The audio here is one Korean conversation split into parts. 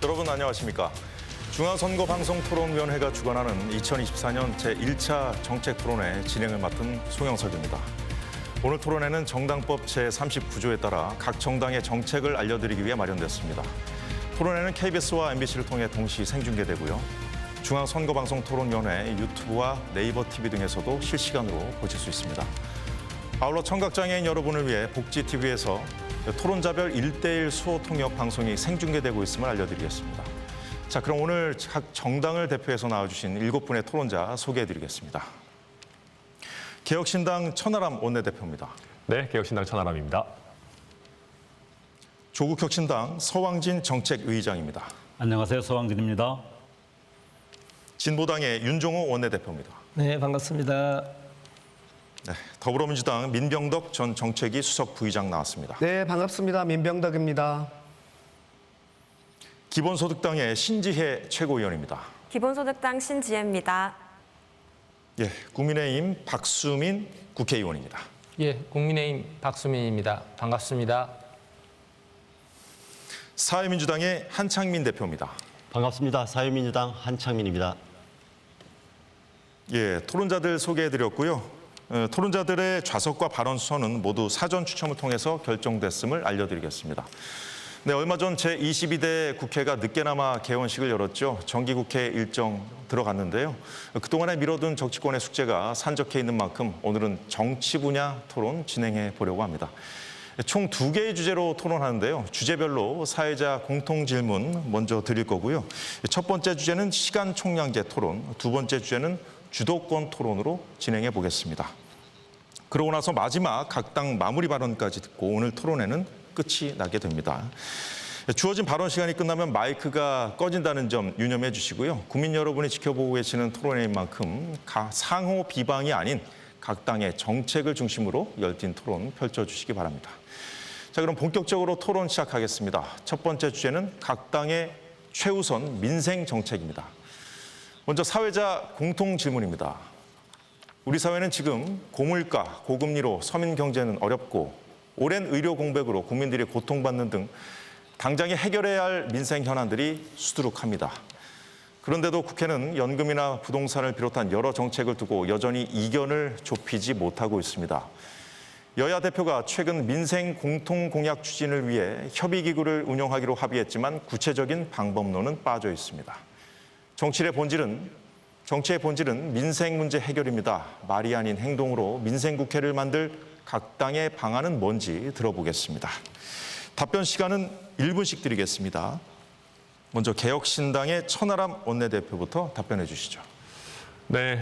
여러분 안녕하십니까? 중앙선거방송토론위원회가 주관하는 2024년 제1차 정책토론회 진행을 맡은 송영석입니다. 오늘 토론회는 정당법 제39조에 따라 각 정당의 정책을 알려드리기 위해 마련됐습니다. 토론회는 KBS와 MBC를 통해 동시 생중계되고요. 중앙선거방송토론위원회 유튜브와 네이버 TV 등에서도 실시간으로 보실 수 있습니다. 아울러 청각장애인 여러분을 위해 복지TV에서 토론자별 1:1 수호 통역 방송이 생중계되고 있음을 알려드리겠습니다. 자, 그럼 오늘 각 정당을 대표해서 나와주신 7분의 토론자 소개해드리겠습니다. 개혁신당 천하람 원내대표입니다. 네, 개혁신당 천하람입니다. 조국혁신당 서왕진 정책의장입니다. 안녕하세요. 서왕진입니다. 진보당의 윤종호 원내대표입니다. 네, 반갑습니다. 네, 더불어민주당 민병덕 전 정책위 수석 부의장 나왔습니다. 네, 반갑습니다. 민병덕입니다. 기본소득당의 신지혜 최고위원입니다. 기본소득당 신지혜입니다. 예, 국민의힘 박수민 국회의원입니다. 예, 국민의힘 박수민입니다. 반갑습니다. 사회민주당의 한창민 대표입니다. 반갑습니다. 사회민주당 한창민입니다. 예, 토론자들 소개해드렸고요. 토론자들의 좌석과 발언 순서는 모두 사전 추첨을 통해서 결정됐음을 알려드리겠습니다. 네, 얼마 전 제22대 국회가 늦게나마 개원식을 열었죠. 정기국회 일정 들어갔는데요. 그동안에 미뤄둔 정치권의 숙제가 산적해 있는 만큼 오늘은 정치 분야 토론 진행해 보려고 합니다. 총 2개의 주제로 토론하는데요. 주제별로 사회자 공통 질문 먼저 드릴 거고요. 첫 번째 주제는 시간 총량제 토론, 두 번째 주제는 주도권 토론으로 진행해 보겠습니다. 그러고 나서 마지막 각 당 마무리 발언까지 듣고 오늘 토론회는 끝이 나게 됩니다. 주어진 발언 시간이 끝나면 마이크가 꺼진다는 점 유념해 주시고요. 국민 여러분이 지켜보고 계시는 토론회인 만큼 상호 비방이 아닌 각 당의 정책을 중심으로 열띤 토론 펼쳐주시기 바랍니다. 자, 그럼 본격적으로 토론 시작하겠습니다. 첫 번째 주제는 각 당의 최우선 민생 정책입니다. 먼저 사회자 공통 질문입니다. 우리 사회는 지금 고물가, 고금리로 서민 경제는 어렵고 오랜 의료 공백으로 국민들이 고통받는 등 당장에 해결해야 할 민생 현안들이 수두룩합니다. 그런데도 국회는 연금이나 부동산을 비롯한 여러 정책을 두고 여전히 이견을 좁히지 못하고 있습니다. 여야 대표가 최근 민생 공통 공약 추진을 위해 협의기구를 운영하기로 합의했지만 구체적인 방법론은 빠져 있습니다. 정치의 본질은 민생 문제 해결입니다. 말이 아닌 행동으로 민생 국회를 만들 각 당의 방안은 뭔지 들어보겠습니다. 답변 시간은 1분씩 드리겠습니다. 먼저 개혁신당의 천하람 원내대표부터 답변해 주시죠. 네,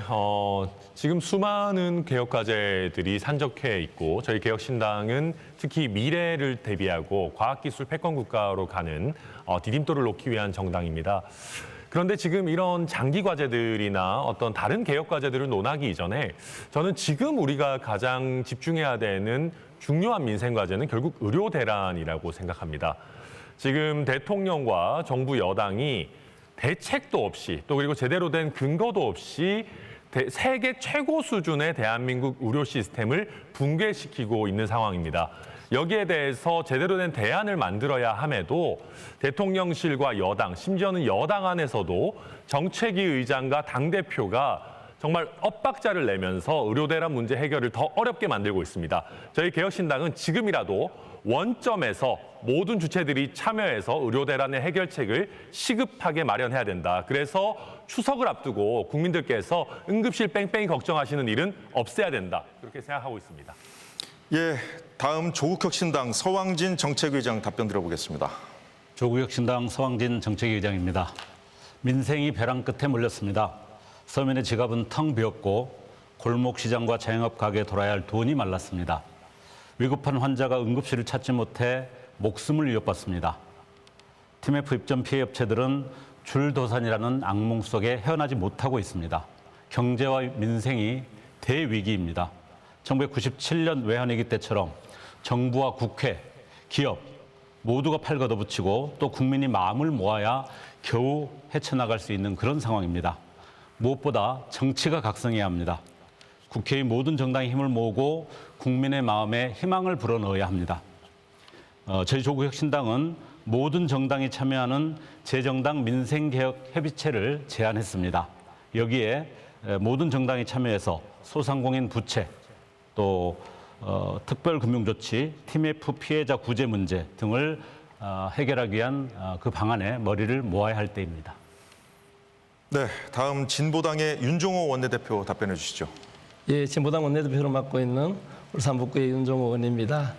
지금 수많은 개혁 과제들이 산적해 있고 저희 개혁신당은 특히 미래를 대비하고 과학기술 패권 국가로 가는 디딤돌을 놓기 위한 정당입니다. 그런데 지금 이런 장기 과제들이나 어떤 다른 개혁 과제들을 논하기 이전에 저는 지금 우리가 가장 집중해야 되는 중요한 민생 과제는 결국 의료 대란이라고 생각합니다. 지금 대통령과 정부 여당이 대책도 없이 또 그리고 제대로 된 근거도 없이 세계 최고 수준의 대한민국 의료 시스템을 붕괴시키고 있는 상황입니다. 여기에 대해서 제대로 된 대안을 만들어야 함에도 대통령실과 여당, 심지어는 여당 안에서도 정책위 의장과 당대표가 정말 엇박자를 내면서 의료 대란 문제 해결을 더 어렵게 만들고 있습니다. 저희 개혁신당은 지금이라도 원점에서 모든 주체들이 참여해서 의료 대란의 해결책을 시급하게 마련해야 된다. 그래서 추석을 앞두고 국민들께서 응급실 뺑뺑이 걱정하시는 일은 없애야 된다. 그렇게 생각하고 있습니다. 예, 다음 조국혁신당 서왕진 정책위장 답변 들어보겠습니다. 조국혁신당 서왕진 정책위장입니다. 민생이 벼랑 끝에 몰렸습니다. 서민의 지갑은 텅 비었고 골목시장과 자영업 가게에 돌아야 할 돈이 말랐습니다. 위급한 환자가 응급실을 찾지 못해 목숨을 위협받습니다. TMF 입점 피해 업체들은 줄도산이라는 악몽 속에 헤어나지 못하고 있습니다. 경제와 민생이 대위기입니다. 1997년 외환위기 때처럼 정부와 국회, 기업 모두가 팔 걷어붙이고 또 국민이 마음을 모아야 겨우 헤쳐나갈 수 있는 그런 상황입니다. 무엇보다 정치가 각성해야 합니다. 국회의 모든 정당의 힘을 모으고 국민의 마음에 희망을 불어넣어야 합니다. 저희 조국혁신당은 모든 정당이 참여하는 재정당 민생개혁협의체를 제안했습니다. 여기에 모든 정당이 참여해서 소상공인 부채, 또 특별금융조치, TMF 피해자 구제 문제 등을 해결하기 위한 그 방안에 머리를 모아야 할 때입니다. 네, 다음 진보당의 윤종호 원내대표 답변해 주시죠. 예, 진보당 원내대표로 맡고 있는 울산 북구의 윤종호 의원입니다.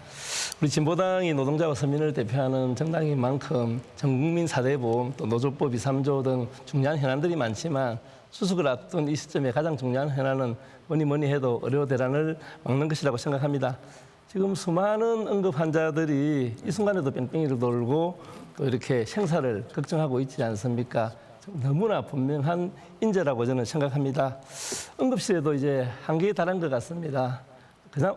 우리 진보당이 노동자와 서민을 대표하는 정당인 만큼 전국민 4대보험, 또 노조법 2, 3조 등 중요한 현안들이 많지만 수습을 앞둔 이 시점에 가장 중요한 현안은 뭐니 해도 의료 대란을 막는 것이라고 생각합니다. 지금 수많은 응급 환자들이 이 순간에도 뺑뺑이를 돌고 또 이렇게 생사를 걱정하고 있지 않습니까? 너무나 분명한 인재라고 저는 생각합니다. 응급실에도 이제 한계에 달한 것 같습니다.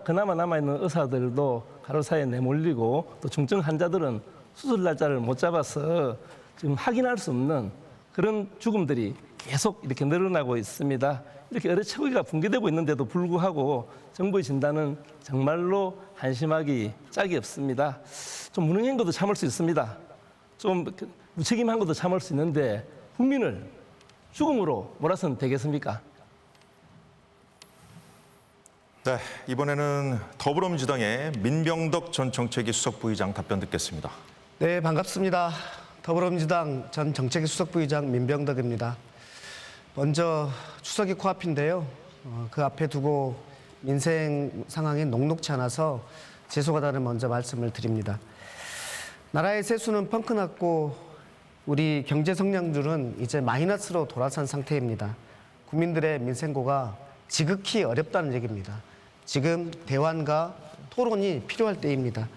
그나마 남아있는 의사들도 간호사에 내몰리고 또 중증 환자들은 수술 날짜를 못 잡아서 지금 확인할 수 없는 그런 죽음들이 계속 이렇게 늘어나고 있습니다. 이렇게 의료 체계가 붕괴되고 있는데도 불구하고 정부의 진단은 정말로 한심하기 짝이 없습니다. 좀 무능한 것도 참을 수 있습니다. 좀 무책임한 것도 참을 수 있는데 국민을 죽음으로 몰아서는 되겠습니까? 네, 이번에는 더불어민주당의 민병덕 전 정책위 수석부의장 답변 듣겠습니다. 네, 반갑습니다. 더불어민주당 전 정책위 수석부의장 민병덕입니다. 먼저 추석이 코앞인데요. 그 앞에 두고 민생 상황이 녹록치 않아서 죄송하다는 먼저 말씀을 드립니다. 나라의 세수는 펑크 났고 우리 경제 성장률은 이제 마이너스로 돌아선 상태입니다. 국민들의 민생고가 지극히 어렵다는 얘기입니다. 지금 대환과 토론이 필요할 때입니다.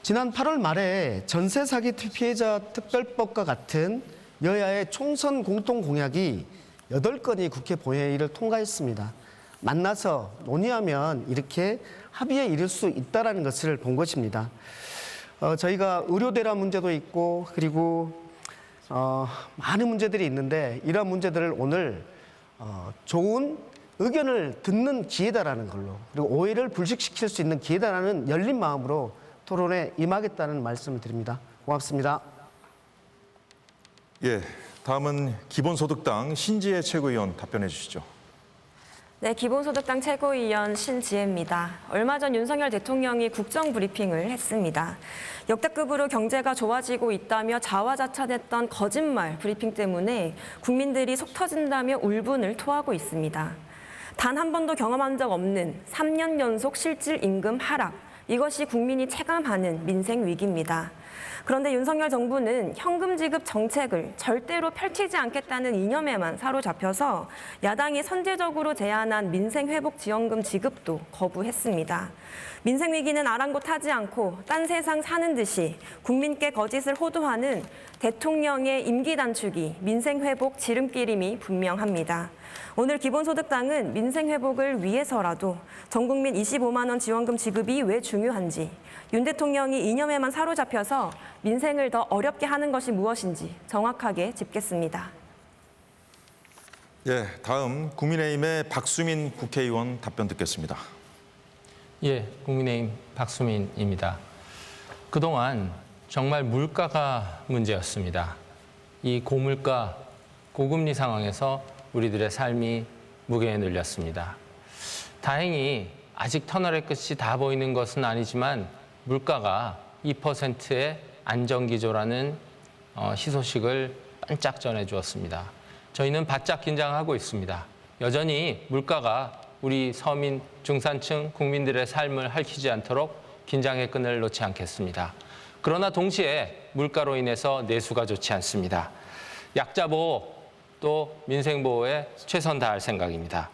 지난 8월 말에 전세 사기 피해자 특별법과 같은 여야의 총선 공통 공약이 8건이 국회 본회의를 통과했습니다. 만나서 논의하면 이렇게 합의에 이를 수 있다는 것을 본 것입니다. 저희가 의료 대란 문제도 있고 그리고 많은 문제들이 있는데 이러한 문제들을 오늘 좋은 의견을 듣는 기회다라는 걸로 그리고 오해를 불식시킬 수 있는 기회다라는 열린 마음으로 토론에 임하겠다는 말씀을 드립니다. 고맙습니다. 예, 다음은 기본소득당 신지혜 최고위원 답변해 주시죠. 네, 기본소득당 최고위원 신지혜입니다. 얼마 전 윤석열 대통령이 국정브리핑을 했습니다. 역대급으로 경제가 좋아지고 있다며 자화자찬했던 거짓말 브리핑 때문에 국민들이 속 터진다며 울분을 토하고 있습니다. 단 한 번도 경험한 적 없는 3년 연속 실질 임금 하락, 이것이 국민이 체감하는 민생 위기입니다. 그런데 윤석열 정부는 현금 지급 정책을 절대로 펼치지 않겠다는 이념에만 사로잡혀서 야당이 선제적으로 제안한 민생회복지원금 지급도 거부했습니다. 민생 위기는 아랑곳하지 않고 딴 세상 사는 듯이 국민께 거짓을 호도하는 대통령의 임기 단축이 민생회복 지름길임이 분명합니다. 오늘 기본소득당은 민생회복을 위해서라도 전국민 25만 원 지원금 지급이 왜 중요한지, 윤 대통령이 이념에만 사로잡혀서 민생을 더 어렵게 하는 것이 무엇인지 정확하게 짚겠습니다. 예, 다음 국민의힘의 박수민 국회의원 답변 듣겠습니다. 예, 국민의힘 박수민입니다. 그동안 정말 물가가 문제였습니다. 이 고물가, 고금리 상황에서 우리들의 삶이 무게에 눌렸습니다. 다행히 아직 터널의 끝이 다 보이는 것은 아니지만 물가가 2%의 안정기조라는 희소식을 반짝 전해주었습니다. 저희는 바짝 긴장하고 있습니다. 여전히 물가가 우리 서민, 중산층 국민들의 삶을 핥히지 않도록 긴장의 끈을 놓지 않겠습니다. 그러나 동시에 물가로 인해서 내수가 좋지 않습니다. 약자 보호, 또 민생 보호에 최선 다할 생각입니다.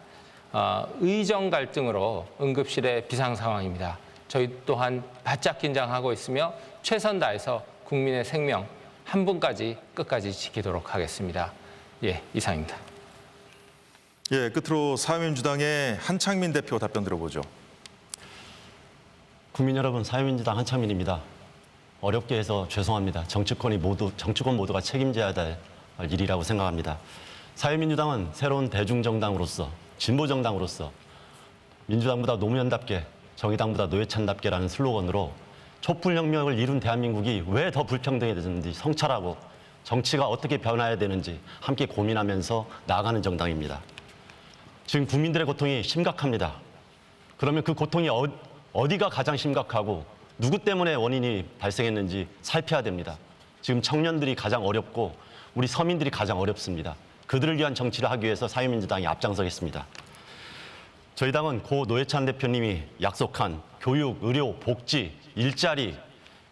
의정 갈등으로 응급실의 비상 상황입니다. 저희 또한 바짝 긴장하고 있으며 최선 다해서 국민의 생명 한 분까지 끝까지 지키도록 하겠습니다. 예, 이상입니다. 예, 끝으로 사회민주당의 한창민 대표 답변 들어보죠. 국민 여러분, 사회민주당 한창민입니다. 어렵게 해서 죄송합니다. 정치권 모두가 책임져야 될 일이라고 생각합니다. 사회민주당은 새로운 대중정당으로서, 진보정당으로서 민주당보다 노무현답게, 정의당보다 노회찬답게라는 슬로건으로 촛불혁명을 이룬 대한민국이 왜 더 불평등해졌는지 성찰하고 정치가 어떻게 변화해야 되는지 함께 고민하면서 나아가는 정당입니다. 지금 국민들의 고통이 심각합니다. 그러면 그 고통이 어디가 가장 심각하고 누구 때문에 원인이 발생했는지 살펴야 됩니다. 지금 청년들이 가장 어렵고 우리 서민들이 가장 어렵습니다. 그들을 위한 정치를 하기 위해서 사회민주당이 앞장서겠습니다. 저희 당은 고 노회찬 대표님이 약속한 교육, 의료, 복지, 일자리,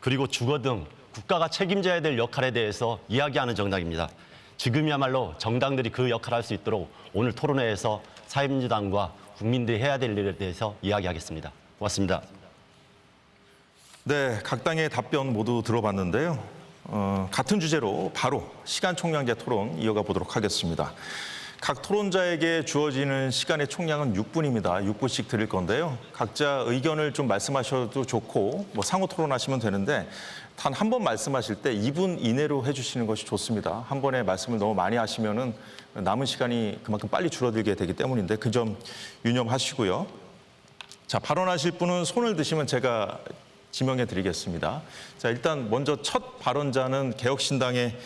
그리고 주거 등 국가가 책임져야 될 역할에 대해서 이야기하는 정당입니다. 지금이야말로 정당들이 그 역할을 할 수 있도록 오늘 토론회에서 사회민주당과 국민들이 해야 될 일에 대해서 이야기하겠습니다. 고맙습니다. 네, 각 당의 답변 모두 들어봤는데요. 같은 주제로 바로 시간 총량제 토론 이어가 보도록 하겠습니다. 각 토론자에게 주어지는 시간의 총량은 6분입니다. 6분씩 드릴 건데요. 각자 의견을 좀 말씀하셔도 좋고 상호 토론하시면 되는데 단 한 번 말씀하실 때 2분 이내로 해주시는 것이 좋습니다. 한 번에 말씀을 너무 많이 하시면은 남은 시간이 그만큼 빨리 줄어들게 되기 때문인데 그 점 유념하시고요. 자, 발언하실 분은 손을 드시면 제가 지명해 드리겠습니다. 자, 일단 먼저 첫 발언자는 개혁신당의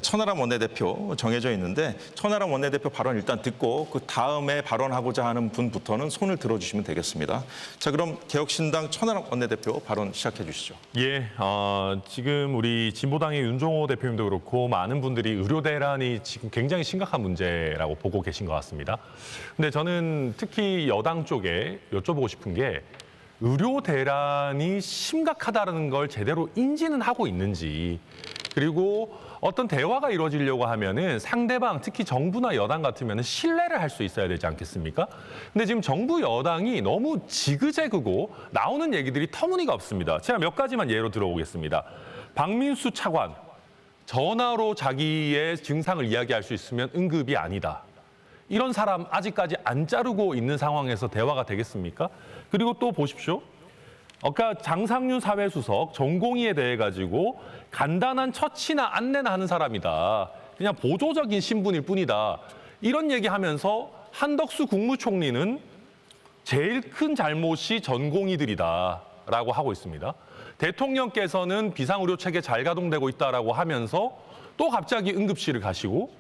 천하람 원내대표 정해져 있는데 천하람 원내대표 발언 일단 듣고 그 다음에 발언하고자 하는 분부터는 손을 들어주시면 되겠습니다. 자, 그럼 개혁신당 천하람 원내대표 발언 시작해 주시죠. 예, 지금 우리 진보당의 윤종호 대표님도 그렇고 많은 분들이 의료 대란이 지금 굉장히 심각한 문제라고 보고 계신 것 같습니다. 근데 저는 특히 여당 쪽에 여쭤보고 싶은 게 의료 대란이 심각하다는 걸 제대로 인지는 하고 있는지, 그리고 어떤 대화가 이루어지려고 하면은 상대방, 특히 정부나 여당 같으면 신뢰를 할 수 있어야 되지 않겠습니까? 근데 지금 정부 여당이 너무 지그재그고 나오는 얘기들이 터무니가 없습니다. 제가 몇 가지만 예로 들어보겠습니다. 박민수 차관, 전화로 자기의 증상을 이야기할 수 있으면 응급이 아니다. 이런 사람 아직까지 안 자르고 있는 상황에서 대화가 되겠습니까? 그리고 또 보십시오. 아까 장상윤 사회수석 전공의에 대해 가지고 간단한 처치나 안내나 하는 사람이다. 그냥 보조적인 신분일 뿐이다. 이런 얘기하면서 한덕수 국무총리는 제일 큰 잘못이 전공의들이다라고 하고 있습니다. 대통령께서는 비상의료 체계 잘 가동되고 있다라고 하면서 또 갑자기 응급실을 가시고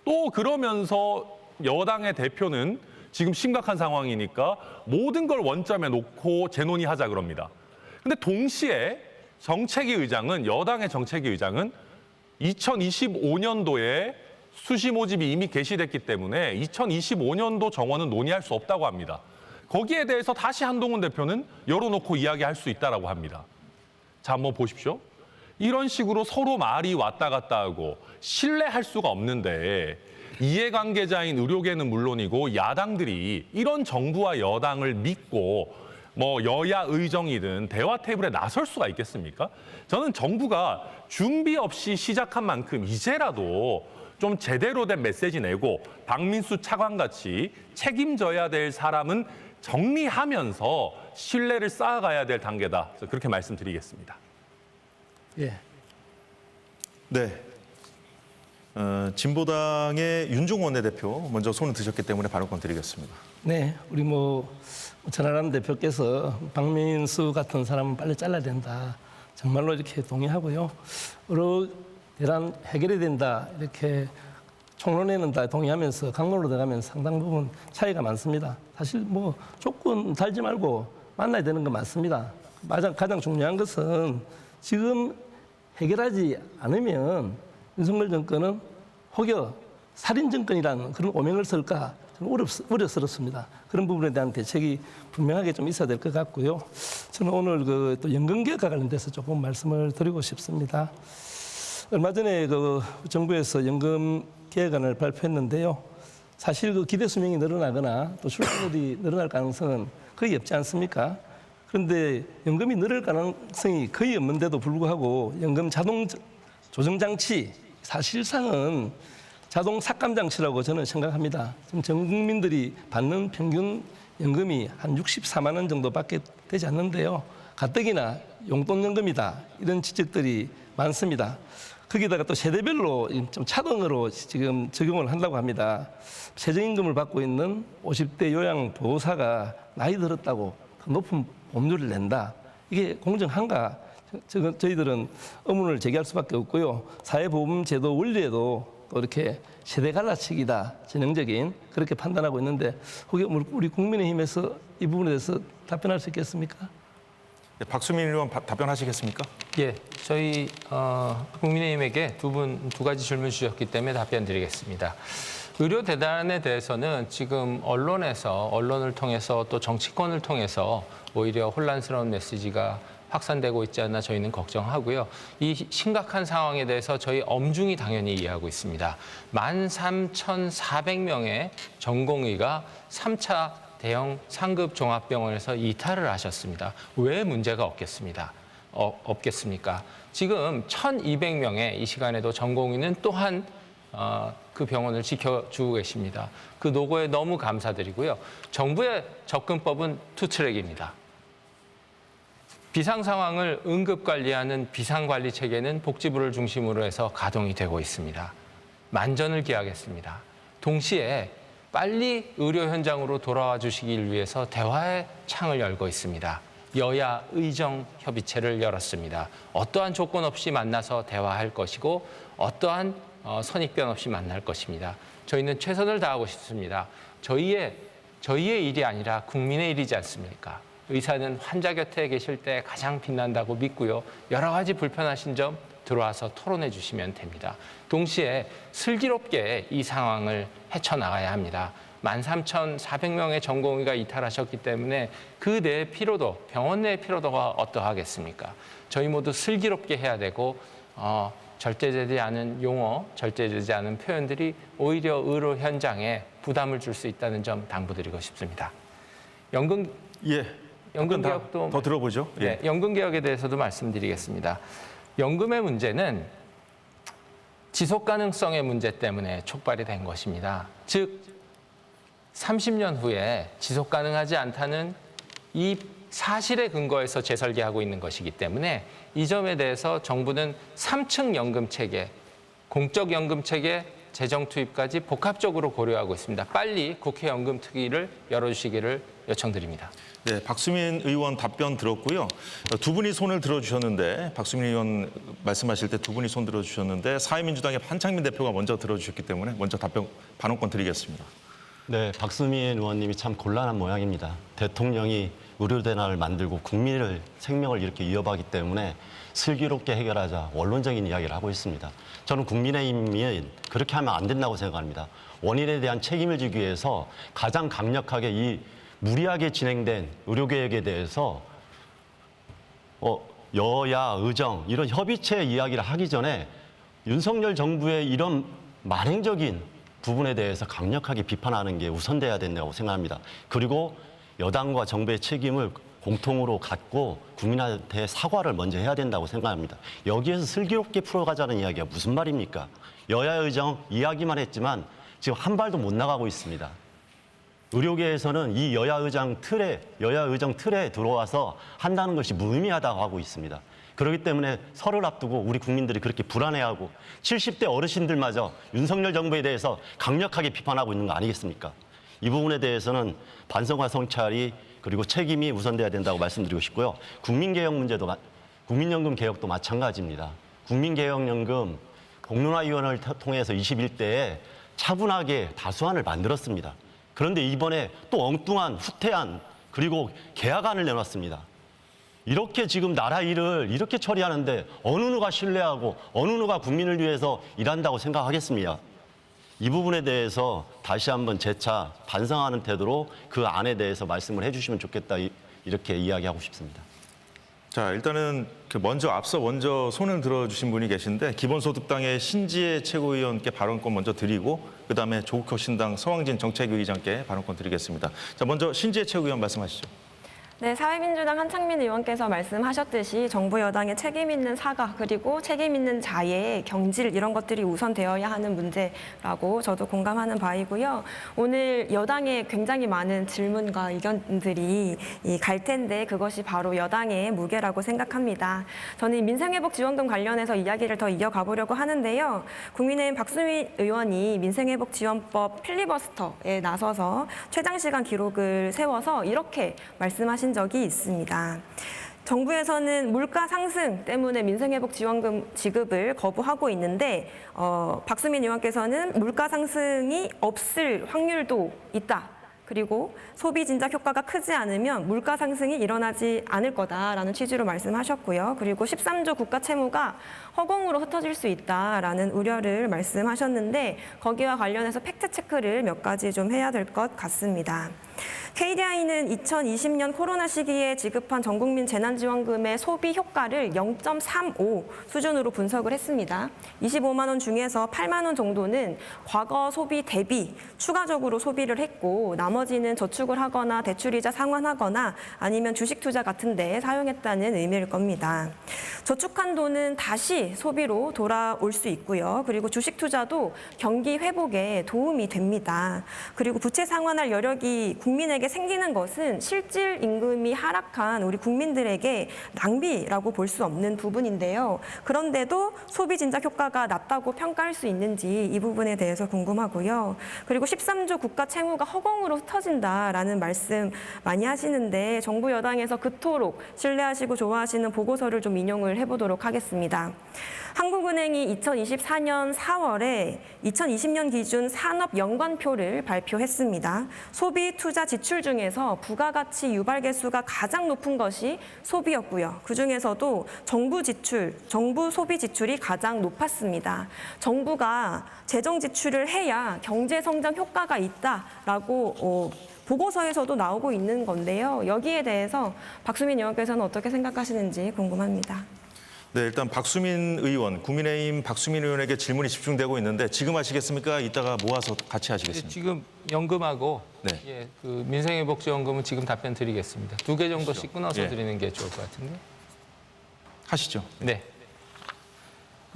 또 그러면서 여당의 대표는 지금 심각한 상황이니까 모든 걸 원점에 놓고 재논의하자 그럽니다. 근데 동시에 정책위 의장은, 여당의 정책위 의장은 2025년도에 수시 모집이 이미 개시됐기 때문에 2025년도 정원은 논의할 수 없다고 합니다. 거기에 대해서 다시 한동훈 대표는 열어놓고 이야기할 수 있다고 합니다. 자, 한번 보십시오. 이런 식으로 서로 말이 왔다 갔다 하고 신뢰할 수가 없는데 이해관계자인 의료계는 물론이고 야당들이 이런 정부와 여당을 믿고 여야 의정이든 대화 테이블에 나설 수가 있겠습니까? 저는 정부가 준비 없이 시작한 만큼 이제라도 좀 제대로 된 메시지 내고 박민수 차관같이 책임져야 될 사람은 정리하면서 신뢰를 쌓아가야 될 단계다. 그렇게 말씀드리겠습니다. 예. 네. 진보당의 윤종호 원내대표 먼저 손을 드셨기 때문에 발언권 드리겠습니다. 네, 우리 천하람 대표께서 박민수 같은 사람은 빨리 잘라야 된다. 정말로 이렇게 동의하고요. 의료 대란 해결해야 된다. 이렇게 총론에는 다 동의하면서 강론으로 들어가면서 상당 부분 차이가 많습니다. 사실 조건 달지 말고 만나야 되는 건 맞습니다. 가장 중요한 것은 지금 해결하지 않으면 윤석열 정권은 혹여 살인 정권이라는 그런 오명을 쓸까 우려스럽습니다. 그런 부분에 대한 대책이 분명하게 좀 있어야 될 것 같고요. 저는 오늘 또 연금개혁과 관련돼서 조금 말씀을 드리고 싶습니다. 얼마 전에 정부에서 연금개혁안을 발표했는데요. 사실 기대 수명이 늘어나거나 또 출산율이 늘어날 가능성은 거의 없지 않습니까? 그런데 연금이 늘을 가능성이 거의 없는데도 불구하고 연금 자동 조정장치, 사실상은 자동 삭감장치라고 저는 생각합니다. 지금 전 국민들이 받는 평균 연금이 한 64만 원 정도밖에 되지 않는데요. 가뜩이나 용돈연금이다. 이런 지적들이 많습니다. 거기다가 또 세대별로 좀 차등으로 지금 적용을 한다고 합니다. 최저임금을 받고 있는 50대 요양보호사가 나이 들었다고 더 높은 보험료를 낸다. 이게 공정한가? 저희들은 의문을 제기할 수밖에 없고요. 사회보험제도 원리에도 또 이렇게 세대 갈라치기다, 전형적인 그렇게 판단하고 있는데 혹시 우리 국민의힘에서 이 부분에 대해서 답변할 수 있겠습니까? 네, 박수민 의원 답변하시겠습니까? 예, 저희 국민의힘에게 두 가지 질문 주셨기 때문에 답변드리겠습니다. 의료 대단에 대해서는 지금 언론을 통해서 또 정치권을 통해서 오히려 혼란스러운 메시지가 확산되고 있지 않나 저희는 걱정하고요. 이 심각한 상황에 대해서 저희 엄중히 당연히 이해하고 있습니다. 13,400명의 전공의가 3차 대형 상급 종합병원에서 이탈을 하셨습니다. 왜 문제가 없겠습니까? 지금 1,200명의 이 시간에도 전공의는 또한 그 병원을 지켜주고 계십니다. 그 노고에 너무 감사드리고요. 정부의 접근법은 투트랙입니다. 비상 상황을 응급 관리하는 비상관리 체계는 복지부를 중심으로 해서 가동이 되고 있습니다. 만전을 기하겠습니다. 동시에 빨리 의료 현장으로 돌아와 주시길 위해서 대화의 창을 열고 있습니다. 여야 의정 협의체를 열었습니다. 어떠한 조건 없이 만나서 대화할 것이고 어떠한 선입견 없이 만날 것입니다. 저희는 최선을 다하고 싶습니다. 저희의 일이 아니라 국민의 일이지 않습니까? 의사는 환자 곁에 계실 때 가장 빛난다고 믿고요. 여러 가지 불편하신 점 들어와서 토론해 주시면 됩니다. 동시에 슬기롭게 이 상황을 헤쳐나가야 합니다. 13,400명의 전공의가 이탈하셨기 때문에 그 내의 피로도, 병원 내의 피로도가 어떠하겠습니까? 저희 모두 슬기롭게 해야 되고 절제되지 않은 용어, 절제되지 않은 표현들이 오히려 의료 현장에 부담을 줄 수 있다는 점 당부드리고 싶습니다. 연금 개혁도 더 들어보죠. 예. 네, 연금 개혁에 대해서도 말씀드리겠습니다. 연금의 문제는 지속 가능성의 문제 때문에 촉발이 된 것입니다. 즉 30년 후에 지속 가능하지 않다는 이 사실에 근거해서 재설계하고 있는 것이기 때문에 이 점에 대해서 정부는 3층 연금 체계, 공적 연금 체계, 재정 투입까지 복합적으로 고려하고 있습니다. 빨리 국회 연금 특위를 열어주시기를 요청드립니다. 네, 박수민 의원 답변 들었고요. 두 분이 손을 들어주셨는데 박수민 의원 말씀하실 때 두 분이 손 들어주셨는데 사회민주당의 한창민 대표가 먼저 들어주셨기 때문에 먼저 발언권 드리겠습니다. 네, 박수민 의원님이 참 곤란한 모양입니다. 대통령이 의료대란을 만들고 국민의 생명을 이렇게 위협하기 때문에 슬기롭게 해결하자 원론적인 이야기를 하고 있습니다. 저는 국민의힘이 그렇게 하면 안 된다고 생각합니다. 원인에 대한 책임을 지기 위해서 가장 강력하게 이 무리하게 진행된 의료개혁에 대해서 여야, 의정 이런 협의체 이야기를 하기 전에 윤석열 정부의 이런 만행적인 부분에 대해서 강력하게 비판하는 게 우선돼야 된다고 생각합니다. 그리고 여당과 정부의 책임을 공통으로 갖고 국민한테 사과를 먼저 해야 된다고 생각합니다. 여기에서 슬기롭게 풀어가자는 이야기가 무슨 말입니까? 여야 의정 이야기만 했지만 지금 한 발도 못 나가고 있습니다. 의료계에서는 이 여야 의정 틀에 들어와서 한다는 것이 무의미하다고 하고 있습니다. 그렇기 때문에 설을 앞두고 우리 국민들이 그렇게 불안해하고 70대 어르신들마저 윤석열 정부에 대해서 강력하게 비판하고 있는 거 아니겠습니까? 이 부분에 대해서는 반성과 성찰이 그리고 책임이 우선돼야 된다고 말씀드리고 싶고요. 국민연금 개혁도 마찬가지입니다. 국민개혁연금 공론화위원회를 통해서 21대에 차분하게 다수안을 만들었습니다. 그런데 이번에 또 엉뚱한 후퇴안 그리고 개혁안을 내놨습니다. 이렇게 지금 나라 일을 이렇게 처리하는데 어느 누가 신뢰하고 어느 누가 국민을 위해서 일한다고 생각하겠습니까? 이 부분에 대해서 다시 한번 재차 반성하는 태도로 그 안에 대해서 말씀을 해주시면 좋겠다 이렇게 이야기하고 싶습니다. 자, 일단은 먼저 손을 들어주신 분이 계신데 기본소득당의 신지혜 최고위원께 발언권 먼저 드리고 그다음에 조국혁신당 서왕진 정책위의장께 발언권 드리겠습니다. 자, 먼저 신지혜 최고위원 말씀하시죠. 네, 사회민주당 한창민 의원께서 말씀하셨듯이 정부 여당의 책임 있는 사과 그리고 책임 있는 자의 경질 이런 것들이 우선되어야 하는 문제라고 저도 공감하는 바이고요. 오늘 여당에 굉장히 많은 질문과 의견들이 갈 텐데 그것이 바로 여당의 무게라고 생각합니다. 저는 민생회복지원금 관련해서 이야기를 더 이어가 보려고 하는데요. 국민의힘 박수민 의원이 민생회복지원법 필리버스터에 나서서 최장시간 기록을 세워서 이렇게 말씀하신 적이 있습니다. 정부에서는 물가 상승 때문에 민생회복 지원금 지급을 거부하고 있는데 박수민 의원께서는 물가 상승이 없을 확률도 있다. 그리고 소비 진작 효과가 크지 않으면 물가 상승이 일어나지 않을 거다라는 취지로 말씀하셨고요. 그리고 13조 국가 채무가 허공으로 흩어질 수 있다라는 우려를 말씀하셨는데 거기와 관련해서 팩트 체크를 몇 가지 좀 해야 될 것 같습니다. KDI는 2020년 코로나 시기에 지급한 전국민 재난지원금의 소비 효과를 0.35 수준으로 분석을 했습니다. 25만 원 중에서 8만 원 정도는 과거 소비 대비 추가적으로 소비를 했고 나머지는 저축을 하거나 대출이자 상환하거나 아니면 주식 투자 같은 데 사용했다는 의미일 겁니다. 저축한 돈은 다시 소비로 돌아올 수 있고요. 그리고 주식 투자도 경기 회복에 도움이 됩니다. 그리고 부채 상환할 여력이 국민에게 생기는 것은 실질 임금이 하락한 우리 국민들에게 낭비라고 볼 수 없는 부분인데요. 그런데도 소비 진작 효과가 낮다고 평가할 수 있는지 이 부분에 대해서 궁금하고요. 그리고 13조 국가 채무가 허공으로 흩어진다라는 말씀 많이 하시는데 정부 여당에서 그토록 신뢰하시고 좋아하시는 보고서를 좀 인용을 해보도록 하겠습니다. 한국은행이 2024년 4월에 2020년 기준 산업 연관표를 발표했습니다. 소비, 투자, 지출 중에서 부가가치 유발 개수가 가장 높은 것이 소비였고요. 그중에서도 정부 지출, 정부 소비 지출이 가장 높았습니다. 정부가 재정 지출을 해야 경제 성장 효과가 있다라고 보고서에서도 나오고 있는 건데요. 여기에 대해서 박수민 의원께서는 어떻게 생각하시는지 궁금합니다. 네, 일단 박수민 의원, 국민의힘 박수민 의원에게 질문이 집중되고 있는데 지금 하시겠습니까? 이따가 모아서 같이 하시겠습니까? 지금 연금하고 네. 예, 그 민생회복지원금은 지금 답변 드리겠습니다. 2개 정도씩 끊어서 예. 드리는 게 좋을 것 같은데. 하시죠. 네.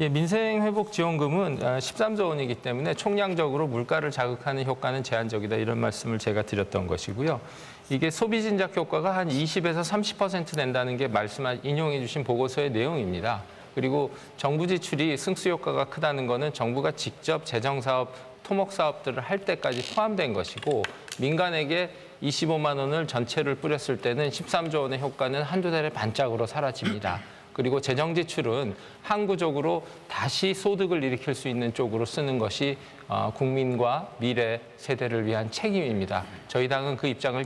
예, 민생회복지원금은 13조 원이기 때문에 총량적으로 물가를 자극하는 효과는 제한적이다 이런 말씀을 제가 드렸던 것이고요. 이게 소비 진작 효과가 한 20에서 30% 된다는 게 인용해 주신 보고서의 내용입니다. 그리고 정부 지출이 승수 효과가 크다는 거는 정부가 직접 재정사업, 토목사업들을 할 때까지 포함된 것이고 민간에게 25만 원을 전체를 뿌렸을 때는 13조 원의 효과는 한두 달에 반짝으로 사라집니다. 그리고 재정 지출은 항구적으로 다시 소득을 일으킬 수 있는 쪽으로 쓰는 것이 국민과 미래 세대를 위한 책임입니다. 저희 당은 그 입장을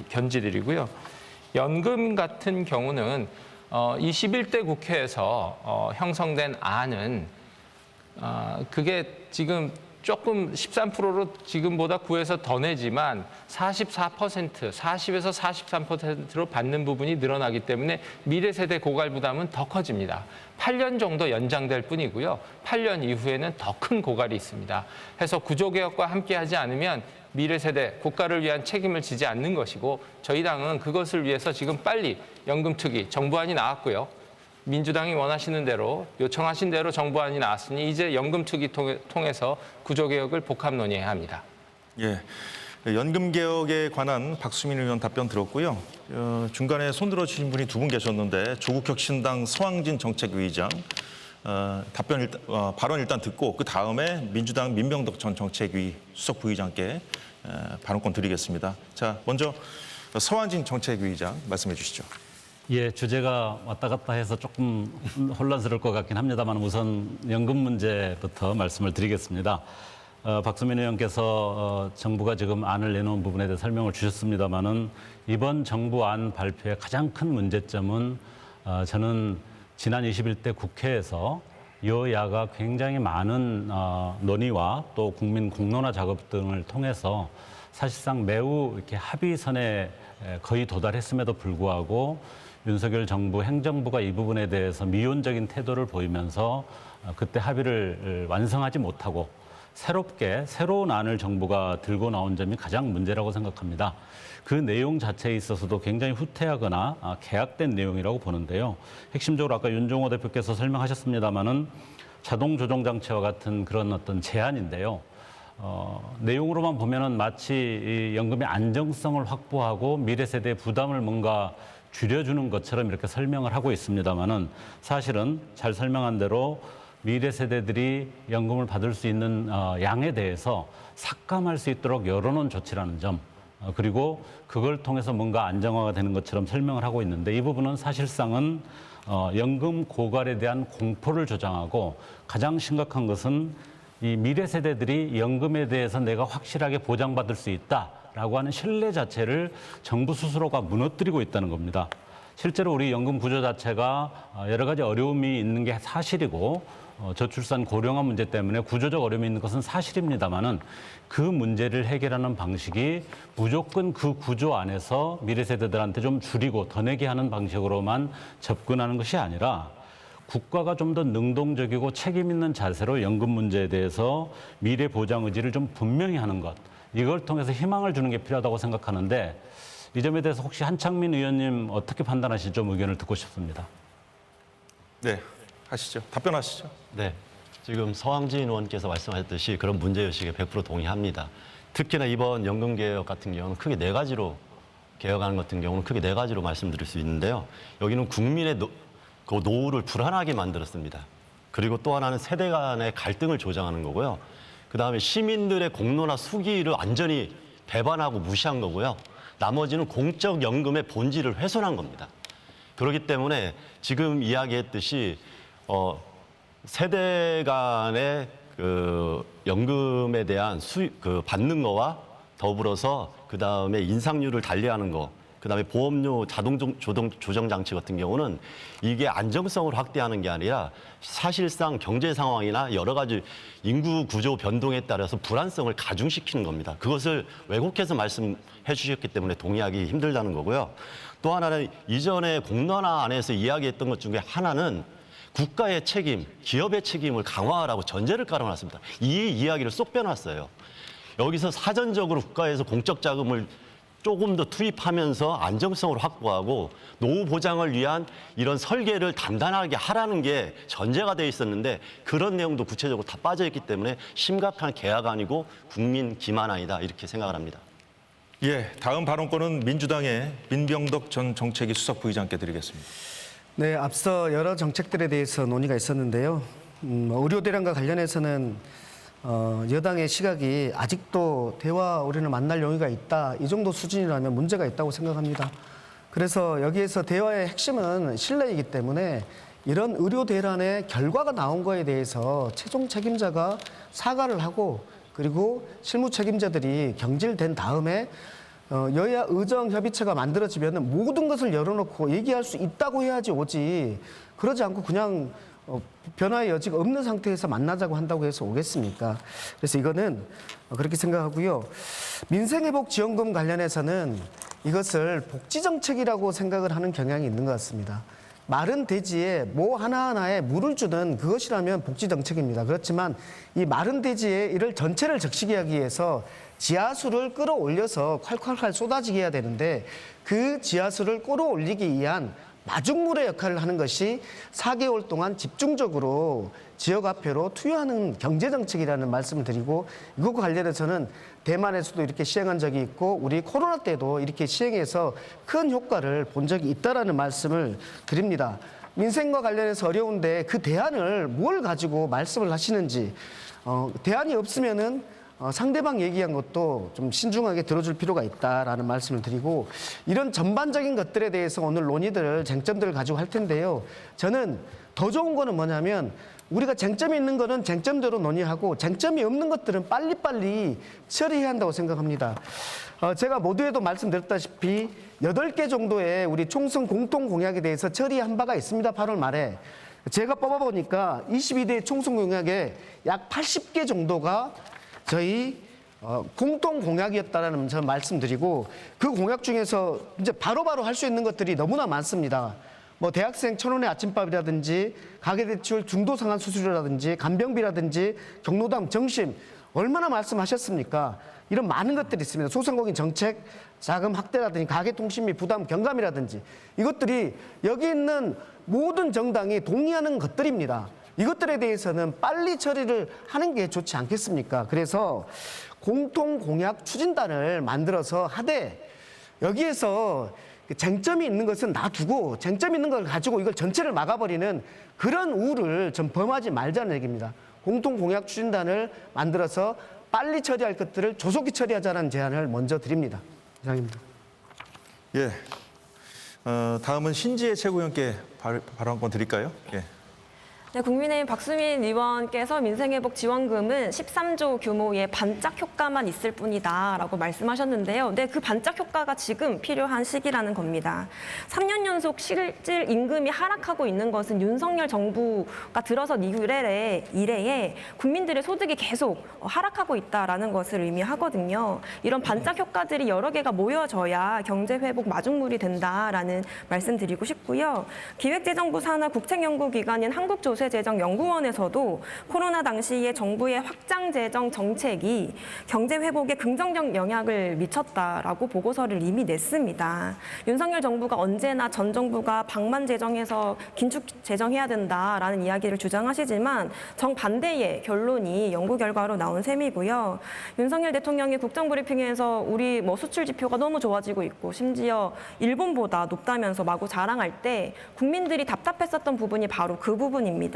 견지드리고요. 연금 같은 경우는 21대 국회에서 형성된 안은 그게 지금 조금 13%로 지금보다 구해서 더 내지만 44%, 40에서 43%로 받는 부분이 늘어나기 때문에 미래 세대 고갈 부담은 더 커집니다. 8년 정도 연장될 뿐이고요. 8년 이후에는 더 큰 고갈이 있습니다. 해서 구조개혁과 함께하지 않으면 미래 세대, 국가를 위한 책임을 지지 않는 것이고 저희 당은 그것을 위해서 지금 빨리 연금특위 정부안이 나왔고요. 민주당이 원하시는 대로 요청하신 대로 정부안이 나왔으니 이제 연금특위 통해서 구조개혁을 복합 논의해야 합니다. 예, 연금 개혁에 관한 박수민 의원 답변 들었고요. 중간에 손들어 주신 분이 두 분 계셨는데 조국 혁신당 서왕진 정책위의장 발언 일단 듣고 그 다음에 민주당 민병덕 전 정책위 수석 부의장께 발언권 드리겠습니다. 자, 먼저 서왕진 정책위의장 말씀해 주시죠. 예, 주제가 왔다 갔다 해서 조금 혼란스러울 것 같긴 합니다만 우선 연금 문제부터 말씀을 드리겠습니다. 박수민 의원께서 정부가 지금 안을 내놓은 부분에 대해 설명을 주셨습니다마는 이번 정부안 발표의 가장 큰 문제점은 저는 지난 21대 국회에서 여야가 굉장히 많은 논의와 또 국민 공론화 작업 등을 통해서 사실상 매우 이렇게 합의선에 거의 도달했음에도 불구하고 윤석열 정부 행정부가 이 부분에 대해서 미온적인 태도를 보이면서 그때 합의를 완성하지 못하고 새로운 안을 정부가 들고 나온 점이 가장 문제라고 생각합니다. 그 내용 자체에 있어서도 굉장히 후퇴하거나 계약된 내용이라고 보는데요. 핵심적으로 아까 윤종호 대표께서 설명하셨습니다마는 자동 조정 장치와 같은 그런 어떤 제안인데요. 내용으로만 보면은 마치 이 연금의 안정성을 확보하고 미래 세대의 부담을 뭔가 줄여주는 것처럼 이렇게 설명을 하고 있습니다마는 사실은 잘 설명한 대로 미래 세대들이 연금을 받을 수 있는 양에 대해서 삭감할 수 있도록 열어놓은 조치라는 점, 그리고 그걸 통해서 뭔가 안정화가 되는 것처럼 설명을 하고 있는데 이 부분은 사실상은 연금 고갈에 대한 공포를 조장하고 가장 심각한 것은 이 미래 세대들이 연금에 대해서 내가 확실하게 보장받을 수 있다라고 하는 신뢰 자체를 정부 스스로가 무너뜨리고 있다는 겁니다. 실제로 우리 연금 구조 자체가 여러 가지 어려움이 있는 게 사실이고 저출산 고령화 문제 때문에 구조적 어려움이 있는 것은 사실입니다만은 그 문제를 해결하는 방식이 무조건 그 구조 안에서 미래 세대들한테 좀 줄이고 더 내게 하는 방식으로만 접근하는 것이 아니라 국가가 좀 더 능동적이고 책임 있는 자세로 연금 문제에 대해서 미래 보장 의지를 좀 분명히 하는 것, 이걸 통해서 희망을 주는 게 필요하다고 생각하는데 이 점에 대해서 혹시 한창민 의원님 어떻게 판단하실지 좀 의견을 듣고 싶습니다. 네, 하시죠. 답변하시죠. 네, 지금 서왕진 의원께서 말씀하셨듯이 그런 문제의식에 100% 동의합니다. 특히나 이번 연금개혁 같은 경우는 크게 네 가지로 개혁하는 같은 경우는 크게 네 가지로 말씀드릴 수 있는데요. 여기는 국민의 그 노후를 불안하게 만들었습니다. 그리고 또 하나는 세대 간의 갈등을 조장하는 거고요. 그다음에 시민들의 공로나 수기를 완전히 배반하고 무시한 거고요. 나머지는 공적 연금의 본질을 훼손한 겁니다. 그렇기 때문에 지금 이야기했듯이 세대 간의 그 연금에 대한 받는 거와 더불어서 그다음에 인상률을 달리하는 거, 그다음에 보험료 자동 조정 장치 같은 경우는 이게 안정성을 확대하는 게 아니라 사실상 경제 상황이나 여러 가지 인구 구조 변동에 따라서 불안성을 가중시키는 겁니다. 그것을 왜곡해서 말씀해 주셨기 때문에 동의하기 힘들다는 거고요. 또 하나는 이전에 공론화 안에서 이야기했던 것 중에 하나는 국가의 책임, 기업의 책임을 강화하라고 전제를 깔아놨습니다. 이 이야기를 쏙 빼놨어요. 여기서 사전적으로 국가에서 공적 자금을 조금 더 투입하면서 안정성을 확보하고 노후 보장을 위한 이런 설계를 단단하게 하라는 게 전제가 돼 있었는데 그런 내용도 구체적으로 다 빠져 있기 때문에 심각한 개혁안이고 국민 기만안이다 이렇게 생각을 합니다. 예, 다음 발언권은 민주당의 민병덕 전 정책위 수석부의장께 드리겠습니다. 네, 앞서 여러 정책들에 대해서 논의가 있었는데요. 의료 대란과 관련해서는 여당의 시각이 아직도 대화 우리는 만날 용의가 있다. 이 정도 수준이라면 문제가 있다고 생각합니다. 그래서 여기에서 대화의 핵심은 신뢰이기 때문에 이런 의료 대란의 결과가 나온 거에 대해서 최종 책임자가 사과를 하고 그리고 실무 책임자들이 경질된 다음에 여야 의정 협의체가 만들어지면 모든 것을 열어놓고 얘기할 수 있다고 해야지 오지. 그러지 않고 그냥 변화의 여지가 없는 상태에서 만나자고 한다고 해서 오겠습니까? 그래서 이거는 그렇게 생각하고요. 민생회복지원금 관련해서는 이것을 복지정책이라고 생각을 하는 경향이 있는 것 같습니다. 마른 대지에 뭐 하나하나에 물을 주는 그것이라면 복지정책입니다. 그렇지만 이 마른 대지에 이를 전체를 적시게 하기 위해서 지하수를 끌어올려서 콸콸콸 쏟아지게 해야 되는데 그 지하수를 끌어올리기 위한 마중물의 역할을 하는 것이 4개월 동안 집중적으로 지역화폐로 투여하는 경제정책이라는 말씀을 드리고 이것과 관련해서는 대만에서도 이렇게 시행한 적이 있고 우리 코로나 때도 이렇게 시행해서 큰 효과를 본 적이 있다라는 말씀을 드립니다. 민생과 관련해서 어려운데 그 대안을 뭘 가지고 말씀을 하시는지 대안이 없으면은 상대방 얘기한 것도 좀 신중하게 들어줄 필요가 있다라는 말씀을 드리고 이런 전반적인 것들에 대해서 오늘 논의들, 쟁점들을 가지고 할 텐데요. 저는 더 좋은 거는 뭐냐면 우리가 쟁점이 있는 거는 쟁점대로 논의하고 쟁점이 없는 것들은 빨리빨리 처리해야 한다고 생각합니다. 제가 모두에도 말씀드렸다시피 8개 정도의 우리 총선 공통 공약에 대해서 처리한 바가 있습니다. 8월 말에. 제가 뽑아보니까 22대 총선 공약에 약 80개 정도가 저희 공통 공약이었다라는 점 말씀드리고 그 공약 중에서 이제 바로바로 할 수 있는 것들이 너무나 많습니다. 뭐 대학생 1,000원의 아침밥이라든지 가계대출 중도 상환 수수료라든지 간병비라든지 경로당 정심 얼마나 말씀하셨습니까? 이런 많은 것들이 있습니다. 소상공인 정책, 자금 확대라든지 가계통신비 부담 경감이라든지 이것들이 여기 있는 모든 정당이 동의하는 것들입니다. 이것들에 대해서는 빨리 처리를 하는 게 좋지 않겠습니까? 그래서 공통공약 추진단을 만들어서 하되 여기에서 쟁점이 있는 것은 놔두고 쟁점 있는 걸 가지고 이걸 전체를 막아버리는 그런 우를 좀 범하지 말자는 얘기입니다. 공통공약 추진단을 만들어서 빨리 처리할 것들을 조속히 처리하자는 제안을 먼저 드립니다. 이상입니다. 예. 다음은 신지혜 최고위원께 발언권 드릴까요? 예. 네, 국민의힘 박수민 의원께서 민생회복지원금은 13조 규모의 반짝 효과만 있을 뿐이다라고 말씀하셨는데요. 네, 그 반짝 효과가 지금 필요한 시기라는 겁니다. 3년 연속 실질 임금이 하락하고 있는 것은 윤석열 정부가 들어선 이래에 국민들의 소득이 계속 하락하고 있다라는 것을 의미하거든요. 이런 반짝 효과들이 여러 개가 모여져야 경제 회복 마중물이 된다라는 말씀드리고 싶고요. 기획재정부 산하 국책연구기관인 한국조세재정연구원에서도 코로나 당시에 정부의 확장 재정 정책이 경제 회복에 긍정적 영향을 미쳤다라고 보고서를 이미 냈습니다. 윤석열 정부가 언제나 전 정부가 방만 재정해서 긴축 재정해야 된다라는 이야기를 주장하시지만 정반대의 결론이 연구 결과로 나온 셈이고요. 윤석열 대통령이 국정브리핑에서 우리 수출 지표가 너무 좋아지고 있고 심지어 일본보다 높다면서 마구 자랑할 때 국민들이 답답했었던 부분이 바로 그 부분입니다.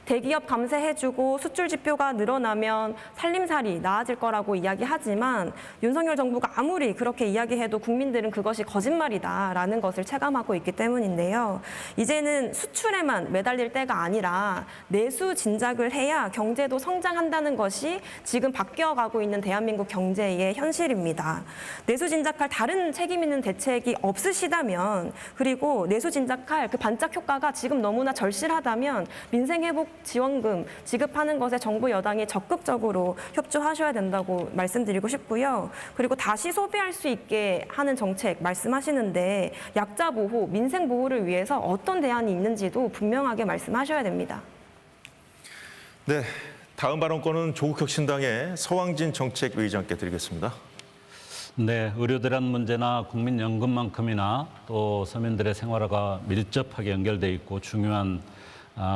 대기업 감세해주고 수출 지표가 늘어나면 살림살이 나아질 거라고 이야기하지만 윤석열 정부가 아무리 그렇게 이야기해도 국민들은 그것이 거짓말이다라는 것을 체감하고 있기 때문인데요. 이제는 수출에만 매달릴 때가 아니라 내수 진작을 해야 경제도 성장한다는 것이 지금 바뀌어가고 있는 대한민국 경제의 현실입니다. 내수 진작할 다른 책임 있는 대책이 없으시다면 그리고 내수 진작할 그 반짝 효과가 지금 너무나 절실하다면 민생회복지원금 지급하는 것에 정부 여당이 적극적으로 협조하셔야 된다고 말씀드리고 싶고요. 그리고 다시 소비할 수 있게 하는 정책 말씀하시는데 약자 보호, 민생 보호를 위해서 어떤 대안이 있는지도 분명하게 말씀하셔야 됩니다. 네. 다음 발언권은 조국혁신당의 서왕진 정책위의장께 드리겠습니다. 네, 의료 대란 문제나 국민연금만큼이나 또 서민들의 생활과 밀접하게 연결돼 있고 중요한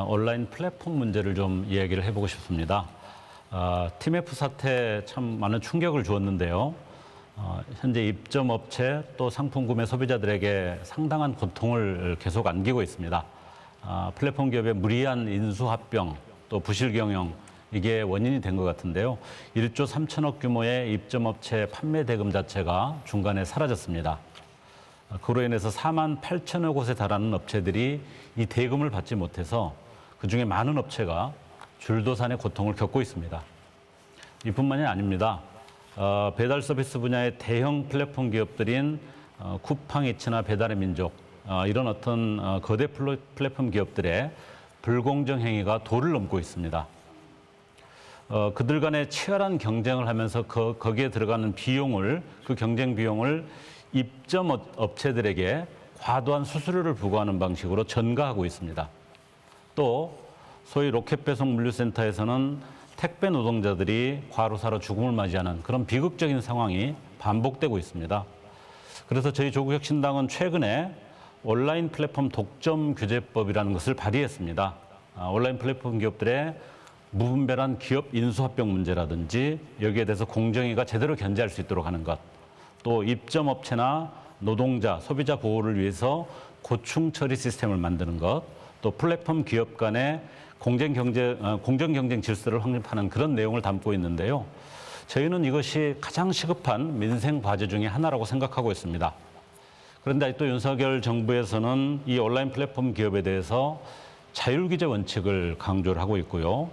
온라인 플랫폼 문제를 좀 이야기를 해보고 싶습니다. TMF 사태 참 많은 충격을 주었는데요. 현재 입점업체 또 상품 구매 소비자들에게 상당한 고통을 계속 안기고 있습니다. 플랫폼 기업의 무리한 인수합병 또 부실 경영 이게 원인이 된 것 같은데요. 1조 3천억 규모의 입점업체 판매 대금 자체가 중간에 사라졌습니다. 그로 인해서 4만 8천여 곳에 달하는 업체들이 이 대금을 받지 못해서 그중에 많은 업체가 줄도산의 고통을 겪고 있습니다. 이뿐만이 아닙니다. 배달 서비스 분야의 대형 플랫폼 기업들인 쿠팡이츠나 배달의 민족 이런 어떤 거대 플랫폼 기업들의 불공정 행위가 도를 넘고 있습니다. 그들 간에 치열한 경쟁을 하면서 거기에 들어가는 비용을 그 경쟁 비용을 입점 업체들에게 과도한 수수료를 부과하는 방식으로 전가하고 있습니다. 또 소위 로켓 배송 물류센터에서는 택배 노동자들이 과로사로 죽음을 맞이하는 그런 비극적인 상황이 반복되고 있습니다. 그래서 저희 조국혁신당은 최근에 온라인 플랫폼 독점 규제법이라는 것을 발의했습니다. 온라인 플랫폼 기업들의 무분별한 기업 인수합병 문제라든지 여기에 대해서 공정위가 제대로 견제할 수 있도록 하는 것, 또 입점업체나 노동자, 소비자 보호를 위해서 고충 처리 시스템을 만드는 것, 또 플랫폼 기업 간의 공정 경쟁 질서를 확립하는 그런 내용을 담고 있는데요. 저희는 이것이 가장 시급한 민생 과제 중에 하나라고 생각하고 있습니다. 그런데 또 윤석열 정부에서는 이 온라인 플랫폼 기업에 대해서 자율규제 원칙을 강조를 하고 있고요.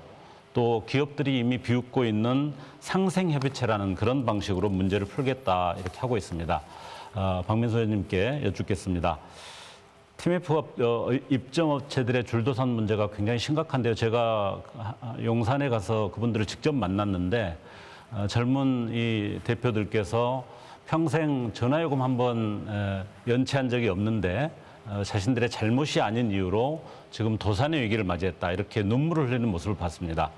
또 기업들이 이미 비웃고 있는 상생협의체라는 그런 방식으로 문제를 풀겠다 이렇게 하고 있습니다. 박민수 의원님께 여쭙겠습니다. TMF 입점업체들의 줄도산 문제가 굉장히 심각한데요. 제가 용산에 가서 그분들을 직접 만났는데 젊은 이 대표들께서 평생 전화요금 한 번 연체한 적이 없는데 자신들의 잘못이 아닌 이유로 지금 도산의 위기를 맞이했다. 이렇게 눈물을 흘리는 모습을 봤습니다.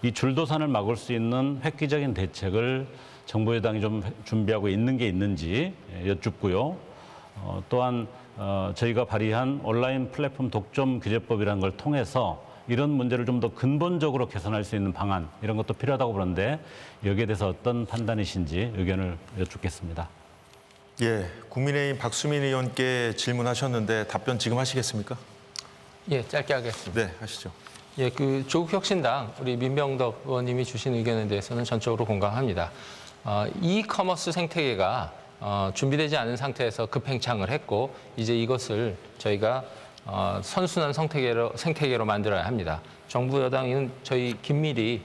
이 줄도산을 막을 수 있는 획기적인 대책을 정부 여당이 좀 준비하고 있는 게 있는지 여쭙고요. 또한 저희가 발의한 온라인 플랫폼 독점 규제법이라는 걸 통해서 이런 문제를 좀 더 근본적으로 개선할 수 있는 방안 이런 것도 필요하다고 보는데 여기에 대해서 어떤 판단이신지 의견을 여쭙겠습니다. 예, 국민의힘 박수민 의원께 질문하셨는데 답변 지금 하시겠습니까? 예, 짧게 하겠습니다. 네, 하시죠. 예, 그 조국혁신당 우리 민병덕 의원님이 주신 의견에 대해서는 전적으로 공감합니다. 이커머스 생태계가 준비되지 않은 상태에서 급행창을 했고 이제 이것을 저희가 선순환 생태계로 만들어야 합니다. 정부 여당은 저희 긴밀히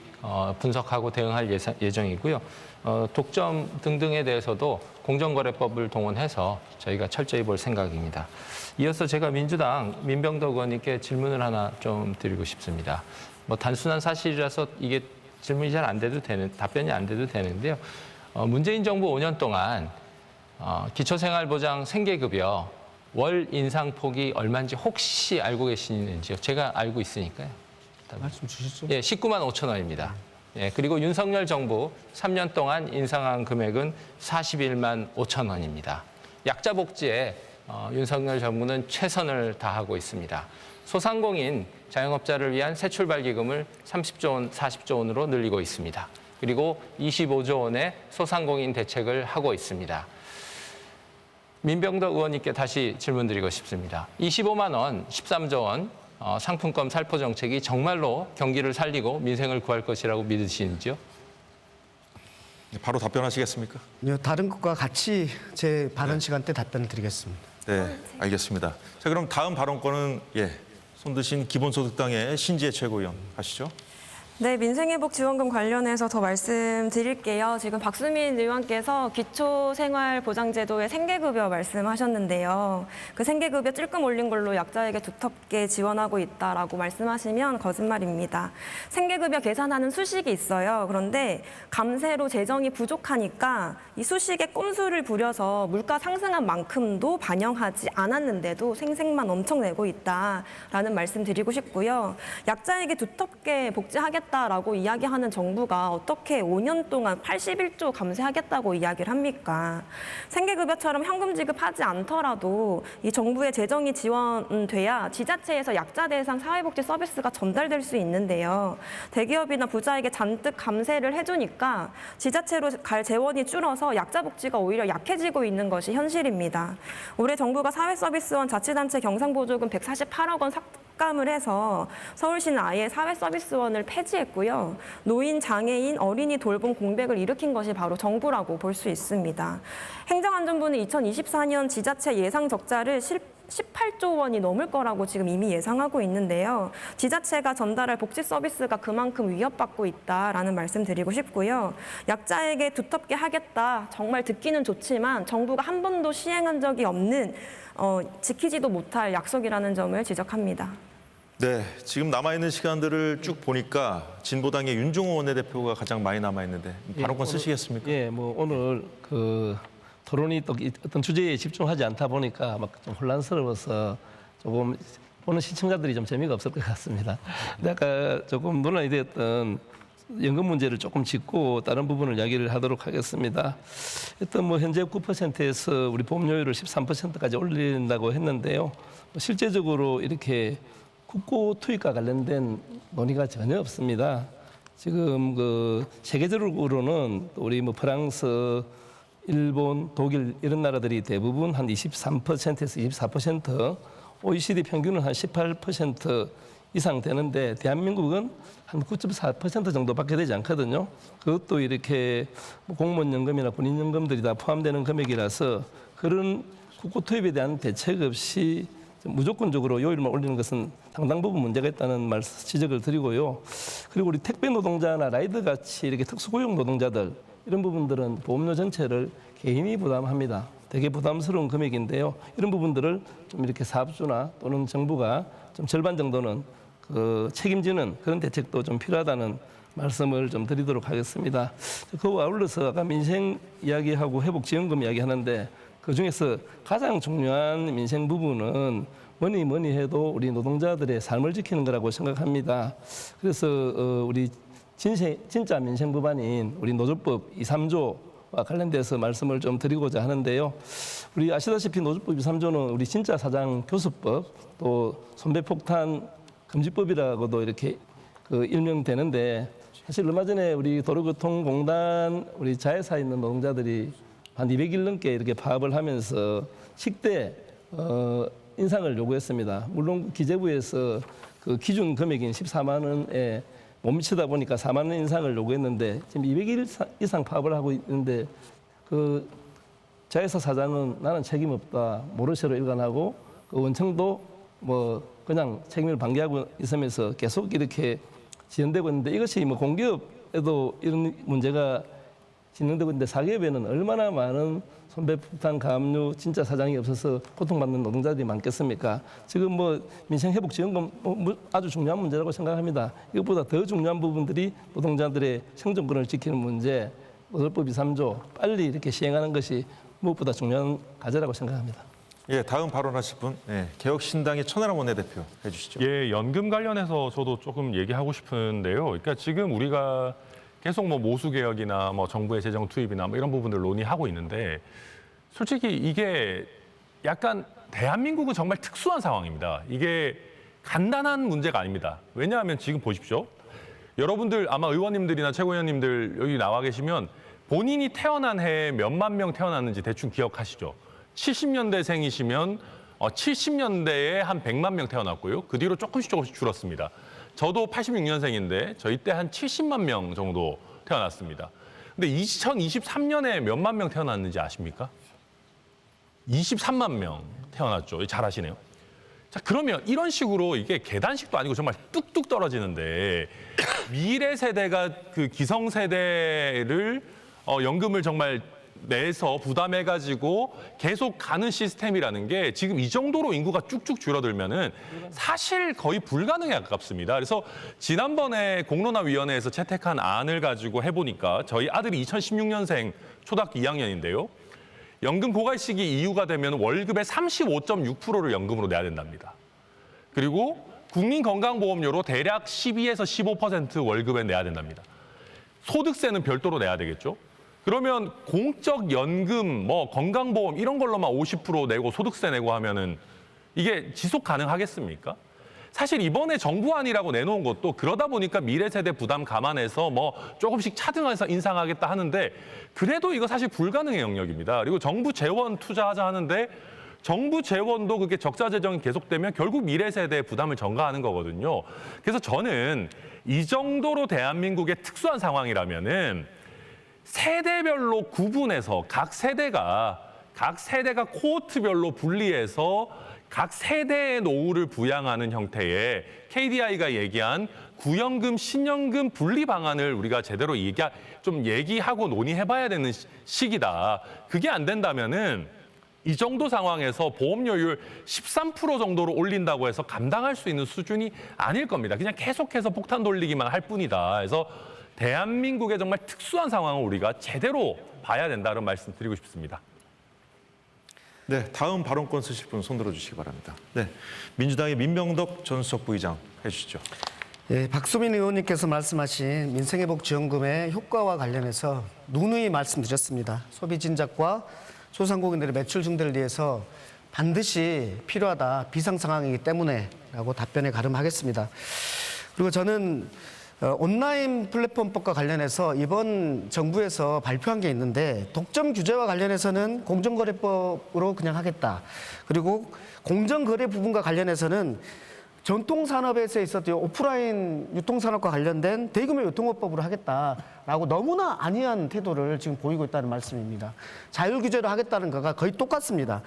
분석하고 대응할 예정이고요. 독점 등등에 대해서도 공정거래법을 동원해서 저희가 철저히 볼 생각입니다. 이어서 제가 민주당 민병덕 의원님께 질문을 하나 좀 드리고 싶습니다. 뭐 단순한 사실이라서 이게 질문이 잘 안 돼도 답변이 안 돼도 되는데요. 문재인 정부 5년 동안 기초생활보장 생계급여 월 인상폭이 얼마인지 혹시 알고 계시는지요? 제가 알고 있으니까요. 말씀 주시죠. 예, 19만 5천 원입니다. 예, 그리고 윤석열 정부 3년 동안 인상한 금액은 41만 5천 원입니다. 약자 복지에 윤석열 정부는 최선을 다하고 있습니다. 소상공인 자영업자를 위한 새 출발 기금을 30조 원, 40조 원으로 늘리고 있습니다. 그리고 25조 원의 소상공인 대책을 하고 있습니다. 민병덕 의원님께 다시 질문드리고 싶습니다. 25만 원, 13조 원 상품권 살포 정책이 정말로 경기를 살리고 민생을 구할 것이라고 믿으시는지요? 바로 답변하시겠습니까? 다른 것과 같이 제 발언 시간 때 답변을 드리겠습니다. 네, 알겠습니다. 자, 그럼 다음 발언권은 손 드신 기본소득당의 신지혜 최고위원 하시죠. 네, 민생회복지원금 관련해서 더 말씀드릴게요. 지금 박수민 의원께서 기초생활보장제도의 생계급여 말씀하셨는데요. 그 생계급여 찔끔 올린 걸로 약자에게 두텁게 지원하고 있다라고 말씀하시면 거짓말입니다. 생계급여 계산하는 수식이 있어요. 그런데 감세로 재정이 부족하니까 이 수식에 꼼수를 부려서 물가 상승한 만큼도 반영하지 않았는데도 생색만 엄청 내고 있다라는 말씀 드리고 싶고요. 약자에게 두텁게 복지하겠다 라고 이야기하는 정부가 어떻게 5년 동안 81조 감세하겠다고 이야기를 합니까? 생계급여처럼 현금 지급하지 않더라도 이 정부의 재정이 지원돼야 지자체에서 약자 대상 사회복지 서비스가 전달될 수 있는데요. 대기업이나 부자에게 잔뜩 감세를 해주니까 지자체로 갈 재원이 줄어서 약자 복지가 오히려 약해지고 있는 것이 현실입니다. 올해 정부가 사회서비스원 자치단체 경상보조금 148억 원 삭감을 해서 서울시는 아예 사회서비스원을 폐지했고요. 노인, 장애인, 어린이 돌봄 공백을 일으킨 것이 바로 정부라고 볼 수 있습니다. 행정안전부는 2024년 지자체 예상 적자를 18조 원이 넘을 거라고 지금 이미 예상하고 있는데요. 지자체가 전달할 복지 서비스가 그만큼 위협받고 있다라는 말씀 드리고 싶고요. 약자에게 두텁게 하겠다. 정말 듣기는 좋지만 정부가 한 번도 시행한 적이 없는 지키지도 못할 약속이라는 점을 지적합니다. 네, 지금 남아있는 시간들을 쭉 보니까 진보당의 윤종호 원내대표가 가장 많이 남아있는데 발언권 쓰시겠습니까? 예, 뭐 오늘 그 토론이 또 어떤 주제에 집중하지 않다 보니까 막 좀 혼란스러워서 조금 보는 시청자들이 좀 재미가 없을 것 같습니다. 근데 아까 조금 논란이 되었던 연금 문제를 조금 짚고 다른 부분을 이야기를 하도록 하겠습니다. 일단 뭐 현재 9%에서 우리 보험료율을 13%까지 올린다고 했는데요. 실제적으로 이렇게 국고 투입과 관련된 논의가 전혀 없습니다. 지금 그 세계적으로는 우리 뭐 프랑스, 일본, 독일 이런 나라들이 대부분 한 23%에서 24%, OECD 평균은 한 18% 이상 되는데 대한민국은 한 9.4% 정도밖에 되지 않거든요. 그것도 이렇게 공무원 연금이나 군인 연금들이 다 포함되는 금액이라서 그런 국고 투입에 대한 대책 없이 무조건적으로 요율만 올리는 것은 상당 부분 문제가 있다는 지적을 드리고요. 그리고 우리 택배 노동자나 라이더 같이 이렇게 특수고용 노동자들 이런 부분들은 보험료 전체를 개인이 부담합니다. 되게 부담스러운 금액인데요. 이런 부분들을 좀 이렇게 사업주나 또는 정부가 좀 절반 정도는 그 책임지는 그런 대책도 좀 필요하다는 말씀을 좀 드리도록 하겠습니다. 그와 아울러서 아까 민생 이야기하고 회복지원금 이야기하는데 그중에서 가장 중요한 민생 부분은 뭐니 해도 우리 노동자들의 삶을 지키는 거라고 생각합니다. 그래서 우리 진짜 민생 법안인 우리 노조법 2, 3조와 관련돼서 말씀을 좀 드리고자 하는데요. 우리 아시다시피 노조법 2, 3조는 우리 진짜 사장 교수법 또 손배폭탄 금지법이라고도 이렇게 일명되는데 사실 얼마 전에 우리 도로교통공단 우리 자회사에 있는 노동자들이 한 200일 넘게 이렇게 파업을 하면서 10대 인상을 요구했습니다. 물론 기재부에서 그 기준 금액인 14만 원에 못 미치다 보니까 4만 원 인상을 요구했는데 지금 200일 이상 파업을 하고 있는데 그 4만 원 인상을 요구했는데 그 4만 원 인상을 요구했는데 지금 200일 이상 파업을 하고 있는데 지금 200일 이상 파업을 하고 있는데 4만 원 인상을 요구했는데 지금 200일 이상 파업을 하고 있는데 4만 원 인상을 요구했는데 그 자회사 사장은 나는 책임 없다, 모르쇠로 일관하고 그 원청도 뭐 그냥 책임을 방기하고 있으면서 계속 이렇게 진행되고 있는데 이것이 뭐 공기업에도 이런 문제가 진행되고 있는데 사기업에는 얼마나 많은 손배부탄 가압류 진짜 사장이 없어서 고통받는 노동자들이 많겠습니까? 지금 뭐 민생회복지원금 아주 중요한 문제라고 생각합니다. 이것보다 더 중요한 부분들이 노동자들의 생존권을 지키는 문제, 노조법 2.3조 빨리 이렇게 시행하는 것이 무엇보다 중요한 과제라고 생각합니다. 예, 다음 발언하실 분, 개혁신당의 천하람 원내대표 해주시죠. 예, 연금 관련해서 저도 조금 얘기하고 싶은데요. 그러니까 지금 우리가 계속 뭐 모수 개혁이나 뭐 정부의 재정 투입이나 뭐 이런 부분들 논의하고 있는데 솔직히 이게 약간 대한민국은 정말 특수한 상황입니다. 이게 간단한 문제가 아닙니다. 왜냐하면 지금 보십시오. 여러분들 아마 의원님들이나 최고위원님들 여기 나와 계시면 본인이 태어난 해에 몇만 명 태어났는지 대충 기억하시죠? 70년대생이시면 70년대에 한 100만 명 태어났고요. 그 뒤로 조금씩 줄었습니다. 저도 86년생인데 저희 때 한 70만 명 정도 태어났습니다. 근데 2023년에 몇만 명 태어났는지 아십니까? 23만 명 태어났죠. 잘 아시네요. 자, 그러면 이런 식으로 이게 계단식도 아니고 정말 뚝뚝 떨어지는데 미래 세대가 그 기성 세대를 연금을 정말 내서 부담해가지고 계속 가는 시스템이라는 게 지금 이 정도로 인구가 쭉쭉 줄어들면은 사실 거의 불가능에 가깝습니다. 그래서 지난번에 공론화위원회에서 채택한 안을 가지고 해보니까 저희 아들이 2016년생 초등학교 2학년인데요. 연금 고갈 시기 이후가 되면 월급의 35.6%를 연금으로 내야 된답니다. 그리고 국민건강보험료로 대략 12에서 15% 월급에 내야 된답니다. 소득세는 별도로 내야 되겠죠. 그러면 공적 연금, 뭐 건강보험 이런 걸로만 50% 내고 소득세 내고 하면은 이게 지속 가능하겠습니까? 사실 이번에 정부안이라고 내놓은 것도 그러다 보니까 미래 세대 부담 감안해서 뭐 조금씩 차등해서 인상하겠다 하는데 그래도 이거 사실 불가능의 영역입니다. 그리고 정부 재원 투자하자 하는데 정부 재원도 그게 적자 재정이 계속되면 결국 미래 세대의 부담을 전가하는 거거든요. 그래서 저는 이 정도로 대한민국의 특수한 상황이라면은 세대별로 구분해서 각 세대가 코호트별로 분리해서 각 세대의 노후를 부양하는 형태의 KDI가 얘기한 구연금, 신연금 분리 방안을 우리가 제대로 얘기하고 논의해봐야 되는 시기다. 그게 안 된다면은 이 정도 상황에서 보험료율 13% 정도로 올린다고 해서 감당할 수 있는 수준이 아닐 겁니다. 그냥 계속해서 폭탄 돌리기만 할 뿐이다. 그래서 대한민국의 정말 특수한 상황을 우리가 제대로 봐야 된다는 말씀 드리고 싶습니다. 네, 다음 발언권 쓰실 분 손 들어주시기 바랍니다. 네, 민주당의 민병덕 전 수석부의장 해주시죠. 예, 박수민 의원님께서 말씀하신 민생회복지원금의 효과와 관련해서 누누이 말씀드렸습니다. 소비 진작과 소상공인들의 매출 증대를 위해서 반드시 필요하다, 비상 상황이기 때문에라고 답변에 가름하겠습니다. 그리고 저는 온라인 플랫폼법과 관련해서 이번 정부에서 발표한 게 있는데 독점 규제와 관련해서는 공정거래법으로 그냥 하겠다. 그리고 공정거래 부분과 관련해서는 전통산업에서 있었던 오프라인 유통산업과 관련된 대규모 유통업법으로 하겠다라고 너무나 안이한 태도를 지금 보이고 있다는 말씀입니다. 자율규제로 하겠다는 거가 거의 똑같습니다.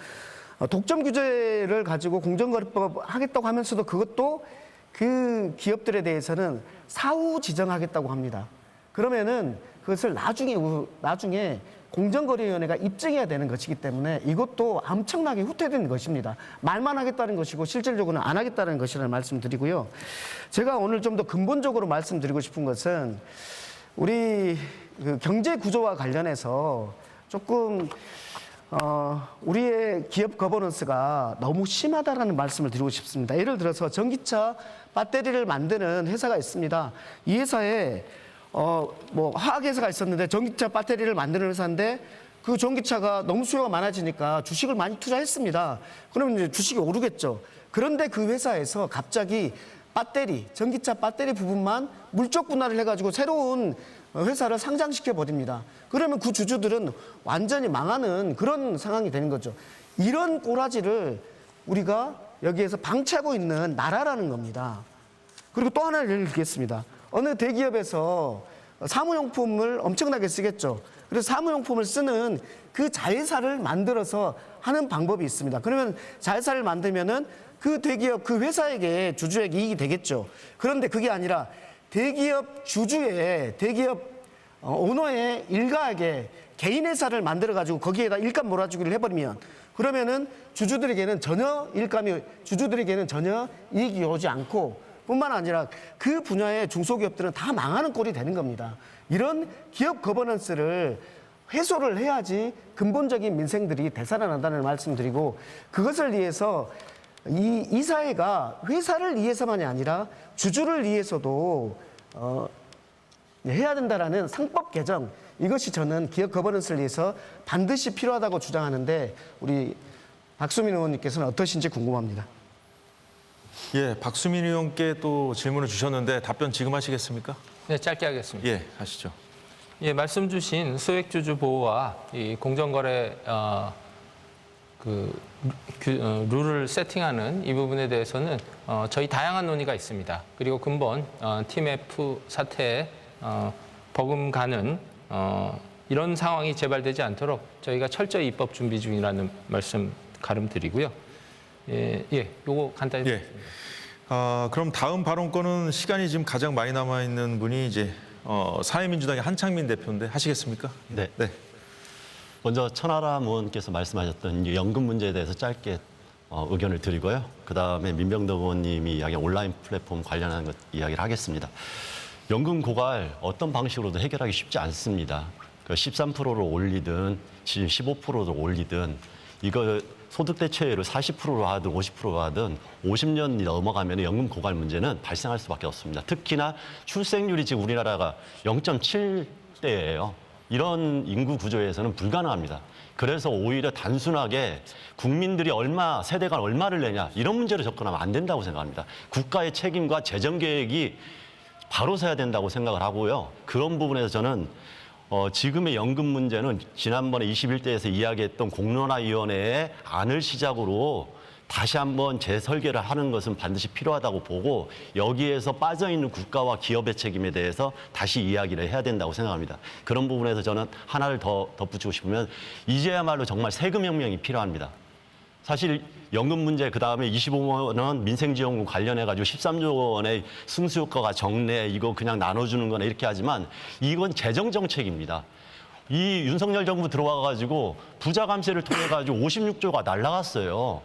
독점 규제를 가지고 공정거래법 하겠다고 하면서도 그것도 그 기업들에 대해서는 사후 지정하겠다고 합니다. 그러면은 그것을 나중에 공정거래위원회가 입증해야 되는 것이기 때문에 이것도 엄청나게 후퇴된 것입니다. 말만 하겠다는 것이고 실질적으로는 안 하겠다는 것이라는 말씀드리고요. 제가 오늘 좀 더 근본적으로 말씀드리고 싶은 것은 우리 그 경제 구조와 관련해서 조금 우리의 기업 거버넌스가 너무 심하다라는 말씀을 드리고 싶습니다. 예를 들어서 전기차 배터리를 만드는 회사가 있습니다. 이 회사에 화학회사가 있었는데 전기차 배터리를 만드는 회사인데 그 전기차가 너무 수요가 많아지니까 주식을 많이 투자했습니다. 그러면 이제 주식이 오르겠죠. 그런데 그 회사에서 갑자기 전기차 배터리 부분만 물적 분할을 해가지고 새로운 회사를 상장시켜 버립니다. 그러면 그 주주들은 완전히 망하는 그런 상황이 되는 거죠. 이런 꼬라지를 우리가 여기에서 방치하고 있는 나라라는 겁니다. 그리고 또 하나를 예를 들겠습니다. 어느 대기업에서 사무용품을 엄청나게 쓰겠죠. 그래서 사무용품을 쓰는 그 자회사를 만들어서 하는 방법이 있습니다. 그러면 자회사를 만들면은 그 대기업, 그 회사에게 주주에게 이익이 되겠죠. 그런데 그게 아니라 대기업 주주의, 대기업 오너의 일가에게 개인 회사를 만들어가지고 거기에다 일감 몰아주기를 해버리면 그러면은 주주들에게는 전혀 이익이 오지 않고 뿐만 아니라 그 분야의 중소기업들은 다 망하는 꼴이 되는 겁니다. 이런 기업 거버넌스를 해소를 해야지 근본적인 민생들이 되살아난다는 말씀드리고 그것을 위해서 이 사회가 회사를 위해서만이 아니라 주주를 위해서도 해야 된다라는 상법 개정 이것이 저는 기업 거버넌스를 위해서 반드시 필요하다고 주장하는데 우리 박수민 의원님께서는 어떠신지 궁금합니다. 예, 박수민 의원께 또 질문을 주셨는데 답변 지금 하시겠습니까? 네, 짧게 하겠습니다. 예, 하시죠. 예, 말씀 주신 소액주주 보호와 이 공정거래 룰을 세팅하는 이 부분에 대해서는 저희 다양한 논의가 있습니다. 그리고 근본 TMF 사태에 버금가는 이런 상황이 재발되지 않도록 저희가 철저히 입법 준비 중이라는 말씀 가름드리고요. 요거 간단히. 예. 그럼 다음 발언권은 시간이 지금 가장 많이 남아 있는 분이 이제 사회민주당의 한창민 대표인데 하시겠습니까? 네. 네. 먼저 천하람 의원께서 말씀하셨던 이 연금 문제에 대해서 짧게 의견을 드리고요. 그다음에 민병덕 의원님이 이야기한 온라인 플랫폼 관련한 것 이야기를 하겠습니다. 연금 고갈 어떤 방식으로도 해결하기 쉽지 않습니다. 13%를 올리든 15%를 올리든 이거 소득 대체율을 40%로 하든 50%로 하든 50년이 넘어가면 연금 고갈 문제는 발생할 수밖에 없습니다. 특히나 출생률이 지금 우리나라가 0.7대예요. 이런 인구 구조에서는 불가능합니다. 그래서 오히려 단순하게 국민들이 세대 간 얼마를 내냐 이런 문제로 접근하면 안 된다고 생각합니다. 국가의 책임과 재정 계획이 바로 서야 된다고 생각을 하고요. 그런 부분에서 저는 지금의 연금 문제는 지난번에 21대에서 이야기했던 공론화위원회의 안을 시작으로 다시 한번 재설계를 하는 것은 반드시 필요하다고 보고 여기에서 빠져있는 국가와 기업의 책임에 대해서 다시 이야기를 해야 된다고 생각합니다. 그런 부분에서 저는 하나를 더 덧붙이고 싶으면 이제야말로 정말 세금혁명이 필요합니다. 사실 연금 문제 그다음에 25만 원 민생지원금 관련해가지고 13조 원의 승수효과가 적네 이거 그냥 나눠주는 거나 이렇게 하지만 이건 재정정책입니다. 이 윤석열 정부 들어와가지고 부자 감세를 통해가지고 56조가 날라갔어요.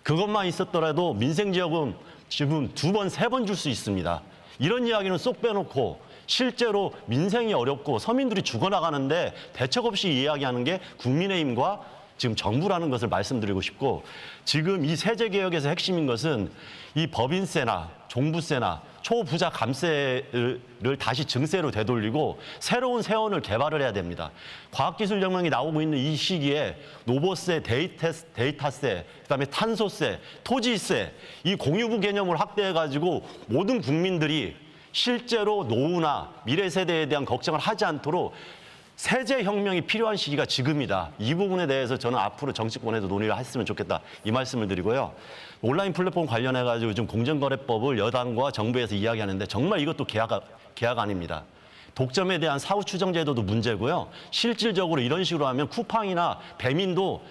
그것만 있었더라도 민생지원금 지금 2번, 3번 줄 수 있습니다. 이런 이야기는 쏙 빼놓고 실제로 민생이 어렵고 서민들이 죽어나가는데 대책 없이 이야기하는 게 국민의힘과 지금 정부라는 것을 말씀드리고 싶고 지금 이 세제개혁에서 핵심인 것은 이 법인세나 종부세나 초부자 감세를 다시 증세로 되돌리고 새로운 세원을 개발을 해야 됩니다. 과학기술혁명이 나오고 있는 이 시기에 노보세, 데이터세, 그다음에 탄소세, 토지세 이 공유부 개념을 확대해가지고 모든 국민들이 실제로 노후나 미래 세대에 대한 걱정을 하지 않도록 세제 혁명이 필요한 시기가 지금이다. 이 부분에 대해서 저는 앞으로 정치권에도 논의를 했으면 좋겠다. 이 말씀을 드리고요. 온라인 플랫폼 관련해가지고 지금 공정거래법을 여당과 정부에서 이야기하는데 정말 이것도 계약 아닙니다. 독점에 대한 사후 추정 제도도 문제고요. 실질적으로 이런 식으로 하면 쿠팡이나 배민도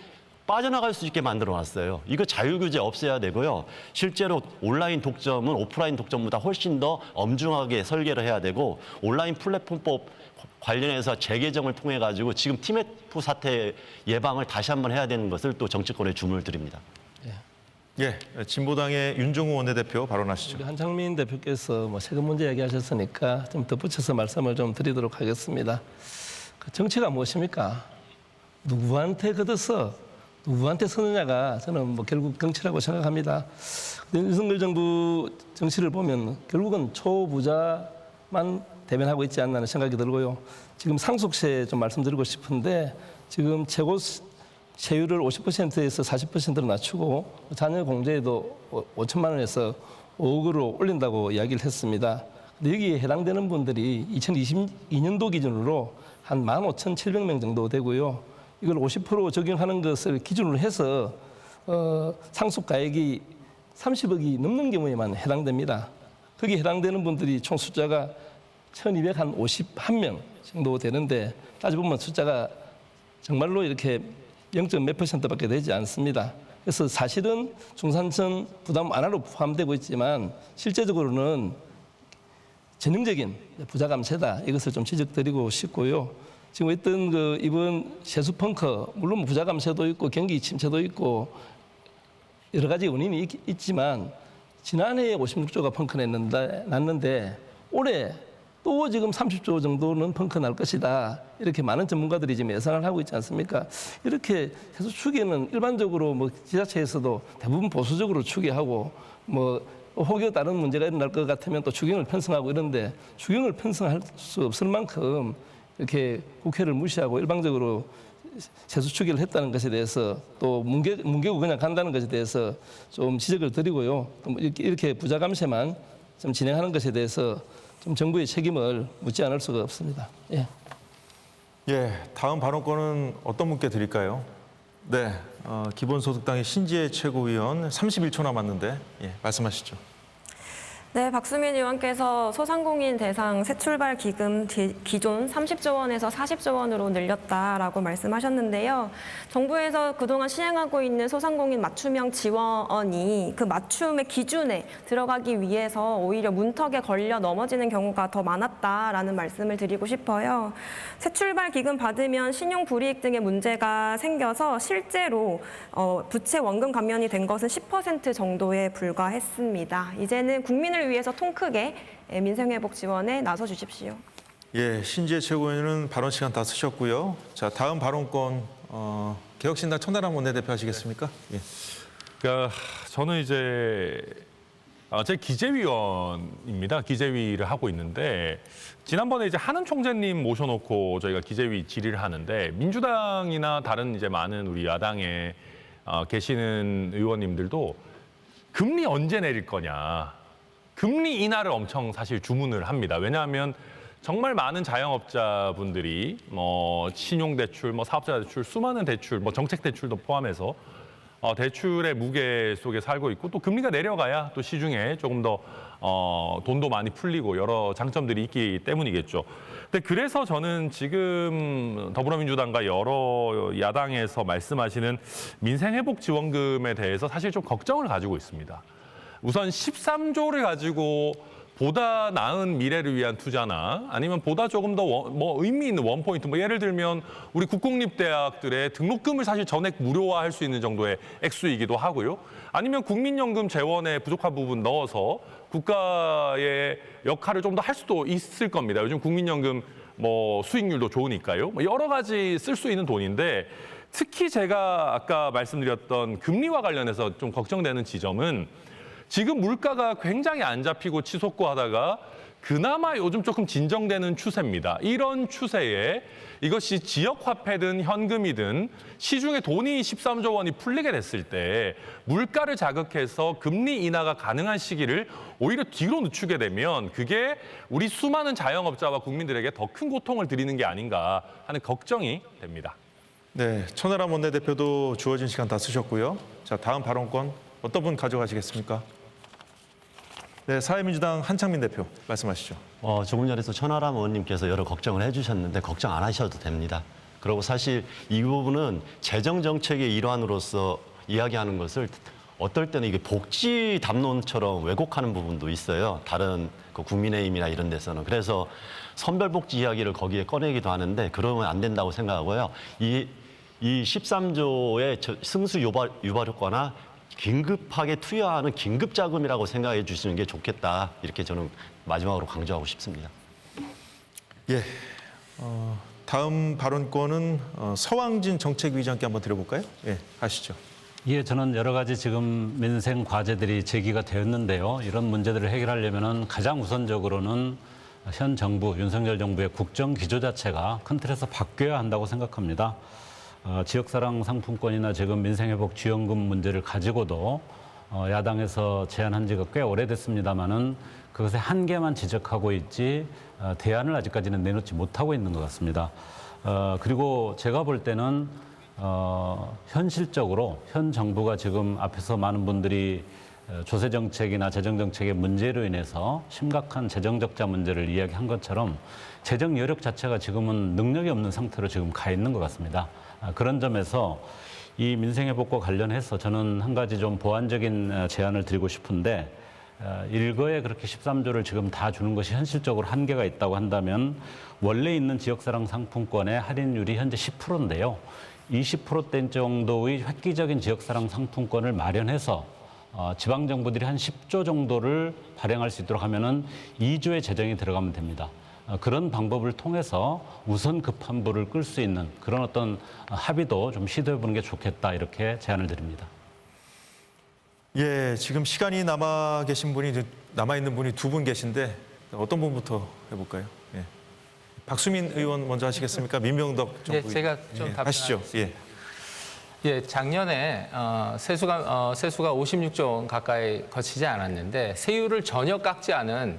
빠져나갈 수 있게 만들어놨어요. 이거 자유규제 없애야 되고요. 실제로 온라인 독점은 오프라인 독점보다 훨씬 더 엄중하게 설계를 해야 되고 온라인 플랫폼법 관련해서 재개정을 통해 가지고 지금 TMF 사태 예방을 다시 한번 해야 되는 것을 또 정치권에 주문을 드립니다. 예, 진보당의 윤종우 원내대표 발언하시죠. 우리 한창민 대표께서 세금 문제 얘기하셨으니까 좀 덧붙여서 말씀을 좀 드리도록 하겠습니다. 정치가 무엇입니까? 누구한테 걷어서 누구한테 서느냐가 저는 결국 정치라고 생각합니다. 윤석열 정부 정치를 보면 결국은 초부자만 대변하고 있지 않나는 생각이 들고요. 지금 상속세 좀 말씀드리고 싶은데 지금 최고 세율을 50%에서 40%로 낮추고 자녀 공제에도 5천만 원에서 5억으로 올린다고 이야기를 했습니다. 근데 여기에 해당되는 분들이 2022년도 기준으로 한 15,700명 정도 되고요. 이걸 50% 적용하는 것을 기준으로 해서 상속가액이 30억이 넘는 경우에만 해당됩니다. 거기에 해당되는 분들이 총 숫자가 1251명 정도 되는데 따져보면 숫자가 정말로 이렇게 0. 몇 %밖에 되지 않습니다. 그래서 사실은 중산층 부담 완화로 포함되고 있지만 실제적으로는 전형적인 부자 감세다, 이것을 좀 지적드리고 싶고요. 지금 어떤 이번 세수 펑크, 물론 부자 감세도 있고 경기 침체도 있고 여러 가지 원인이 있지만 지난해에 56조가 펑크 났는데 올해 또 지금 30조 정도는 펑크 날 것이다, 이렇게 많은 전문가들이 지금 예상을 하고 있지 않습니까? 이렇게 세수 추계는 일반적으로 뭐 지자체에서도 대부분 보수적으로 추계하고 뭐 혹여 다른 문제가 일어날 것 같으면 또 추경을 편성하고 이런데 추경을 편성할 수 없을 만큼 이렇게 국회를 무시하고 일방적으로 세수 추계를 했다는 것에 대해서 또 뭉개고 그냥 간다는 것에 대해서 좀 지적을 드리고요. 또 이렇게 부자 감세만 좀 진행하는 것에 대해서 좀 정부의 책임을 묻지 않을 수가 없습니다. 예. 예, 다음 발언권은 어떤 분께 드릴까요? 네, 기본소득당의 신지혜 최고위원 31초 남았는데 말씀하시죠. 네, 박수민 의원께서 소상공인 대상 새출발 기금 기존 30조 원에서 40조 원으로 늘렸다라고 말씀하셨는데요. 정부에서 그동안 시행하고 있는 소상공인 맞춤형 지원이 그 맞춤의 기준에 들어가기 위해서 오히려 문턱에 걸려 넘어지는 경우가 더 많았다라는 말씀을 드리고 싶어요. 새출발 기금 받으면 신용 불이익 등의 문제가 생겨서 실제로 부채 원금 감면이 된 것은 10% 정도에 불과했습니다. 이제는 국민을 위해서 통 크게 민생회복 지원에 나서 주십시오. 예, 신지혜 최고위원은 발언 시간 다 쓰셨고요. 자, 다음 발언권 개혁신당 천하람 원내대표 하시겠습니까? 예. 그러니까 저는 이제 제 기재위원입니다. 기재위를 하고 있는데 지난번에 이제 한은 총재님 모셔놓고 저희가 기재위 질의를 하는데 민주당이나 다른 이제 많은 우리 야당에 계시는 의원님들도 금리 언제 내릴 거냐, 금리 인하를 엄청 사실 주문을 합니다. 왜냐하면 정말 많은 자영업자분들이 신용대출, 사업자 대출, 수많은 대출, 정책 대출도 포함해서 대출의 무게 속에 살고 있고 또 금리가 내려가야 또 시중에 조금 더 돈도 많이 풀리고 여러 장점들이 있기 때문이겠죠. 근데 그래서 저는 지금 더불어민주당과 여러 야당에서 말씀하시는 민생회복지원금에 대해서 사실 좀 걱정을 가지고 있습니다. 우선 13조를 가지고 보다 나은 미래를 위한 투자나 아니면 보다 조금 더 의미 있는 원포인트, 예를 들면 우리 국공립대학들의 등록금을 사실 전액 무료화할 수 있는 정도의 액수이기도 하고요. 아니면 국민연금 재원에 부족한 부분 넣어서 국가의 역할을 좀 더 할 수도 있을 겁니다. 요즘 국민연금 수익률도 좋으니까요. 여러 가지 쓸 수 있는 돈인데 특히 제가 아까 말씀드렸던 금리와 관련해서 좀 걱정되는 지점은 지금 물가가 굉장히 안 잡히고 치솟고 하다가 그나마 요즘 조금 진정되는 추세입니다. 이런 추세에 이것이 지역화폐든 현금이든 시중에 돈이 13조 원이 풀리게 됐을 때 물가를 자극해서 금리 인하가 가능한 시기를 오히려 뒤로 늦추게 되면 그게 우리 수많은 자영업자와 국민들에게 더 큰 고통을 드리는 게 아닌가 하는 걱정이 됩니다. 네, 천하람 원내대표도 주어진 시간 다 쓰셨고요. 자, 다음 발언권 어떤 분 가져가시겠습니까? 네, 사회민주당 한창민 대표 말씀하시죠. 조금 전에도 천하람 의원님께서 여러 걱정을 해주셨는데 걱정 안 하셔도 됩니다. 그리고 사실 이 부분은 재정 정책의 일환으로서 이야기하는 것을 어떨 때는 이게 복지 담론처럼 왜곡하는 부분도 있어요. 다른 국민의힘이나 이런 데서는. 그래서 선별복지 이야기를 거기에 꺼내기도 하는데 그러면 안 된다고 생각하고요. 이 13조의 승수 유발 효과나 긴급하게 투여하는 긴급 자금이라고 생각해 주시는 게 좋겠다. 이렇게 저는 마지막으로 강조하고 싶습니다. 예, 다음 발언권은 서왕진 정책위의장께 한번 드려볼까요? 예, 하시죠. 예, 저는 여러 가지 지금 민생 과제들이 제기가 되었는데요. 이런 문제들을 해결하려면은 가장 우선적으로는 현 정부, 윤석열 정부의 국정 기조 자체가 큰 틀에서 바뀌어야 한다고 생각합니다. 지역사랑 상품권이나 지금 민생회복 지원금 문제를 가지고도 야당에서 제안한 지가 꽤 오래됐습니다마는 그것의 한계만 지적하고 있지 대안을 아직까지는 내놓지 못하고 있는 것 같습니다. 그리고 제가 볼 때는 현실적으로 현 정부가 지금 앞에서 많은 분들이 조세 정책이나 재정 정책의 문제로 인해서 심각한 재정 적자 문제를 이야기한 것처럼 재정 여력 자체가 지금은 능력이 없는 상태로 지금 가 있는 것 같습니다. 그런 점에서 이 민생회복과 관련해서 저는 한 가지 좀 보완적인 제안을 드리고 싶은데, 일거에 그렇게 13조를 지금 다 주는 것이 현실적으로 한계가 있다고 한다면 원래 있는 지역사랑 상품권의 할인율이 현재 10%인데요. 20%대 정도의 획기적인 지역사랑 상품권을 마련해서 지방정부들이 한 10조 정도를 발행할 수 있도록 하면은 2조의 재정이 들어가면 됩니다. 그런 방법을 통해서 우선 급한 불을 끌 수 있는 그런 어떤 합의도 좀 시도해 보는 게 좋겠다, 이렇게 제안을 드립니다. 예, 지금 시간이 남아 있는 분이 두 분 계신데 어떤 분부터 해볼까요? 예. 박수민 의원 먼저 하시겠습니까? 민병덕 전 예, 부의- 제가 좀 하시죠. 예. 예, 작년에 세수가 56조 원 가까이 거치지 않았는데 세율을 전혀 깎지 않은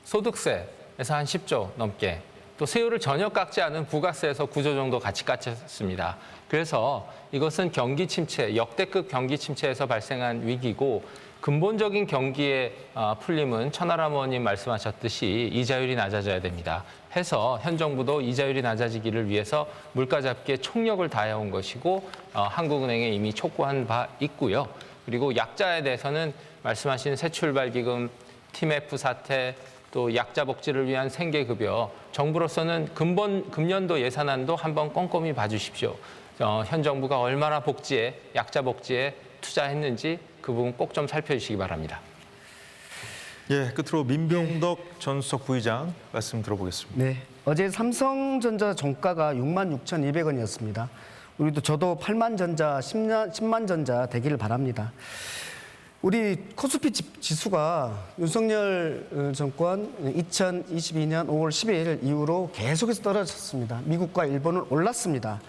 소득세에서 한 10조 넘게, 또 세율을 전혀 깎지 않은 부가세에서 9조 정도 같이 깎였습니다. 그래서 이것은 경기 침체, 역대급 경기 침체에서 발생한 위기고, 근본적인 경기의 풀림은 천하람 의원님 말씀하셨듯이 이자율이 낮아져야 됩니다. 해서 현 정부도 이자율이 낮아지기를 위해서 물가 잡기에 총력을 다해온 것이고, 한국은행에 이미 촉구한 바 있고요. 그리고 약자에 대해서는 말씀하신 새출발기금, TMF 사태, 또 약자 복지를 위한 생계급여, 정부로서는 금년도 예산안도 한번 꼼꼼히 봐주십시오. 현 정부가 얼마나 약자 복지에 투자했는지 그 부분 꼭 좀 살펴주시기 바랍니다. 예, 끝으로 민병덕 전 수석 부의장 말씀 들어보겠습니다. 네, 어제 삼성전자 종가가 66,200원이었습니다. 저도 8만전자, 10만전자 되기를 바랍니다. 우리 코스피 지수가 윤석열 정권 2022년 5월 12일 이후로 계속해서 떨어졌습니다. 미국과 일본은 올랐습니다.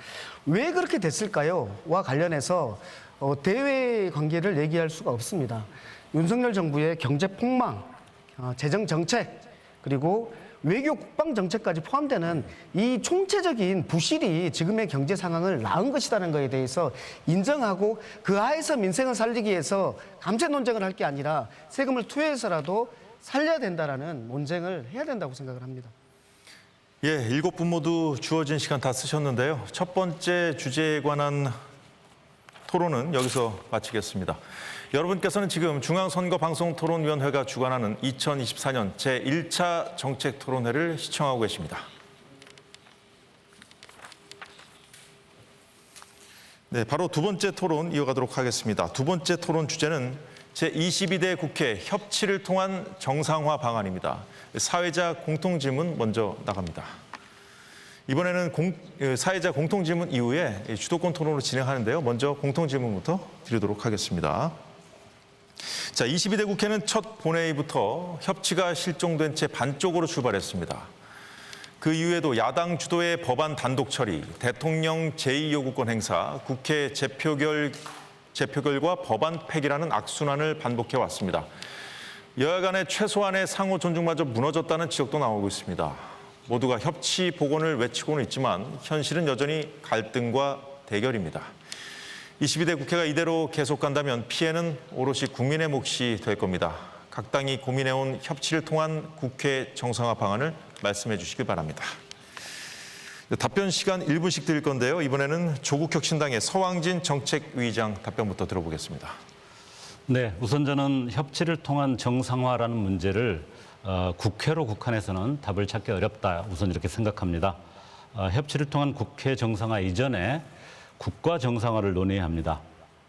왜 그렇게 됐을까요? 와 관련해서 대외 관계를 얘기할 수가 없습니다. 윤석열 정부의 경제 폭망, 재정 정책, 그리고 외교 국방 정책까지 포함되는 이 총체적인 부실이 지금의 경제 상황을 낳은 것이라는 것에 대해서 인정하고 그 하에서 민생을 살리기 위해서 감세 논쟁을 할 게 아니라 세금을 투여해서라도 살려야 된다라는 논쟁을 해야 된다고 생각을 합니다. 예, 7분 모두 주어진 시간 다 쓰셨는데요. 첫 번째 주제에 관한 토론은 여기서 마치겠습니다. 여러분께서는 지금 중앙선거방송토론위원회가 주관하는 2024년 제1차 정책토론회를 시청하고 계십니다. 네, 바로 두 번째 토론 이어가도록 하겠습니다. 두 번째 토론 주제는 제22대 국회 협치를 통한 정상화 방안입니다. 사회자 공통질문 먼저 나갑니다. 이번에는 사회자 공통질문 이후에 주도권 토론으로 진행하는데요. 먼저 공통질문부터 드리도록 하겠습니다. 자, 22대 국회는 첫 본회의부터 협치가 실종된 채 반쪽으로 출발했습니다. 그 이후에도 야당 주도의 법안 단독 처리, 대통령 제2요구권 행사, 국회 재표결과 법안 폐기라는 악순환을 반복해 왔습니다. 여야 간의 최소한의 상호 존중마저 무너졌다는 지적도 나오고 있습니다. 모두가 협치 복원을 외치고는 있지만 현실은 여전히 갈등과 대결입니다. 22대 국회가 이대로 계속 간다면 피해는 오롯이 국민의 몫이 될 겁니다. 각 당이 고민해온 협치를 통한 국회 정상화 방안을 말씀해 주시길 바랍니다. 답변 시간 1분씩 드릴 건데요. 이번에는 조국혁신당의 서왕진 정책위의장 답변부터 들어보겠습니다. 네, 우선 저는 협치를 통한 정상화라는 문제를 국회로 국한해서는 답을 찾기 어렵다, 우선 이렇게 생각합니다. 협치를 통한 국회 정상화 이전에 국가 정상화를 논의해야 합니다.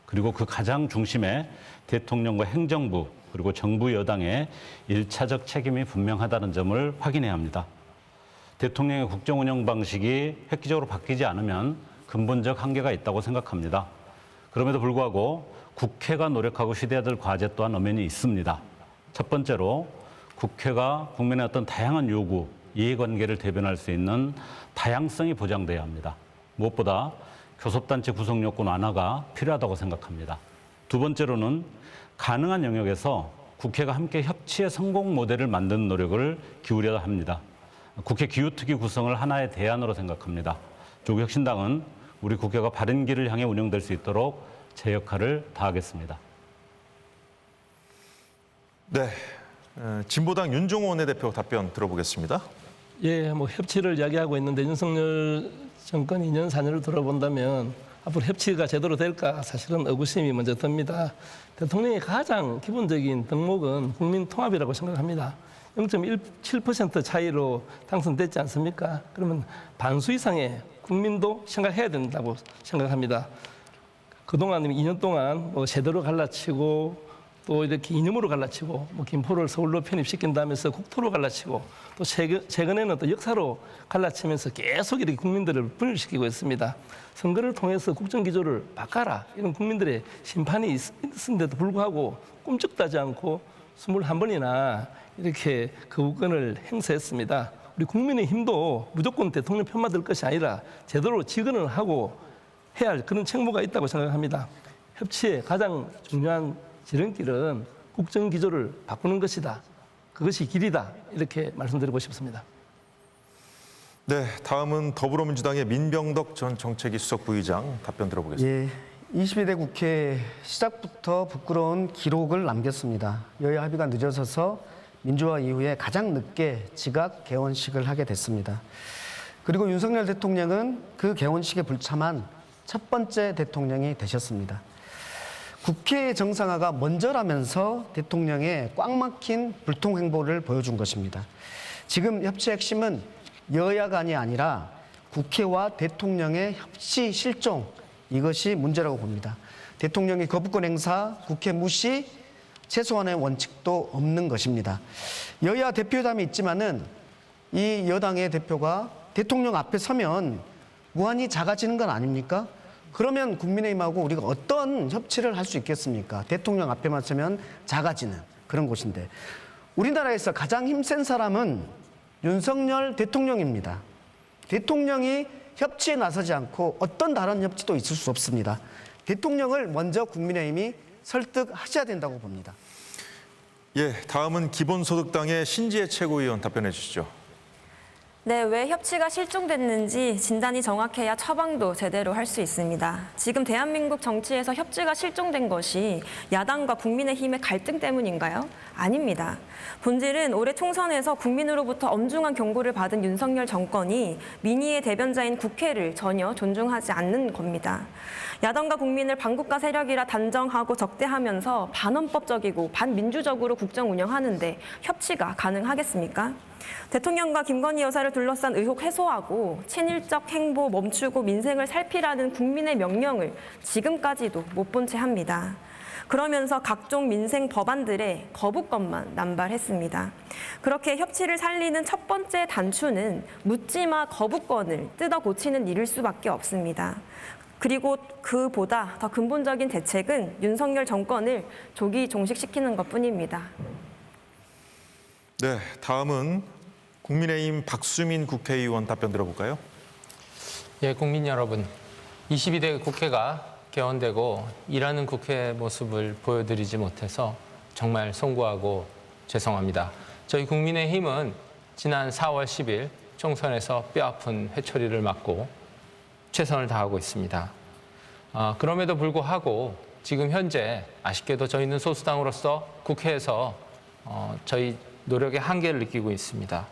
그리고 그 가장 중심에 대통령과 행정부 그리고 정부 여당의 일차적 책임이 분명하다는 점을 확인해야 합니다. 대통령의 국정 운영 방식이 획기적으로 바뀌지 않으면 근본적 한계가 있다고 생각합니다. 그럼에도 불구하고 국회가 노력하고 시대해야 될 과제 또한 엄연히 있습니다. 첫 번째로 국회가 국민의 어떤 다양한 요구, 이해관계를 대변할 수 있는 다양성이 보장돼야 합니다. 무엇보다 교섭단체 구성 요건 완화가 필요하다고 생각합니다. 두 번째로는 가능한 영역에서 국회가 함께 협치의 성공 모델을 만드는 노력을 기울여야 합니다. 국회 기후특위 구성을 하나의 대안으로 생각합니다. 조국혁신당은 우리 국회가 바른 길을 향해 운영될 수 있도록 제 역할을 다하겠습니다. 네, 진보당 윤종호 원내대표 답변 들어보겠습니다. 예, 뭐 협치를 이야기하고 있는데 윤석열 정권 2년 4년을 돌아본다면 앞으로 협치가 제대로 될까 사실은 의구심이 먼저 듭니다. 대통령의 가장 기본적인 덕목은 국민 통합이라고 생각합니다. 0.17% 차이로 당선됐지 않습니까? 그러면 반수 이상의 국민도 생각해야 된다고 생각합니다. 그동안 2년 동안 뭐 제대로 갈라치고 또 이렇게 이념으로 갈라치고 뭐 김포를 서울로 편입시킨다면서 국토로 갈라치고 또 최근에는 또 역사로 갈라치면서 계속 이렇게 국민들을 분열시키고 있습니다. 선거를 통해서 국정기조를 바꿔라 이런 국민들의 심판이 있었는데도 불구하고 꿈쩍도 하지 않고 21번이나 이렇게 거부권을 행사했습니다. 우리 국민의힘도 무조건 대통령 편만 들 것이 아니라 제대로 직언을 하고 해야 할 그런 책무가 있다고 생각합니다. 협치의 가장 중요한 지름길은 국정기조를 바꾸는 것이다. 그것이 길이다. 이렇게 말씀드리고 싶습니다. 네, 다음은 더불어민주당의 민병덕 전 정책위 수석 부의장 답변 들어보겠습니다. 예, 22대 국회 시작부터 부끄러운 기록을 남겼습니다. 여야 합의가 늦어져서 민주화 이후에 가장 늦게 지각 개원식을 하게 됐습니다. 그리고 윤석열 대통령은 그 개원식에 불참한 첫 번째 대통령이 되셨습니다. 국회 정상화가 먼저라면서 대통령의 꽉 막힌 불통 행보를 보여준 것입니다. 지금 협치의 핵심은 여야간이 아니라 국회와 대통령의 협치 실종, 이것이 문제라고 봅니다. 대통령의 거부권 행사, 국회 무시, 최소한의 원칙도 없는 것입니다. 여야 대표회담이 있지만은 이 여당의 대표가 대통령 앞에 서면 무한히 작아지는 건 아닙니까? 그러면 국민의힘하고 우리가 어떤 협치를 할 수 있겠습니까? 대통령 앞에만 서면 작아지는 그런 곳인데 우리나라에서 가장 힘센 사람은 윤석열 대통령입니다. 대통령이 협치에 나서지 않고 어떤 다른 협치도 있을 수 없습니다. 대통령을 먼저 국민의힘이 설득하셔야 된다고 봅니다. 예, 다음은 기본소득당의 신지혜 최고위원 답변해 주시죠. 네, 왜 협치가 실종됐는지 진단이 정확해야 처방도 제대로 할 수 있습니다. 지금 대한민국 정치에서 협치가 실종된 것이 야당과 국민의힘의 갈등 때문인가요? 아닙니다. 본질은 올해 총선에서 국민으로부터 엄중한 경고를 받은 윤석열 정권이 민의의 대변자인 국회를 전혀 존중하지 않는 겁니다. 야당과 국민을 반국가 세력이라 단정하고 적대하면서 반헌법적이고 반민주적으로 국정 운영하는데 협치가 가능하겠습니까? 대통령과 김건희 여사를 둘러싼 의혹 해소하고 친일적 행보 멈추고 민생을 살피라는 국민의 명령을 지금까지도 못 본 채 합니다. 그러면서 각종 민생 법안들의 거부권만 남발했습니다. 그렇게 협치를 살리는 첫 번째 단추는 묻지마 거부권을 뜯어 고치는 일일 수밖에 없습니다. 그리고 그보다 더 근본적인 대책은 윤석열 정권을 조기 종식시키는 것뿐입니다. 네, 다음은 국민의힘 박수민 국회의원 답변 들어볼까요? 예, 국민 여러분, 22대 국회가 개원되고 일하는 국회 모습을 보여드리지 못해서 정말 송구하고 죄송합니다. 저희 국민의힘은 지난 4월 10일 총선에서 뼈아픈 회초리를 맞고 최선을 다하고 있습니다. 그럼에도 불구하고 지금 현재 아쉽게도 저희는 소수당으로서 국회에서 저희 노력의 한계를 느끼고 있습니다.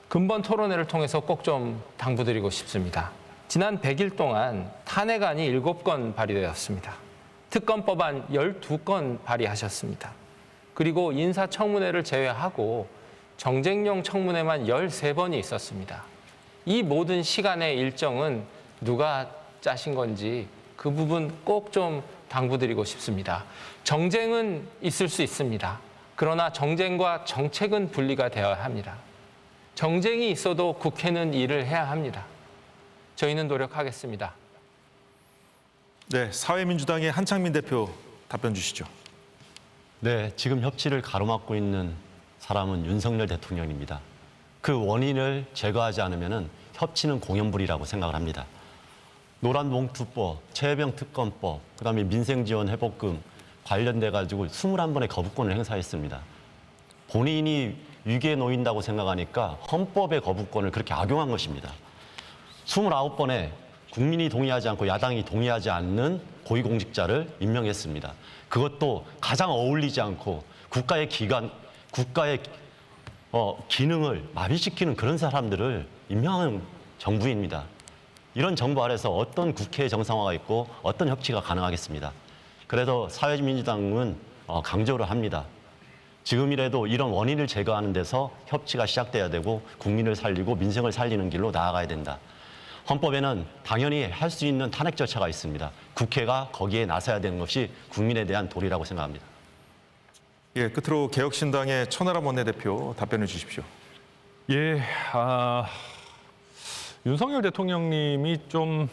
근본 토론회를 통해서 꼭 좀 당부드리고 싶습니다. 지난 100일 동안 탄핵안이 7건 발의되었습니다. 특검법안 12건 발의하셨습니다. 그리고 인사청문회를 제외하고 정쟁용 청문회만 13번이 있었습니다. 이 모든 시간의 일정은 누가 짜신 건지 그 부분 꼭 좀 당부드리고 싶습니다. 정쟁은 있을 수 있습니다. 그러나 정쟁과 정책은 분리가 되어야 합니다. 정쟁이 있어도 국회는 일을 해야 합니다. 저희는 노력하겠습니다. 네, 사회민주당의 한창민 대표 답변 주시죠. 네, 지금 협치를 가로막고 있는 사람은 윤석열 대통령입니다. 그 원인을 제거하지 않으면 협치는 공연불이라고 생각을 합니다. 노란봉투법, 최혜병 특검법, 그다음에 민생지원회복금 관련돼 가지고 21번의 거부권을 행사했습니다. 본인이 위기에 놓인다고 생각하니까 헌법의 거부권을 그렇게 악용한 것입니다. 29번에 국민이 동의하지 않고 야당이 동의하지 않는 고위공직자를 임명했습니다. 그것도 가장 어울리지 않고 국가의 기관, 국가의 기능을 마비시키는 그런 사람들을 임명한 정부입니다. 이런 정부 아래서 어떤 국회 정상화가 있고 어떤 협치가 가능하겠습니다. 그래서 사회민주당은 강조를 합니다. 지금이라도 이런 원인을 제거하는 데서 협치가 시작돼야 되고 국민을 살리고 민생을 살리는 길로 나아가야 된다. 헌법에는 당연히 할 수 있는 탄핵 절차가 있습니다. 국회가 거기에 나서야 되는 것이 국민에 대한 도리라고 생각합니다. 예, 끝으로 개혁신당의 천하람 원내대표 답변해 주십시오. 예, 윤석열 대통령님이 좀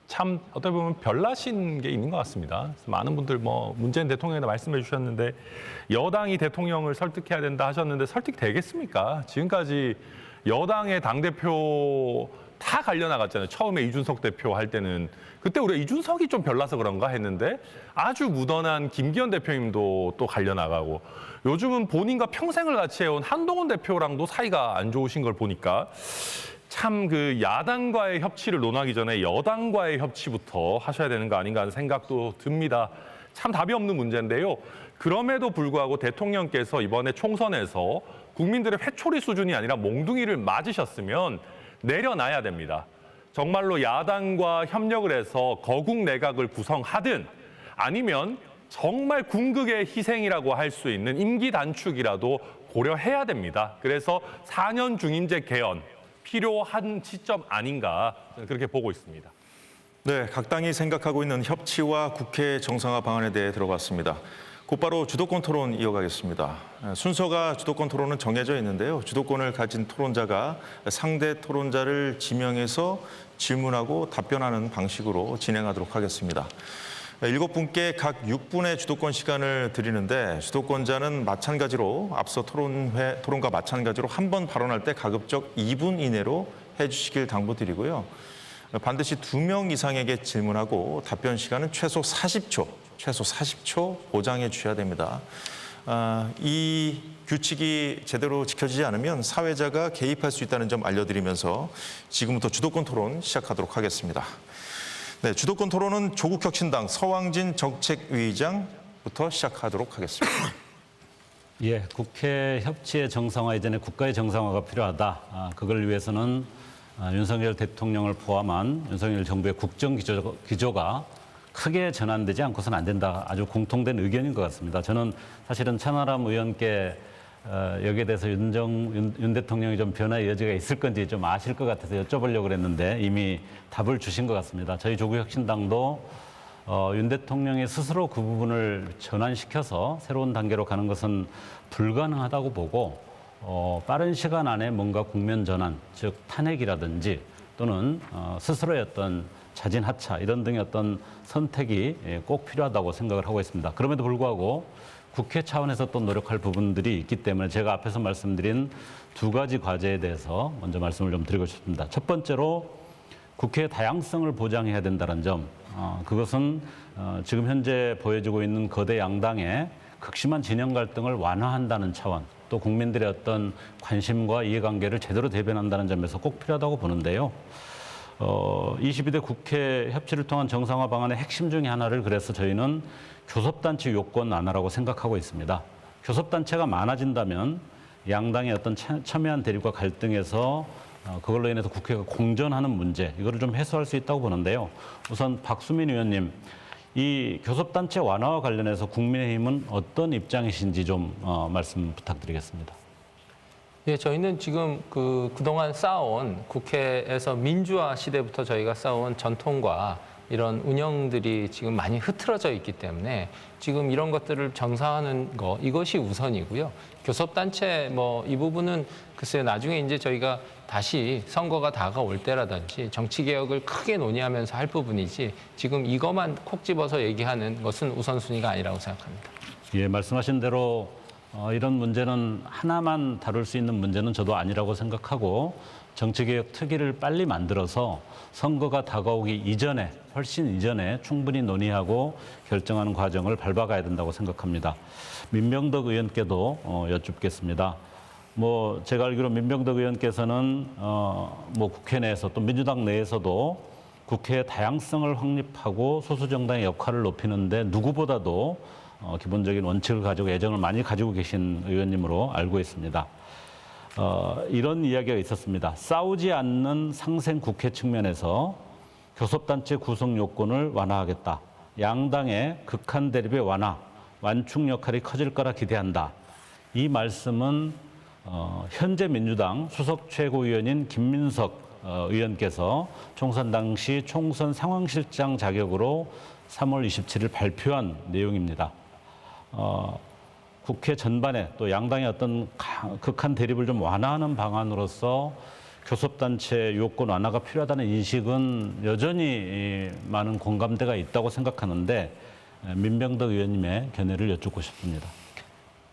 참 어떻게 보면 별나신 게 있는 것 같습니다. 그래서 많은 분들 뭐 문재인 대통령에다 말씀해 주셨는데 여당이 대통령을 설득해야 된다 하셨는데 설득되겠습니까? 지금까지 여당의 당대표 다 갈려나갔잖아요. 처음에 이준석 대표 할 때는 그때 우리가 이준석이 좀 별나서 그런가 했는데 아주 무던한 김기현 대표님도 또 갈려나가고 요즘은 본인과 평생을 같이 해온 한동훈 대표랑도 사이가 안 좋으신 걸 보니까 참 그 야당과의 협치를 논하기 전에 여당과의 협치부터 하셔야 되는 거 아닌가 하는 생각도 듭니다. 참 답이 없는 문제인데요. 그럼에도 불구하고 대통령께서 이번에 총선에서 국민들의 회초리 수준이 아니라 몽둥이를 맞으셨으면 내려놔야 됩니다. 정말로 야당과 협력을 해서 거국 내각을 구성하든 아니면 정말 궁극의 희생이라고 할 수 있는 임기 단축이라도 고려해야 됩니다. 그래서 4년 중임제 개헌 필요한 시점 아닌가 그렇게 보고 있습니다. 네, 각 당이 생각하고 있는 협치와 국회 정상화 방안에 대해 들어봤습니다. 곧바로 주도권 토론 이어가겠습니다. 순서가 주도권 토론은 정해져 있는데요. 주도권을 가진 토론자가 상대 토론자를 지명해서 질문하고 답변하는 방식으로 진행하도록 하겠습니다. 7분께 각 6분의 주도권 시간을 드리는데 주도권자는 마찬가지로 앞서 토론과 마찬가지로 한 번 발언할 때 가급적 2분 이내로 해주시길 당부드리고요. 반드시 2명 이상에게 질문하고 답변 시간은 최소 40초 보장해 주셔야 됩니다. 이 규칙이 제대로 지켜지지 않으면 사회자가 개입할 수 있다는 점 알려드리면서 지금부터 주도권 토론 시작하도록 하겠습니다. 네, 주도권 토론은 조국혁신당 서왕진 정책위의장부터 시작하도록 하겠습니다. 예, 국회 협치의 정상화 이전에 국가의 정상화가 필요하다. 그걸 위해서는 윤석열 대통령을 포함한 윤석열 정부의 국정 기조가 크게 전환되지 않고서는 안 된다. 아주 공통된 의견인 것 같습니다. 저는 사실은 천하람 의원께 여기에 대해서 윤 대통령이 좀 변화의 여지가 있을 건지 좀 아실 것 같아서 여쭤보려고 그랬는데 이미 답을 주신 것 같습니다. 저희 조국혁신당도 윤 대통령이 스스로 그 부분을 전환시켜서 새로운 단계로 가는 것은 불가능하다고 보고 빠른 시간 안에 뭔가 국면 전환, 즉 탄핵이라든지 또는 스스로의 어떤 자진 하차 이런 등의 어떤 선택이 꼭 필요하다고 생각을 하고 있습니다. 그럼에도 불구하고 국회 차원에서 또 노력할 부분들이 있기 때문에 제가 앞에서 말씀드린 2가지 과제에 대해서 먼저 말씀을 좀 드리고 싶습니다. 첫 번째로 국회의 다양성을 보장해야 된다는 점, 그것은 지금 현재 보여지고 있는 거대 양당의 극심한 진영 갈등을 완화한다는 차원, 또 국민들의 어떤 관심과 이해관계를 제대로 대변한다는 점에서 꼭 필요하다고 보는데요. 22대 국회 협치를 통한 정상화 방안의 핵심 중에 하나를 그래서 저희는 교섭단체 요건 완화라고 생각하고 있습니다. 교섭단체가 많아진다면 양당의 어떤 첨예한 대립과 갈등에서 그걸로 인해서 국회가 공전하는 문제, 이거를 좀 해소할 수 있다고 보는데요. 우선 박수민 의원님, 이 교섭단체 완화와 관련해서 국민의힘은 어떤 입장이신지 좀 말씀 부탁드리겠습니다. 예, 저희는 지금 그동안 쌓아온 국회에서 민주화 시대부터 저희가 쌓아온 전통과 이런 운영들이 지금 많이 흐트러져 있기 때문에 지금 이런 것들을 정상화하는 거 이것이 우선이고요. 교섭단체 이 부분은 글쎄요 나중에 이제 저희가 다시 선거가 다가올 때라든지 정치개혁을 크게 논의하면서 할 부분이지 지금 이것만 콕 집어서 얘기하는 것은 우선순위가 아니라고 생각합니다. 예, 말씀하신 대로 이런 문제는 하나만 다룰 수 있는 문제는 저도 아니라고 생각하고 정치개혁 특위를 빨리 만들어서 선거가 다가오기 이전에 훨씬 이전에 충분히 논의하고 결정하는 과정을 밟아가야 된다고 생각합니다. 민병덕 의원께도 여쭙겠습니다. 제가 알기로 민병덕 의원께서는 국회 내에서 또 민주당 내에서도 국회의 다양성을 확립하고 소수 정당의 역할을 높이는데 누구보다도 기본적인 원칙을 가지고 애정을 많이 가지고 계신 의원님으로 알고 있습니다. 이런 이야기가 있었습니다. 싸우지 않는 상생 국회 측면에서 교섭단체 구성 요건을 완화하겠다. 양당의 극한 대립의 완화, 완충 역할이 커질 거라 기대한다. 이 말씀은 현재 민주당 수석 최고위원인 김민석 의원께서 총선 당시 총선 상황실장 자격으로 3월 27일 발표한 내용입니다. 국회 전반에 또 양당의 어떤 극한 대립을 좀 완화하는 방안으로서 교섭단체 요건 완화가 필요하다는 인식은 여전히 많은 공감대가 있다고 생각하는데 민병덕 의원님의 견해를 여쭙고 싶습니다.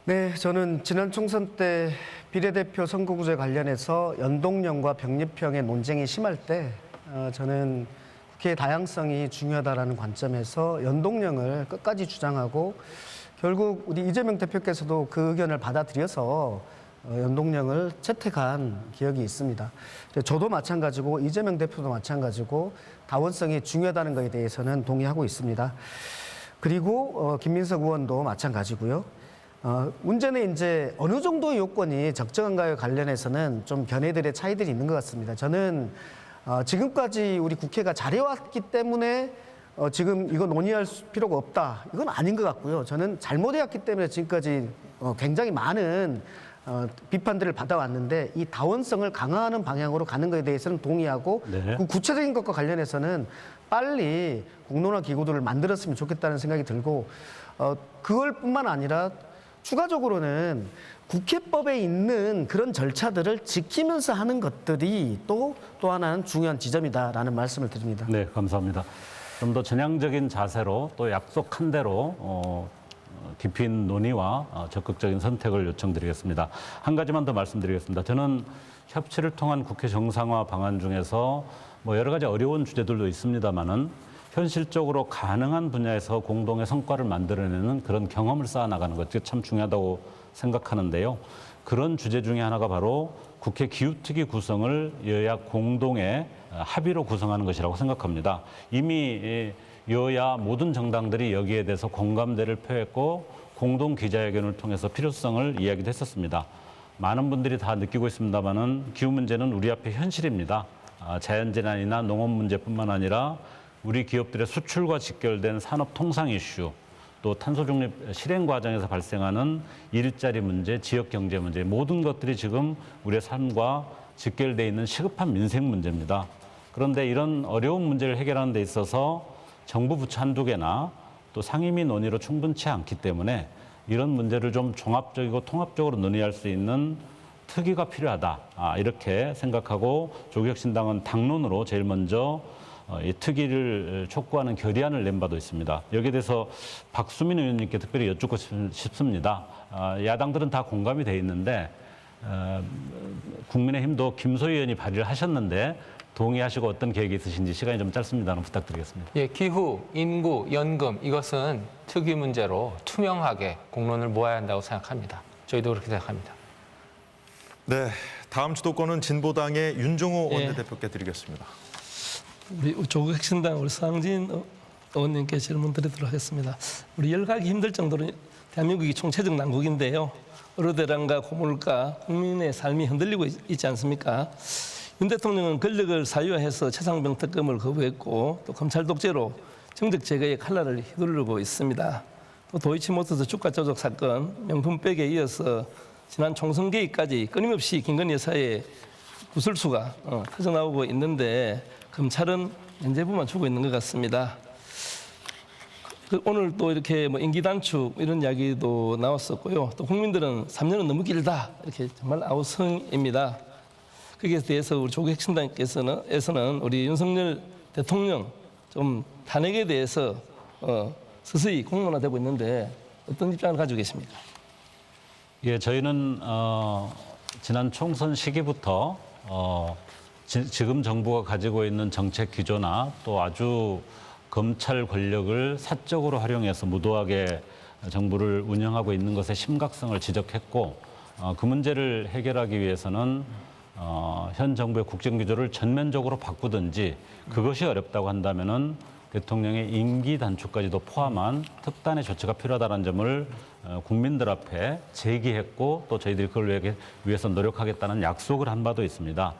네, 저는 지난 총선 때 비례대표 선거구제 관련해서 연동형과 병립형의 논쟁이 심할 때 저는 국회의 다양성이 중요하다라는 관점에서 연동형을 끝까지 주장하고 결국 우리 이재명 대표께서도 그 의견을 받아들여서 연동형을 채택한 기억이 있습니다. 저도 마찬가지고 이재명 대표도 마찬가지고 다원성이 중요하다는 것에 대해서는 동의하고 있습니다. 그리고 김민석 의원도 마찬가지고요. 문제는 이제 어느 정도의 요건이 적정한가에 관련해서는 좀 견해들의 차이들이 있는 것 같습니다. 저는 지금까지 우리 국회가 잘해왔기 때문에 지금 이거 논의할 필요가 없다. 이건 아닌 것 같고요. 저는 잘못해왔기 때문에 지금까지 굉장히 많은 비판들을 받아왔는데 이 다원성을 강화하는 방향으로 가는 것에 대해서는 동의하고 네. 그 구체적인 것과 관련해서는 빨리 공론화 기구들을 만들었으면 좋겠다는 생각이 들고 그걸 뿐만 아니라 추가적으로는 국회법에 있는 그런 절차들을 지키면서 하는 것들이 또 하나는 중요한 지점이다라는 말씀을 드립니다. 네, 감사합니다. 좀 더 전향적인 자세로 또 약속한 대로 깊이 있는 논의와 적극적인 선택을 요청드리겠습니다. 한 가지만 더 말씀드리겠습니다. 저는 협치를 통한 국회 정상화 방안 중에서 여러 가지 어려운 주제들도 있습니다만은 현실적으로 가능한 분야에서 공동의 성과를 만들어내는 그런 경험을 쌓아나가는 것이 참 중요하다고 생각하는데요. 그런 주제 중에 하나가 바로 국회 기후특위 구성을 여야 공동의 합의로 구성하는 것이라고 생각합니다. 이미 여야 모든 정당들이 여기에 대해서 공감대를 표했고 공동 기자회견을 통해서 필요성을 이야기도 했었습니다. 많은 분들이 다 느끼고 있습니다만은 기후 문제는 우리 앞에 현실입니다. 자연재난이나 농업 문제뿐만 아니라 우리 기업들의 수출과 직결된 산업 통상 이슈, 또 탄소 중립 실행 과정에서 발생하는 일자리 문제, 지역 경제 문제 모든 것들이 지금 우리의 삶과 직결돼 있는 시급한 민생 문제입니다. 그런데 이런 어려운 문제를 해결하는 데 있어서 정부 부처 한두 개나 또 상임위 논의로 충분치 않기 때문에 이런 문제를 좀 종합적이고 통합적으로 논의할 수 있는 특위가 필요하다. 이렇게 생각하고 조국혁신당은 당론으로 제일 먼저 이 특위를 촉구하는 결의안을 낸 바도 있습니다. 여기에 대해서 박수민 의원님께 특별히 여쭙고 싶습니다. 야당들은 다 공감이 돼 있는데 국민의힘도 김소희 의원이 발의를 하셨는데 동의하시고 어떤 계획이 있으신지 시간이 좀 짧습니다만 부탁드리겠습니다. 예, 기후, 인구, 연금 이것은 특위 문제로 투명하게 공론을 모아야 한다고 생각합니다. 저희도 그렇게 생각합니다. 네, 다음 주도권은 진보당의 윤종호 원내대표께 드리겠습니다. 우리 조국혁신당 우리 서항진 의원님께 질문 드리도록 하겠습니다. 우리 열가기 힘들 정도로 대한민국이 총체적 난국인데요. 어르대란과 고물가, 국민의 삶이 흔들리고 있지 않습니까? 윤 대통령은 권력을 사유화해서 최상병 특검을 거부했고 또 검찰 독재로 정적 제거의 칼날을 휘두르고 있습니다. 또 도이치모터스 주가 조작 사건, 명품백에 이어서 지난 총선 개입까지 끊임없이 김건희 여사의 구설수가 터져나오고 있는데 검찰은 면죄부만 주고 있는 것 같습니다. 오늘 또 이렇게 임기 단축 이런 이야기도 나왔었고요. 또 국민들은 3년은 너무 길다 이렇게 정말 아우성입니다. 거기에 대해서 우리 조국혁신당에서는 우리 윤석열 대통령 좀 탄핵에 대해서 서서히 공론화되고 있는데 어떤 입장을 가지고 계십니까? 예, 저희는 지난 총선 시기부터 지금 정부가 가지고 있는 정책 기조나 또 아주 검찰 권력을 사적으로 활용해서 무도하게 정부를 운영하고 있는 것의 심각성을 지적했고 그 문제를 해결하기 위해서는 현 정부의 국정 기조를 전면적으로 바꾸든지 그것이 어렵다고 한다면은 대통령의 임기 단축까지도 포함한 특단의 조치가 필요하다는 점을 국민들 앞에 제기했고 또 저희들이 그걸 위해서 노력하겠다는 약속을 한 바도 있습니다.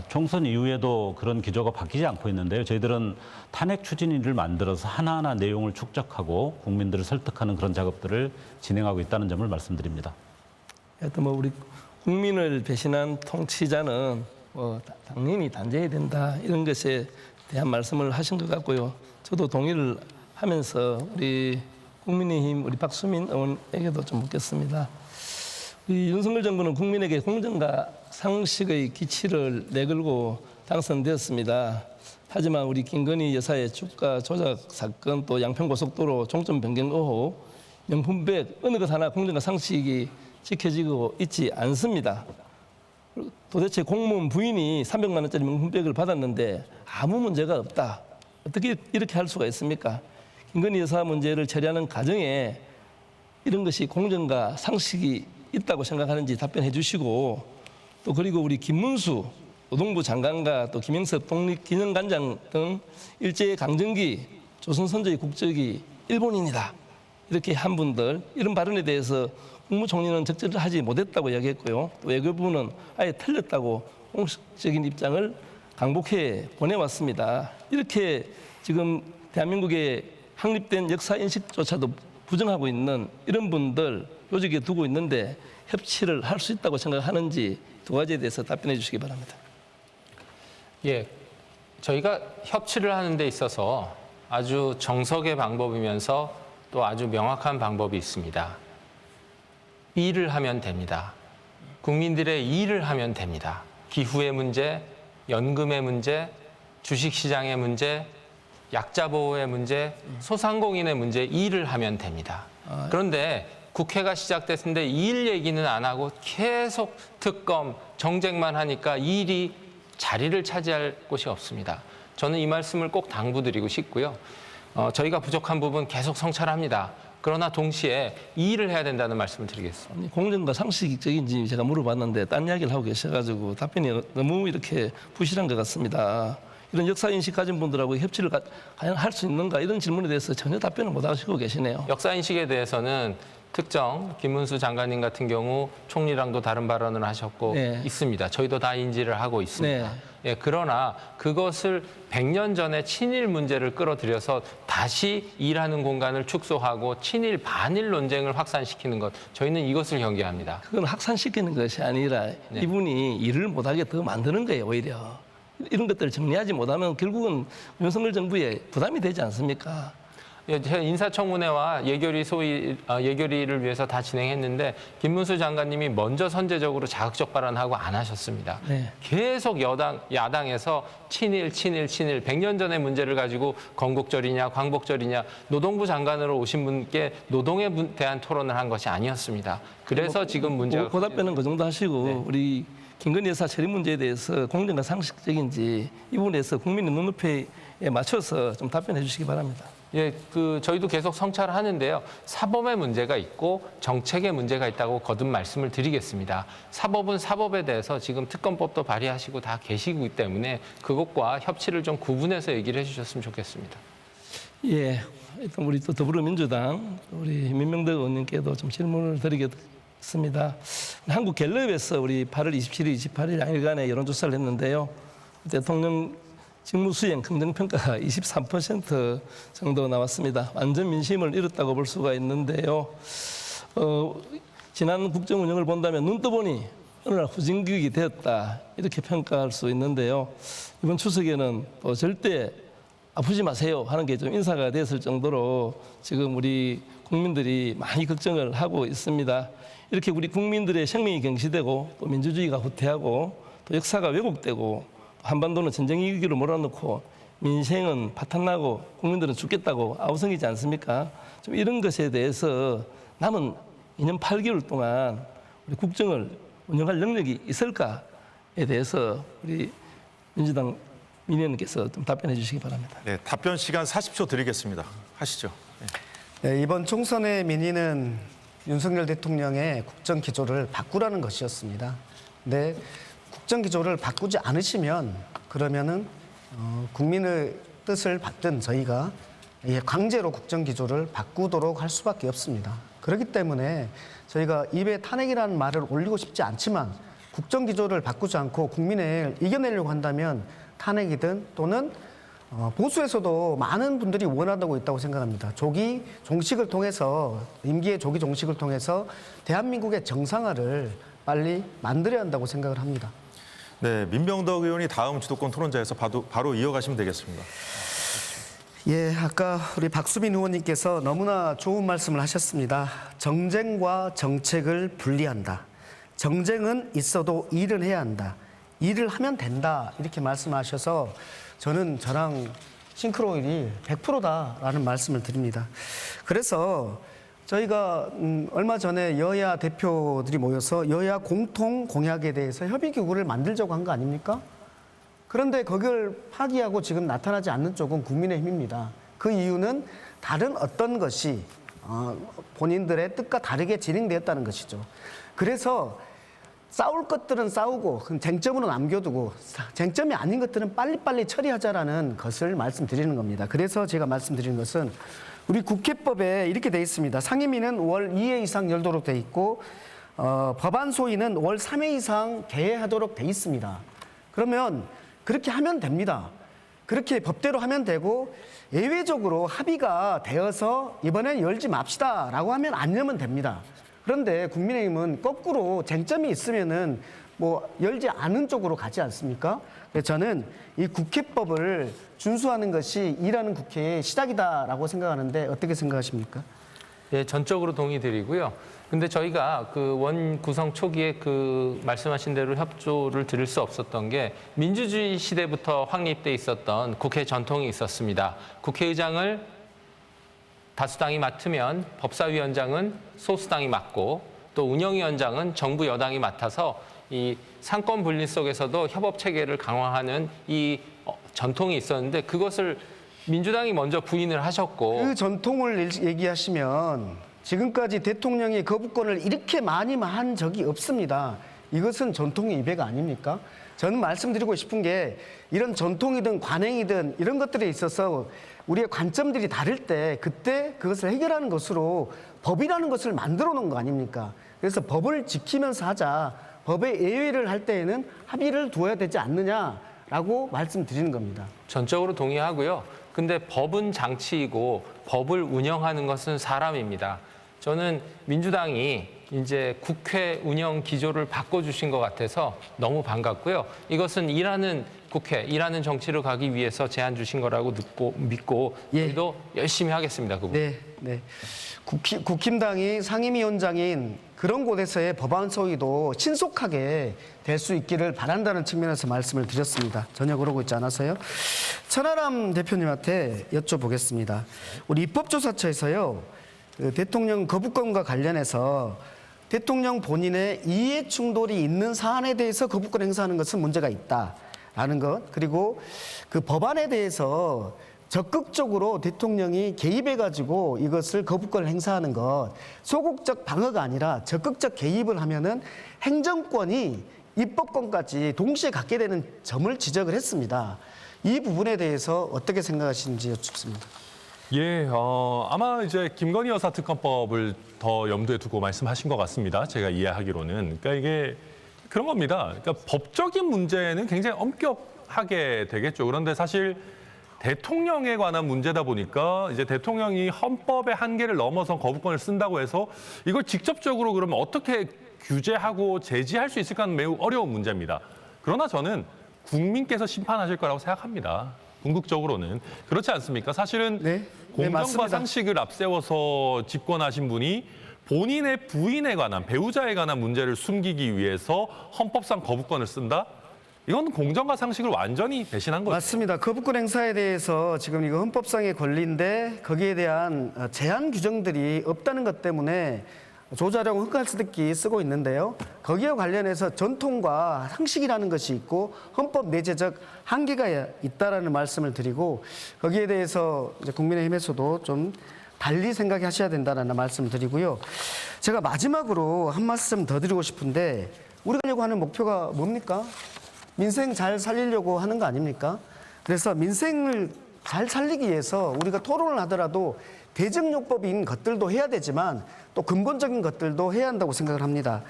총선 이후에도 그런 기조가 바뀌지 않고 있는데요. 저희들은 탄핵 추진위를 만들어서 하나하나 내용을 축적하고 국민들을 설득하는 그런 작업들을 진행하고 있다는 점을 말씀드립니다. 하여튼 뭐 우리 국민을 배신한 통치자는 당연히 단죄해야 된다 이런 것에 대한 말씀을 하신 것 같고요. 저도 동의를 하면서 우리 국민의힘 우리 박수민 의원에게도 좀 묻겠습니다. 이 윤석열 정부는 국민에게 공정과 상식의 기치를 내걸고 당선되었습니다. 하지만 우리 김건희 여사의 주가 조작 사건 또 양평고속도로 종점 변경 의혹, 명품백 어느 것 하나 공정과 상식이 지켜지고 있지 않습니다. 도대체 공무원 부인이 300만 원짜리 명품백을 받았는데 아무 문제가 없다. 어떻게 이렇게 할 수가 있습니까? 김건희 여사 문제를 처리하는 과정에 이런 것이 공정과 상식이 있다고 생각하는지 답변해 주시고 또 그리고 우리 김문수 노동부 장관과 또 김영섭 독립기념관장 등 일제강점기 조선선조의 국적이 일본인이다. 이렇게 한 분들 이런 발언에 대해서 국무총리는 적절히 하지 못했다고 이야기했고요. 또 외교부는 아예 틀렸다고 공식적인 입장을 강복해 보내왔습니다. 이렇게 지금 대한민국에 확립된 역사인식조차도 부정하고 있는 이런 분들 요직에 두고 있는데 협치를 할 수 있다고 생각하는지 두 가지에 대해서 답변해 주시기 바랍니다. 예, 저희가 협치를 하는 데 있어서 아주 정석의 방법이면서 또 아주 명확한 방법이 있습니다. 일을 하면 됩니다. 국민들의 일을 하면 됩니다. 기후의 문제, 연금의 문제, 주식시장의 문제, 약자 보호의 문제, 소상공인의 문제, 일을 하면 됩니다. 그런데 국회가 시작됐는데 일 얘기는 안 하고 계속 특검, 정쟁만 하니까 일이 자리를 차지할 곳이 없습니다. 저는 이 말씀을 꼭 당부드리고 싶고요. 저희가 부족한 부분 계속 성찰합니다. 그러나 동시에 일을 해야 된다는 말씀을 드리겠습니다. 아니, 공정과 상식적인지 제가 물어봤는데 딴 이야기를 하고 계셔가지고 답변이 너무 이렇게 부실한 것 같습니다. 이런 역사인식 가진 분들하고 협치를 과연 할 수 있는가 이런 질문에 대해서 전혀 답변을 못 하시고 계시네요. 역사인식에 대해서는 특정 김문수 장관님 같은 경우 총리랑도 다른 발언을 하셨고 네. 있습니다. 저희도 다 인지를 하고 있습니다. 예, 그러나 그것을 100년 전에 친일 문제를 끌어들여서 다시 일하는 공간을 축소하고 친일 반일 논쟁을 확산시키는 것 저희는 이것을 경계합니다. 그건 확산시키는 것이 아니라 이분이 일을 못하게 더 만드는 거예요 오히려. 이런 것들을 정리하지 못하면 결국은 윤석열 정부에 부담이 되지 않습니까? 예, 제가 인사청문회와 예결위를 위해서 다 진행했는데 김문수 장관님이 먼저 선제적으로 자극적 발언하고 안 하셨습니다. 네. 계속 야당에서 친일 100년 전의 문제를 가지고 건국절이냐 광복절이냐 노동부 장관으로 오신 분께 노동에 대한 토론을 한 것이 아니었습니다. 그래서 지금 문제가 그 답변은 그 정도 하시고 네. 우리 김건희 여사 처리 문제에 대해서 공정과 상식적인지 이 부분에서 국민의 눈높이에 맞춰서 좀 답변해 주시기 바랍니다. 예, 저희도 계속 성찰하는데요. 사법의 문제가 있고 정책의 문제가 있다고 거듭 말씀을 드리겠습니다. 사법은 사법에 대해서 지금 특검법도 발의하시고 다 계시기 때문에 그것과 협치를 좀 구분해서 얘기를 해주셨으면 좋겠습니다. 예, 일단 우리 또 더불어민주당 우리 민명덕 의원님께도 좀 질문을 드리겠습니다. 한국갤럽에서 우리 8월 27일, 28일 양일간에 여론조사를 했는데요. 대통령 직무수행 긍정평가가 23% 정도 나왔습니다. 완전 민심을 잃었다고 볼 수가 있는데요. 지난 국정 운영을 본다면 눈 떠보니 어느 날 후진국이 되었다 이렇게 평가할 수 있는데요. 이번 추석에는 또 절대 아프지 마세요 하는 게 좀 인사가 됐을 정도로 지금 우리 국민들이 많이 걱정을 하고 있습니다. 이렇게 우리 국민들의 생명이 경시되고 또 민주주의가 후퇴하고 또 역사가 왜곡되고 한반도는 전쟁 위기로 몰아넣고 민생은 파탄나고 국민들은 죽겠다고 아우성이지 않습니까? 좀 이런 것에 대해서 남은 2년 8개월 동안 우리 국정을 운영할 능력이 있을까에 대해서 우리 민주당 민 의원님께서 좀 답변해 주시기 바랍니다. 네, 답변 시간 40초 드리겠습니다. 하시죠. 네, 이번 총선의 민의는 윤석열 대통령의 국정 기조를 바꾸라는 것이었습니다. 근데 국정 기조를 바꾸지 않으시면 그러면은 국민의 뜻을 받든 저희가 강제로 국정기조를 바꾸도록 할 수밖에 없습니다. 그렇기 때문에 저희가 입에 탄핵이라는 말을 올리고 싶지 않지만 국정기조를 바꾸지 않고 국민을 이겨내려고 한다면 탄핵이든 또는 보수에서도 많은 분들이 원하고 있다고 생각합니다. 조기 종식을 통해서 임기의 조기 종식을 통해서 대한민국의 정상화를 빨리 만들어야 한다고 생각을 합니다. 네, 민병덕 의원이 다음 주도권 토론자에서 바로 이어가시면 되겠습니다. 예, 아까 우리 박수빈 의원님께서 너무나 좋은 말씀을 하셨습니다. 정쟁과 정책을 분리한다. 정쟁은 있어도 일은 해야 한다. 일을 하면 된다. 이렇게 말씀하셔서 저는 저랑 싱크로율이 100%다라는 말씀을 드립니다. 그래서 저희가 얼마 전에 여야 대표들이 모여서 여야 공통 공약에 대해서 협의기구를 만들자고 한 거 아닙니까? 그런데 그걸 파기하고 지금 나타나지 않는 쪽은 국민의힘입니다. 그 이유는 다른 어떤 것이 본인들의 뜻과 다르게 진행되었다는 것이죠. 그래서 싸울 것들은 싸우고 쟁점으로 남겨두고 쟁점이 아닌 것들은 빨리빨리 처리하자라는 것을 말씀드리는 겁니다. 그래서 제가 말씀드리는 것은 우리 국회법에 이렇게 돼 있습니다. 상임위는 월 2회 이상 열도록 돼 있고 법안 소위는 월 3회 이상 개회하도록 돼 있습니다. 그러면 그렇게 하면 됩니다. 그렇게 법대로 하면 되고 예외적으로 합의가 되어서 이번엔 열지 맙시다라고 하면 안 열면 됩니다. 그런데 국민의힘은 거꾸로 쟁점이 있으면은 열지 않은 쪽으로 가지 않습니까? 그래서 저는 이 국회법을 준수하는 것이 일하는 국회의 시작이다라고 생각하는데 어떻게 생각하십니까? 예, 전적으로 동의드리고요. 근데 저희가 그 원 구성 초기에 그 말씀하신 대로 협조를 드릴 수 없었던 게 민주주의 시대부터 확립돼 있었던 국회 전통이 있었습니다. 국회의장을 다수당이 맡으면 법사위원장은 소수당이 맡고 또 운영위원장은 정부 여당이 맡아서 이 상권 분리 속에서도 협업 체계를 강화하는 이 전통이 있었는데 그것을 민주당이 먼저 부인을 하셨고 그 전통을 얘기하시면 지금까지 대통령이 거부권을 이렇게 많이 한 적이 없습니다. 이것은 전통의 이배가 아닙니까? 저는 말씀드리고 싶은 게 이런 전통이든 관행이든 이런 것들에 있어서 우리의 관점들이 다를 때 그때 그것을 해결하는 것으로 법이라는 것을 만들어 놓은 거 아닙니까? 그래서 법을 지키면서 하자. 법의 예외를 할 때에는 합의를 두어야 되지 않느냐라고 말씀드리는 겁니다. 전적으로 동의하고요. 근데 법은 장치이고 법을 운영하는 것은 사람입니다. 저는 민주당이 이제 국회 운영 기조를 바꿔주신 것 같아서 너무 반갑고요. 이것은 일하는 국회, 일하는 정치로 가기 위해서 제안 주신 거라고 믿고 저희도 열심히 하겠습니다. 그 부분. 네. 국힘당이 상임위원장인 그런 곳에서의 법안 소위도 신속하게 될 수 있기를 바란다는 측면에서 말씀을 드렸습니다. 전혀 그러고 있지 않아서요. 천하람 대표님한테 여쭤보겠습니다. 우리 입법조사처에서요. 그 대통령 거부권과 관련해서 대통령 본인의 이해 충돌이 있는 사안에 대해서 거부권 행사하는 것은 문제가 있다라는 것, 그리고 그 법안에 대해서 적극적으로 대통령이 개입해가지고 이것을 거부권을 행사하는 것, 소극적 방어가 아니라 적극적 개입을 하면은 행정권이 입법권까지 동시에 갖게 되는 점을 지적을 했습니다. 이 부분에 대해서 어떻게 생각하시는지 여쭙습니다. 예, 아마 이제 김건희 여사 특검법을 더 염두에 두고 말씀하신 것 같습니다. 제가 이해하기로는. 그러니까 이게 그런 겁니다. 그러니까 법적인 문제는 굉장히 엄격하게 되겠죠. 그런데 사실 대통령에 관한 문제다 보니까 이제 대통령이 헌법의 한계를 넘어선 거부권을 쓴다고 해서 이걸 직접적으로 그러면 어떻게 규제하고 제지할 수 있을까는 매우 어려운 문제입니다. 그러나 저는 국민께서 심판하실 거라고 생각합니다. 궁극적으로는. 그렇지 않습니까? 사실은 공정과 맞습니다. 상식을 앞세워서 집권하신 분이 본인의 부인에 관한, 배우자에 관한 문제를 숨기기 위해서 헌법상 거부권을 쓴다? 이건 공정과 상식을 완전히 배신한 거죠. 맞습니다. 거부권 행사에 대해서 지금 이거 헌법상의 권리인데 거기에 대한 제한 규정들이 없다는 것 때문에 조자령 흑갈스듣기 쓰고 있는데요. 거기에 관련해서 전통과 상식이라는 것이 있고 헌법 내재적 한계가 있다라는 말씀을 드리고 거기에 대해서 이제 국민의힘에서도 좀 달리 생각하셔야 된다는 말씀을 드리고요. 제가 마지막으로 한 말씀 더 드리고 싶은데 우리가 하려고 하는 목표가 뭡니까? 민생 잘 살리려고 하는 거 아닙니까? 그래서 민생을 잘 살리기 위해서 우리가 토론을 하더라도 대정요법인 것들도 해야 되지만 또 근본적인 것들도 해야 한다고 생각을 합니다.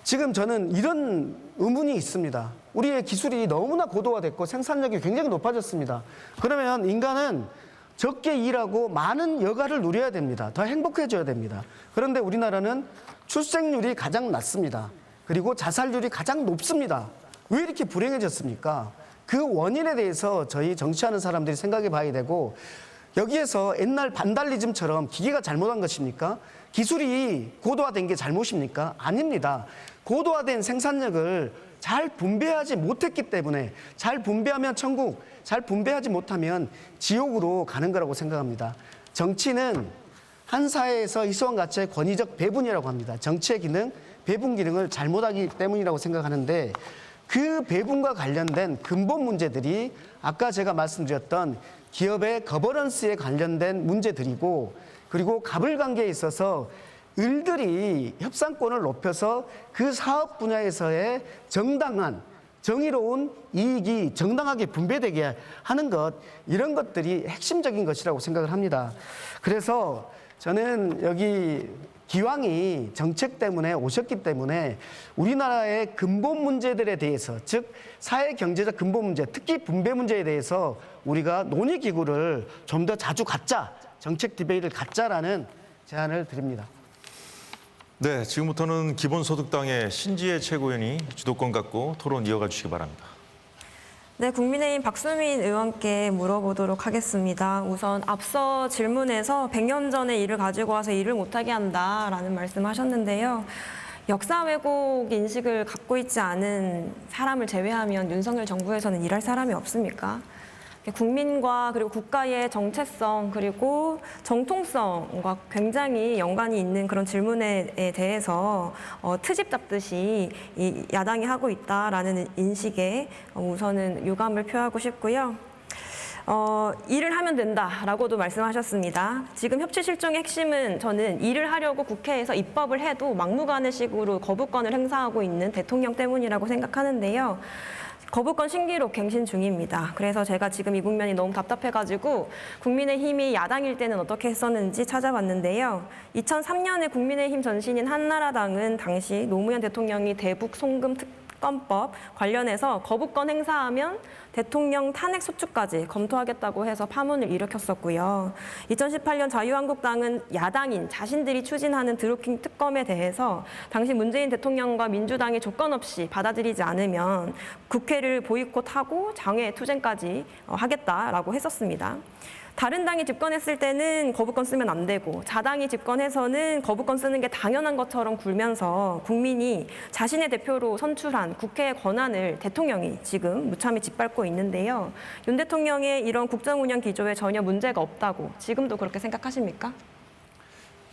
지금 저는 이런 의문이 있습니다. 우리의 기술이 너무나 고도화됐고 생산력이 굉장히 높아졌습니다. 그러면 인간은 적게 일하고 많은 여가를 누려야 됩니다. 더 행복해져야 됩니다. 그런데 우리나라는 출생률이 가장 낮습니다. 그리고 자살률이 가장 높습니다. 왜 이렇게 불행해졌습니까? 그 원인에 대해서 저희 정치하는 사람들이 생각해 봐야 되고, 여기에서 옛날 반달리즘처럼 기계가 잘못한 것입니까? 기술이 고도화된 게 잘못입니까? 아닙니다. 고도화된 생산력을 잘 분배하지 못했기 때문에, 잘 분배하면 천국, 잘 분배하지 못하면 지옥으로 가는 거라고 생각합니다. 정치는 한 사회에서 이수원 가치의 권위적 배분이라고 합니다. 정치의 기능, 배분 기능을 잘못하기 때문이라고 생각하는데, 그 배분과 관련된 근본 문제들이 아까 제가 말씀드렸던 기업의 거버넌스에 관련된 문제들이고, 그리고 갑을 관계에 있어서 을들이 협상권을 높여서 그 사업 분야에서의 정당한 정의로운 이익이 정당하게 분배되게 하는 것, 이런 것들이 핵심적인 것이라고 생각을 합니다. 그래서 저는 여기 기왕이 정책 때문에 오셨기 때문에 우리나라의 근본 문제들에 대해서, 즉 사회 경제적 근본 문제, 특히 분배 문제에 대해서 우리가 논의기구를 좀 더 자주 갖자, 정책 디베이트를 갖자라는 제안을 드립니다. 네, 지금부터는 기본소득당의 신지혜 최고위원이 주도권 갖고 토론 이어가 주시기 바랍니다. 네, 국민의힘 박수민 의원께 물어보도록 하겠습니다. 우선 앞서 질문에서 100년 전의 일을 가지고 와서 일을 못하게 한다라는 말씀하셨는데요. 역사 왜곡 인식을 갖고 있지 않은 사람을 제외하면 윤석열 정부에서는 일할 사람이 없습니까? 국민과 그리고 국가의 정체성 그리고 정통성과 굉장히 연관이 있는 그런 질문에 대해서 트집 잡듯이 이 야당이 하고 있다라는 인식에 우선은 유감을 표하고 싶고요. 일을 하면 된다라고도 말씀하셨습니다. 지금 협치 실종의 핵심은 저는 일을 하려고 국회에서 입법을 해도 막무가내식으로 거부권을 행사하고 있는 대통령 때문이라고 생각하는데요. 거부권 신기록 갱신 중입니다. 그래서 제가 지금 이 국면이 너무 답답해가지고 국민의힘이 야당일 때는 어떻게 했었는지 찾아봤는데요. 2003년에 국민의힘 전신인 한나라당은 당시 노무현 대통령이 대북 송금 특검법 관련해서 거부권 행사하면 대통령 탄핵 소추까지 검토하겠다고 해서 파문을 일으켰었고요. 2018년 자유한국당은 야당인 자신들이 추진하는 드루킹 특검에 대해서 당시 문재인 대통령과 민주당이 조건 없이 받아들이지 않으면 국회를 보이콧하고 장외투쟁까지 하겠다라고 했었습니다. 다른 당이 집권했을 때는 거부권 쓰면 안 되고 자당이 집권해서는 거부권 쓰는 게 당연한 것처럼 굴면서 국민이 자신의 대표로 선출한 국회의 권한을 대통령이 지금 무참히 짓밟고 있는데요. 윤 대통령의 이런 국정운영 기조에 전혀 문제가 없다고 지금도 그렇게 생각하십니까?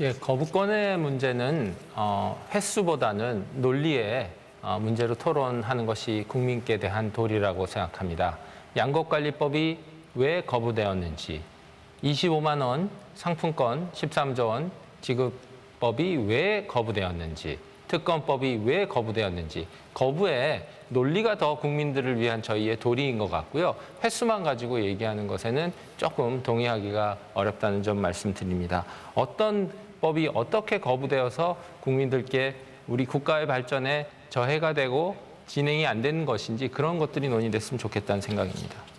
예, 거부권의 문제는 횟수보다는 논리의 문제로 토론하는 것이 국민께 대한 도리라고 생각합니다. 양곡관리법이 왜 거부되었는지, 25만 원 상품권 13조 원 지급법이 왜 거부되었는지, 특검법이 왜 거부되었는지, 거부의 논리가 더 국민들을 위한 저희의 도리인 것 같고요. 횟수만 가지고 얘기하는 것에는 조금 동의하기가 어렵다는 점 말씀드립니다. 어떤 법이 어떻게 거부되어서 국민들께 우리 국가의 발전에 저해가 되고 진행이 안 되는 것인지 그런 것들이 논의됐으면 좋겠다는 생각입니다.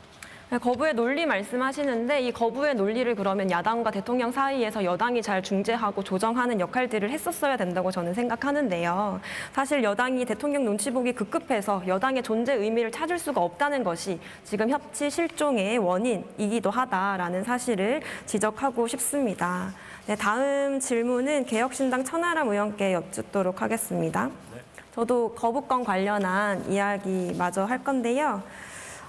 거부의 논리 말씀하시는데 이 거부의 논리를 그러면 야당과 대통령 사이에서 여당이 잘 중재하고 조정하는 역할들을 했었어야 된다고 저는 생각하는데요. 사실 여당이 대통령 눈치 보기 급급해서 여당의 존재 의미를 찾을 수가 없다는 것이 지금 협치 실종의 원인이기도 하다라는 사실을 지적하고 싶습니다. 네, 다음 질문은 개혁신당 천하람 의원께 여쭙도록 하겠습니다. 저도 거부권 관련한 이야기 마저 할 건데요.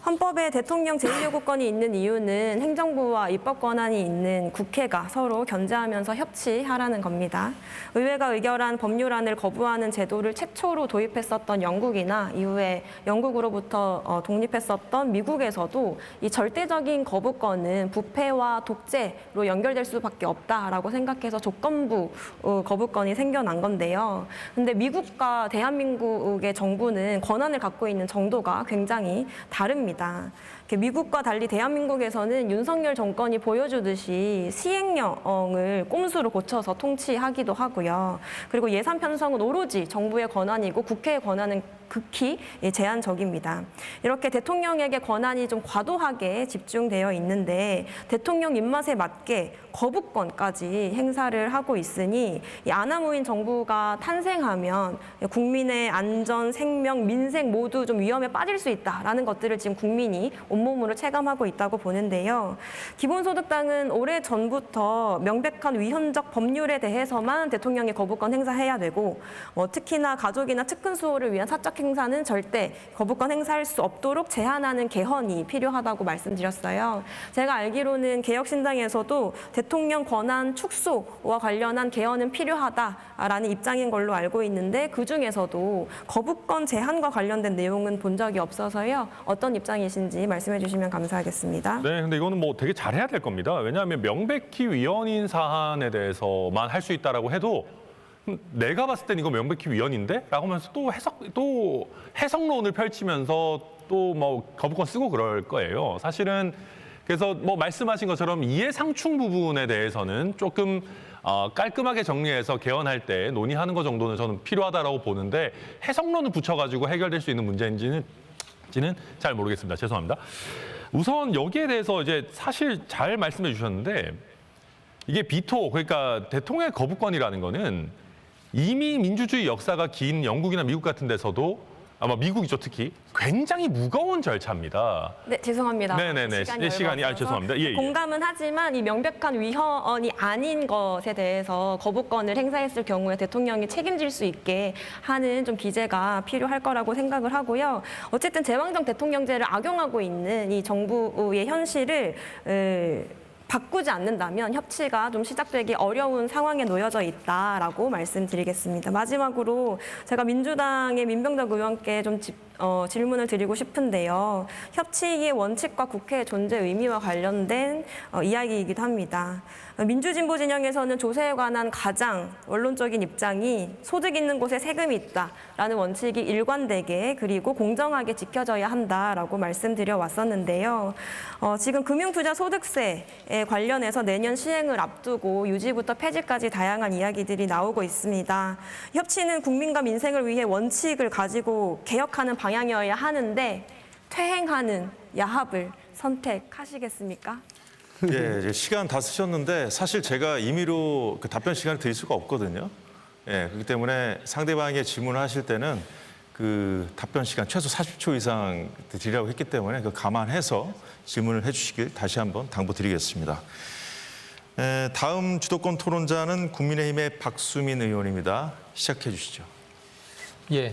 헌법에 대통령 제1요구권이 있는 이유는 행정부와 입법 권한이 있는 국회가 서로 견제하면서 협치하라는 겁니다. 의회가 의결한 법률안을 거부하는 제도를 최초로 도입했었던 영국이나 이후에 영국으로부터 독립했었던 미국에서도 이 절대적인 거부권은 부패와 독재로 연결될 수밖에 없다라고 생각해서 조건부 거부권이 생겨난 건데요. 근데 미국과 대한민국의 정부는 권한을 갖고 있는 정도가 굉장히 다릅니다. 합니다. 미국과 달리 대한민국에서는 윤석열 정권이 보여주듯이 시행령을 꼼수로 고쳐서 통치하기도 하고요. 그리고 예산 편성은 오로지 정부의 권한이고 국회의 권한은 극히 제한적입니다. 이렇게 대통령에게 권한이 좀 과도하게 집중되어 있는데 대통령 입맛에 맞게 거부권까지 행사를 하고 있으니 이 아나무인 정부가 탄생하면 국민의 안전, 생명, 민생 모두 좀 위험에 빠질 수 있다라는 것들을 지금 국민이 온몸으로 체감하고 있다고 보는데요. 기본소득당은 오래 전부터 명백한 위헌적 법률에 대해서만 대통령이 거부권 행사해야 되고 특히나 가족이나 측근 수호를 위한 사적 행사는 절대 거부권 행사할 수 없도록 제한하는 개헌이 필요하다고 말씀드렸어요. 제가 알기로는 개혁신당에서도 대통령 권한 축소와 관련한 개헌은 필요하다라는 입장인 걸로 알고 있는데 그중에서도 거부권 제한과 관련된 내용은 본 적이 없어서요. 어떤 입장이신지 말씀해 주시면 감사하겠습니다. 네, 근데 이거는 뭐 되게 잘해야 될 겁니다. 왜냐하면 명백히 위헌인 사안에 대해서만 할 수 있다라고 해도 내가 봤을 땐 이거 명백히 위헌인데? 라고 하면서 또 해석론을 펼치면서 또 뭐 거부권 쓰고 그럴 거예요. 사실은 그래서 뭐 말씀하신 것처럼 이해상충 부분에 대해서는 조금 깔끔하게 정리해서 개헌할 때 논의하는 것 정도는 저는 필요하다라고 보는데 해석론을 붙여가지고 해결될 수 있는 문제인지는 잘 모르겠습니다. 죄송합니다. 우선 여기에 대해서 이제 사실 잘 말씀해 주셨는데 이게 비토, 그러니까 대통령의 거부권이라는 거는 이미 민주주의 역사가 긴 영국이나 미국 같은 데서도 아마 미국이죠, 특히 굉장히 무거운 절차입니다. 네, 죄송합니다. 네네네. 시간이 죄송합니다. 예, 예. 공감은 하지만 이 명백한 위헌이 아닌 것에 대해서 거부권을 행사했을 경우에 대통령이 책임질 수 있게 하는 좀 기재가 필요할 거라고 생각을 하고요. 어쨌든 제왕적 대통령제를 악용하고 있는 이 정부의 현실을 바꾸지 않는다면 협치가 좀 시작되기 어려운 상황에 놓여져 있다라고 말씀드리겠습니다. 마지막으로 제가 민주당의 민병덕 의원께 좀 질문을 드리고 싶은데요. 협치의 원칙과 국회의 존재 의미와 관련된 이야기이기도 합니다. 민주진보 진영에서는 조세에 관한 가장 원론적인 입장이 소득 있는 곳에 세금이 있다라는 원칙이 일관되게 그리고 공정하게 지켜져야 한다라고 말씀드려 왔었는데요. 지금 금융투자소득세에 관련해서 내년 시행을 앞두고 유지부터 폐지까지 다양한 이야기들이 나오고 있습니다. 협치는 국민과 민생을 위해 원칙을 가지고 개혁하는 방향이어야 하는데 퇴행하는 야합을 선택하시겠습니까? 예, 이제 시간 다 쓰셨는데 사실 제가 임의로 그 답변 시간을 드릴 수가 없거든요. 예, 그렇기 때문에 상대방의 질문을 하실 때는 그 답변 시간 최소 40초 이상 드리라고 했기 때문에 그 감안해서 질문을 해주시길 다시 한번 당부드리겠습니다. 다음 주도권 토론자는 국민의힘의 박수민 의원입니다. 시작해 주시죠. 예,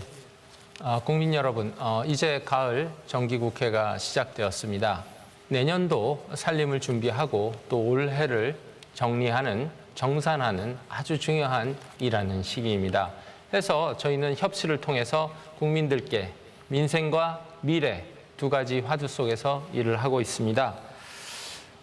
국민 여러분, 이제 가을 정기국회가 시작되었습니다. 내년도 살림을 준비하고 또 올해를 정리하는, 정산하는 아주 중요한 일하는 시기입니다. 그래서 저희는 협치를 통해서 국민들께 민생과 미래 두 가지 화두 속에서 일을 하고 있습니다.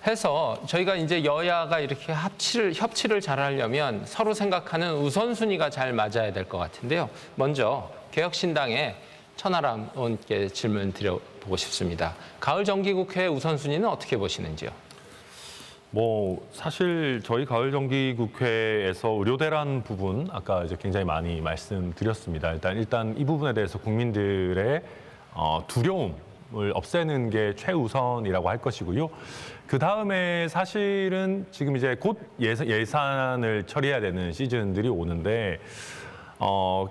해서 저희가 이제 여야가 이렇게 협치를 잘하려면 서로 생각하는 우선순위가 잘 맞아야 될 것 같은데요. 먼저 개혁신당의 천하람 의원께 질문 드려보고 싶습니다. 가을 정기국회 우선순위는 어떻게 보시는지요? 뭐 사실 저희 가을 정기국회에서 의료대란 부분 아까 이제 굉장히 많이 말씀드렸습니다. 일단 이 부분에 대해서 국민들의 두려움을 없애는 게 최우선이라고 할 것이고요. 그 다음에 사실은 지금 이제 곧 예산을 처리해야 되는 시즌들이 오는데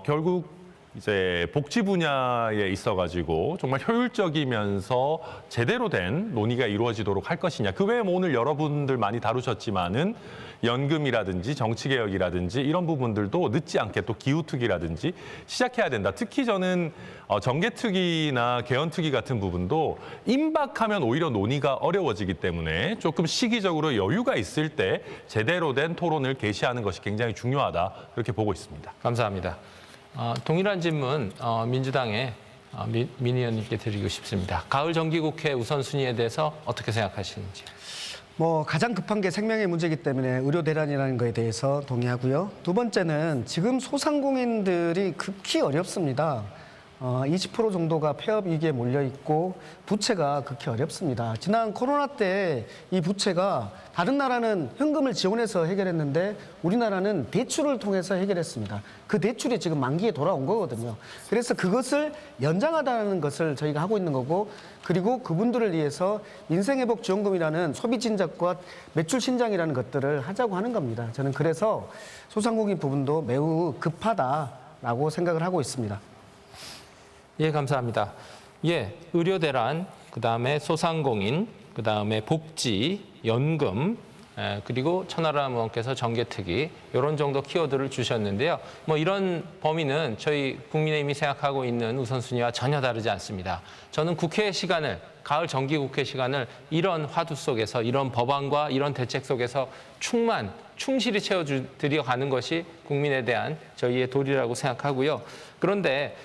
결국 이제 복지 분야에 있어가지고 정말 효율적이면서 제대로 된 논의가 이루어지도록 할 것이냐. 그 외에 뭐 오늘 여러분들 많이 다루셨지만은 연금이라든지 정치개혁이라든지 이런 부분들도 늦지 않게 또 기후특위라든지 시작해야 된다. 특히 저는 정개특위나 개헌특위 같은 부분도 임박하면 오히려 논의가 어려워지기 때문에 조금 시기적으로 여유가 있을 때 제대로 된 토론을 개시하는 것이 굉장히 중요하다. 그렇게 보고 있습니다. 감사합니다. 동일한 질문 민주당의 민 의원님께 드리고 싶습니다. 가을 정기국회 우선순위에 대해서 어떻게 생각하시는지. 가장 급한 게 생명의 문제이기 때문에 의료 대란이라는 거에 대해서 동의하고요. 두 번째는 지금 소상공인들이 극히 어렵습니다. 20% 정도가 폐업 위기에 몰려 있고 부채가 극히 어렵습니다. 지난 코로나 때 이 부채가 다른 나라는 현금을 지원해서 해결했는데 우리나라는 대출을 통해서 해결했습니다. 그 대출이 지금 만기에 돌아온 거거든요. 그래서 그것을 연장하다는 것을 저희가 하고 있는 거고, 그리고 그분들을 위해서 민생회복지원금이라는 소비 진작과 매출 신장이라는 것들을 하자고 하는 겁니다. 저는 그래서 소상공인 부분도 매우 급하다라고 생각을 하고 있습니다. 예, 감사합니다. 예, 의료대란, 그다음에 소상공인, 그다음에 복지, 연금, 그리고 천하람 의원께서 정개특위 이런 정도 키워드를 주셨는데요. 뭐 이런 범위는 저희 국민의힘이 생각하고 있는 우선순위와 전혀 다르지 않습니다. 저는 국회 시간을, 가을 정기국회 시간을 이런 화두 속에서, 이런 법안과 이런 대책 속에서 충실히 채워드려 가는 것이 국민에 대한 저희의 도리라고 생각하고요. 그런데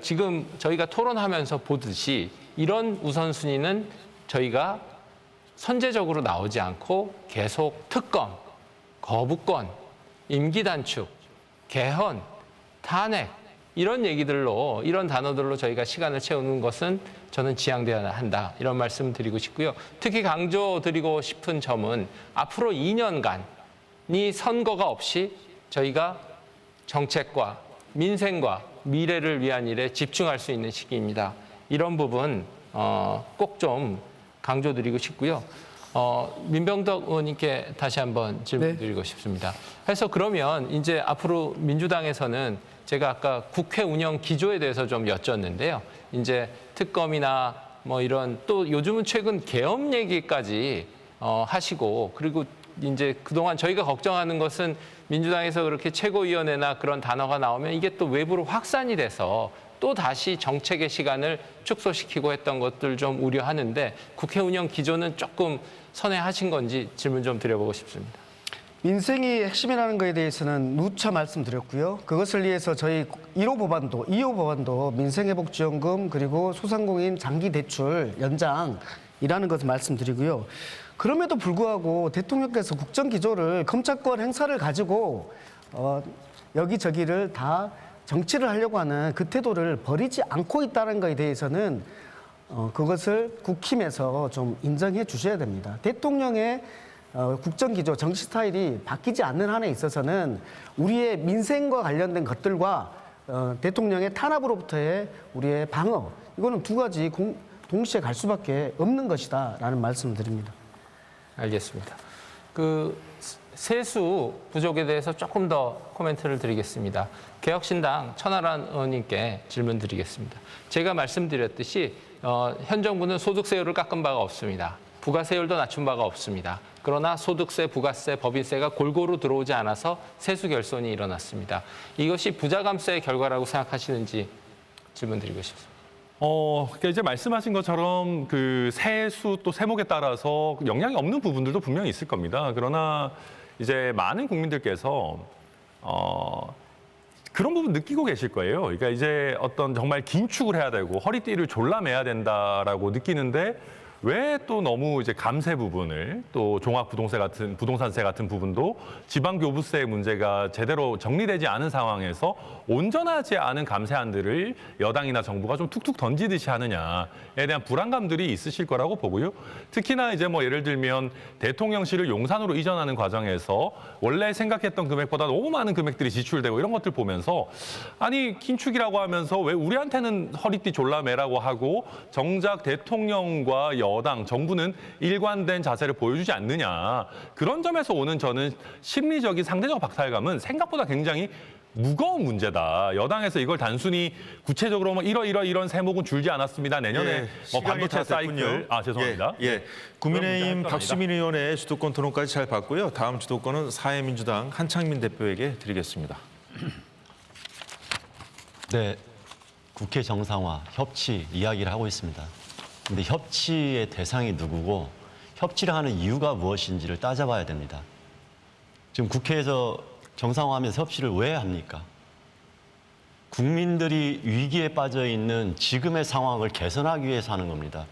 지금 저희가 토론하면서 보듯이 이런 우선순위는 저희가 선제적으로 나오지 않고 계속 특검, 거부권, 임기 단축, 개헌, 탄핵 이런 얘기들로, 이런 단어들로 저희가 시간을 채우는 것은 저는 지양돼야 한다, 이런 말씀 드리고 싶고요. 특히 강조드리고 싶은 점은 앞으로 2년간이 선거가 없이 저희가 정책과 민생과 미래를 위한 일에 집중할 수 있는 시기입니다. 이런 부분 꼭 좀 강조드리고 싶고요. 민병덕 의원님께 다시 한번 질문드리고 싶습니다. 그래서 그러면 이제 앞으로 민주당에서는 제가 아까 국회 운영 기조에 대해서 좀 여쭸는데요. 이제 특검이나 뭐 이런, 또 요즘은 최근 계엄 얘기까지 하시고, 그리고 이제 그동안 저희가 걱정하는 것은 민주당에서 그렇게 최고위원회나 그런 단어가 나오면 이게 또 외부로 확산이 돼서 또 다시 정책의 시간을 축소시키고 했던 것들 좀 우려하는데, 국회 운영 기조는 조금 선회하신 건지 질문 좀 드려보고 싶습니다. 민생이 핵심이라는 것에 대해서는 누차 말씀드렸고요. 그것을 위해서 저희 1호 법안도, 2호 법안도 민생회복지원금 그리고 소상공인 장기대출 연장이라는 것을 말씀드리고요. 그럼에도 불구하고 대통령께서 국정기조를, 검찰권 행사를 가지고 여기저기를 다 정치를 하려고 하는 그 태도를 버리지 않고 있다는 것에 대해서는 그것을 국힘에서 좀 인정해 주셔야 됩니다. 대통령의 국정기조, 정치 스타일이 바뀌지 않는 한에 있어서는 우리의 민생과 관련된 것들과 대통령의 탄압으로부터의 우리의 방어, 이거는 두 가지 동시에 갈 수밖에 없는 것이다라는 말씀을 드립니다. 알겠습니다. 그 세수 부족에 대해서 조금 더 코멘트를 드리겠습니다. 개혁신당 천하람 의원님께 질문 드리겠습니다. 제가 말씀드렸듯이 현 정부는 소득세율을 깎은 바가 없습니다. 부가세율도 낮춘 바가 없습니다. 그러나 소득세, 부가세, 법인세가 골고루 들어오지 않아서 세수 결손이 일어났습니다. 이것이 부자감세의 결과라고 생각하시는지 질문 드리고 싶습니다. 그러니까 이제 말씀하신 것처럼 그 세수 또 세목에 따라서 영향이 없는 부분들도 분명히 있을 겁니다. 그러나 이제 많은 국민들께서 그런 부분 느끼고 계실 거예요. 그러니까 이제 어떤 정말 긴축을 해야 되고 허리띠를 졸라매야 된다라고 느끼는데, 왜 또 너무 이제 감세 부분을, 또 종합부동세 같은, 부동산세 같은 부분도 지방교부세 문제가 제대로 정리되지 않은 상황에서 온전하지 않은 감세안들을 여당이나 정부가 좀 툭툭 던지듯이 하느냐에 대한 불안감들이 있으실 거라고 보고요. 특히나 이제 뭐 예를 들면 대통령실을 용산으로 이전하는 과정에서 원래 생각했던 금액보다 너무 많은 금액들이 지출되고 이런 것들 보면서, 아니 긴축이라고 하면서 왜 우리한테는 허리띠 졸라매라고 하고 정작 대통령과 여당, 정부는 일관된 자세를 보여주지 않느냐. 그런 점에서 오는 저는 심리적인 상대적 박탈감은 생각보다 굉장히 무거운 문제다. 여당에서 이걸 단순히 구체적으로 뭐 이런 세목은 줄지 않았습니다. 내년에 뭐 반도체 사이클. 죄송합니다. 국민의힘 박수민 의원의 주도권 토론까지 잘 봤고요. 다음 주도권은 사회민주당 한창민 대표에게 드리겠습니다. 네, 국회 정상화, 협치 이야기를 하고 있습니다. 근데 협치의 대상이 누구고 협치를 하는 이유가 무엇인지를 따져봐야 됩니다. 지금 국회에서 정상화하면서 협치를 왜 합니까? 국민들이 위기에 빠져 있는 지금의 상황을 개선하기 위해서 하는 겁니다.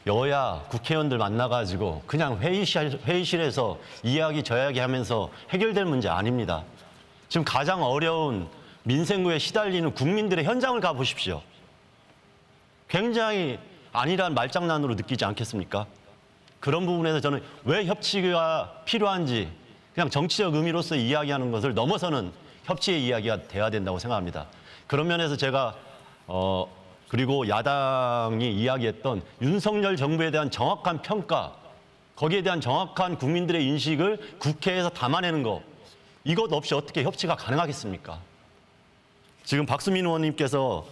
여야 국회의원들 만나가지고 그냥 회의실에서 이야기 저 이야기 하면서 해결될 문제 아닙니다. 지금 가장 어려운 민생구에 시달리는 국민들의 현장을 가보십시오. 굉장히 아니란 말장난으로 느끼지 않겠습니까? 그런 부분에서 저는 왜 협치가 필요한지 그냥 정치적 의미로서 이야기하는 것을 넘어서는 협치의 이야기가 돼야 된다고 생각합니다. 그런 면에서 제가 그리고 야당이 이야기했던 윤석열 정부에 대한 정확한 평가, 거기에 대한 정확한 국민들의 인식을 국회에서 담아내는 거, 이것 없이 어떻게 협치가 가능하겠습니까? 지금 박수민 의원님께서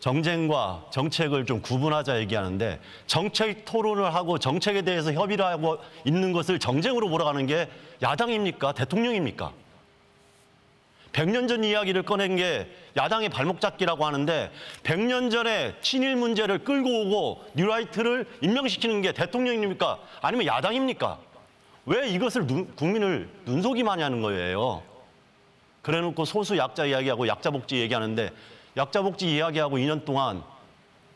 정쟁과 정책을 좀 구분하자 얘기하는데 정책 토론을 하고 정책에 대해서 협의를 하고 있는 것을 정쟁으로 몰아가는 게 야당입니까? 대통령입니까? 100년 전 이야기를 꺼낸 게 야당의 발목 잡기라고 하는데 100년 전에 친일 문제를 끌고 오고 뉴라이트를 임명시키는 게 대통령입니까? 아니면 야당입니까? 왜 이것을 국민을 눈속임하게 하는 거예요? 그래놓고 소수 약자 이야기하고 약자 복지 얘기하는데 약자 복지 이야기하고 2년 동안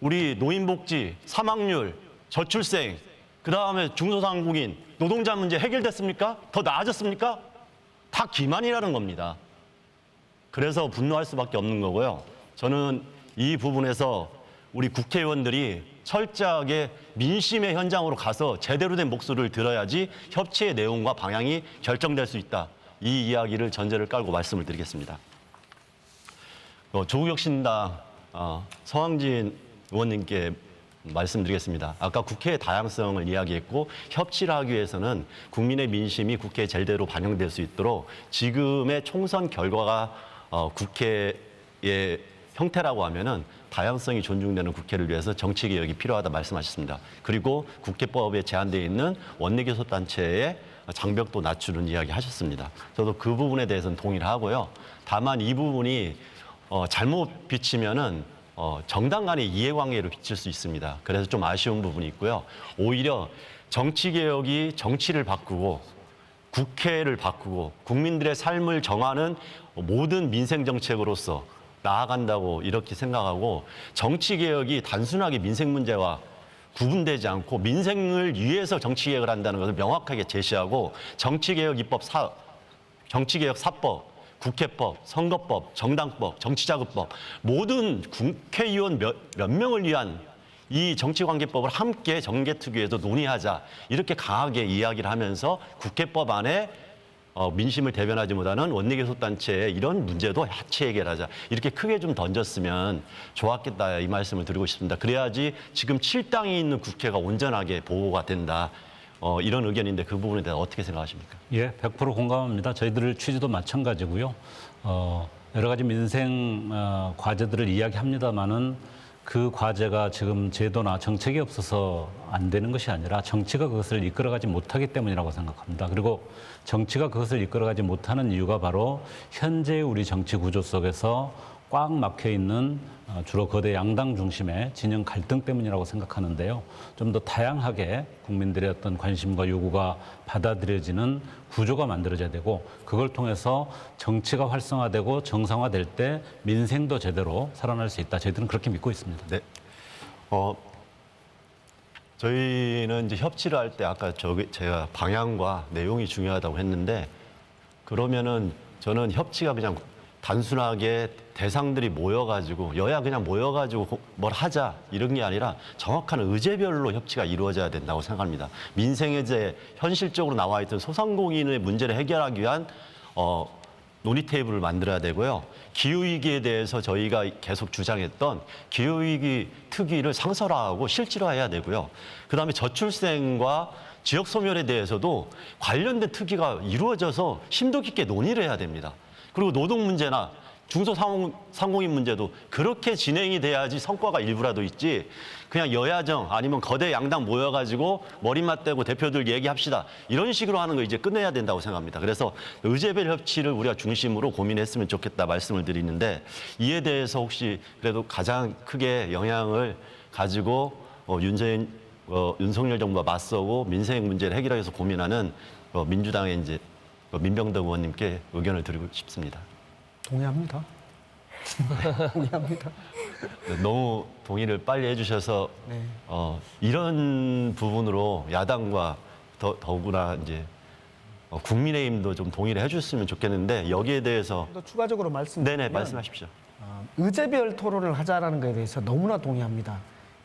우리 노인 복지, 사망률, 저출생, 그다음에 중소상공인, 노동자 문제 해결됐습니까? 더 나아졌습니까? 다 기만이라는 겁니다. 그래서 분노할 수밖에 없는 거고요. 저는 이 부분에서 우리 국회의원들이 철저하게 민심의 현장으로 가서 제대로 된 목소리를 들어야지 협치의 내용과 방향이 결정될 수 있다. 이 이야기를 전제를 깔고 말씀을 드리겠습니다. 조국혁신당 서왕진 의원님께 말씀드리겠습니다. 아까 국회의 다양성을 이야기했고 협치를 하기 위해서는 국민의 민심이 국회에 제대로 반영될 수 있도록 지금의 총선 결과가 국회의 형태라고 하면은 다양성이 존중되는 국회를 위해서 정치개혁이 필요하다 말씀하셨습니다. 그리고 국회법에 제한되어 있는 원내교섭단체의 장벽도 낮추는 이야기 하셨습니다. 저도 그 부분에 대해서는 동의를 하고요. 다만 이 부분이 잘못 비치면은 정당 간의 이해관계로 비칠 수 있습니다. 그래서 좀 아쉬운 부분이 있고요. 오히려 정치개혁이 정치를 바꾸고 국회를 바꾸고 국민들의 삶을 정하는 모든 민생정책으로서 나아간다고 이렇게 생각하고 정치개혁이 단순하게 민생 문제와 구분되지 않고 민생을 위해서 정치개혁을 한다는 것을 명확하게 제시하고 정치개혁 입법 정치개혁 4법, 국회법, 선거법, 정당법, 정치자금법 모든 국회의원 몇 명을 위한 이 정치관계법을 함께 정개특위에서 논의하자 이렇게 강하게 이야기를 하면서 국회법 안에 민심을 대변하지 못하는 원내교섭단체의 이런 문제도 같이 해결하자 이렇게 크게 좀 던졌으면 좋았겠다 이 말씀을 드리고 싶습니다. 그래야지 지금 7당이 있는 국회가 온전하게 보호가 된다. 이런 의견인데 그 부분에 대해서 어떻게 생각하십니까? 예, 100% 공감합니다. 저희들 취지도 마찬가지고요. 여러 가지 민생 과제들을 이야기합니다마는 그 과제가 지금 제도나 정책이 없어서 안 되는 것이 아니라 정치가 그것을 이끌어가지 못하기 때문이라고 생각합니다. 그리고 정치가 그것을 이끌어가지 못하는 이유가 바로 현재 우리 정치 구조 속에서 꽉 막혀 있는 주로 거대 양당 중심의 진영 갈등 때문이라고 생각하는데요. 좀 더 다양하게 국민들의 어떤 관심과 요구가 받아들여지는 구조가 만들어져야 되고 그걸 통해서 정치가 활성화되고 정상화될 때 민생도 제대로 살아날 수 있다. 저희들은 그렇게 믿고 있습니다. 네. 저희는 이제 협치를 할 때 아까 제가 방향과 내용이 중요하다고 했는데 그러면은 저는 협치가 그냥 단순하게 대상들이 모여가지고 여야 그냥 모여가지고 뭘 하자 이런 게 아니라 정확한 의제별로 협치가 이루어져야 된다고 생각합니다. 민생에 이제 현실적으로 나와 있던 소상공인의 문제를 해결하기 위한 논의 테이블을 만들어야 되고요. 기후위기에 대해서 저희가 계속 주장했던 기후위기 특위를 상설화하고 실질화해야 되고요. 그다음에 저출생과 지역 소멸에 대해서도 관련된 특위가 이루어져서 심도 깊게 논의를 해야 됩니다. 그리고 노동 문제나 중소상공인 문제도 그렇게 진행이 돼야지 성과가 일부라도 있지 그냥 여야정 아니면 거대 양당 모여가지고 머리 맞대고 대표들 얘기합시다 이런 식으로 하는 거 이제 끝내야 된다고 생각합니다. 그래서 의제별 협치를 우리가 중심으로 고민했으면 좋겠다 말씀을 드리는데 이에 대해서 혹시 그래도 가장 크게 영향을 가지고 윤석열 정부가 맞서고 민생 문제를 해결하기 위해서 고민하는 민주당의 이제 민병덕 의원님께 의견을 드리고 싶습니다. 동의합니다. 동의합니다. 너무 동의를 빨리 해주셔서 네. 이런 부분으로 야당과 더구나 이제 국민의힘도 좀 동의를 해줬으면 좋겠는데 여기에 대해서 또 추가적으로 말씀드리면 네네 말씀하십시오. 의제별 토론을 하자라는 것에 대해서 너무나 동의합니다.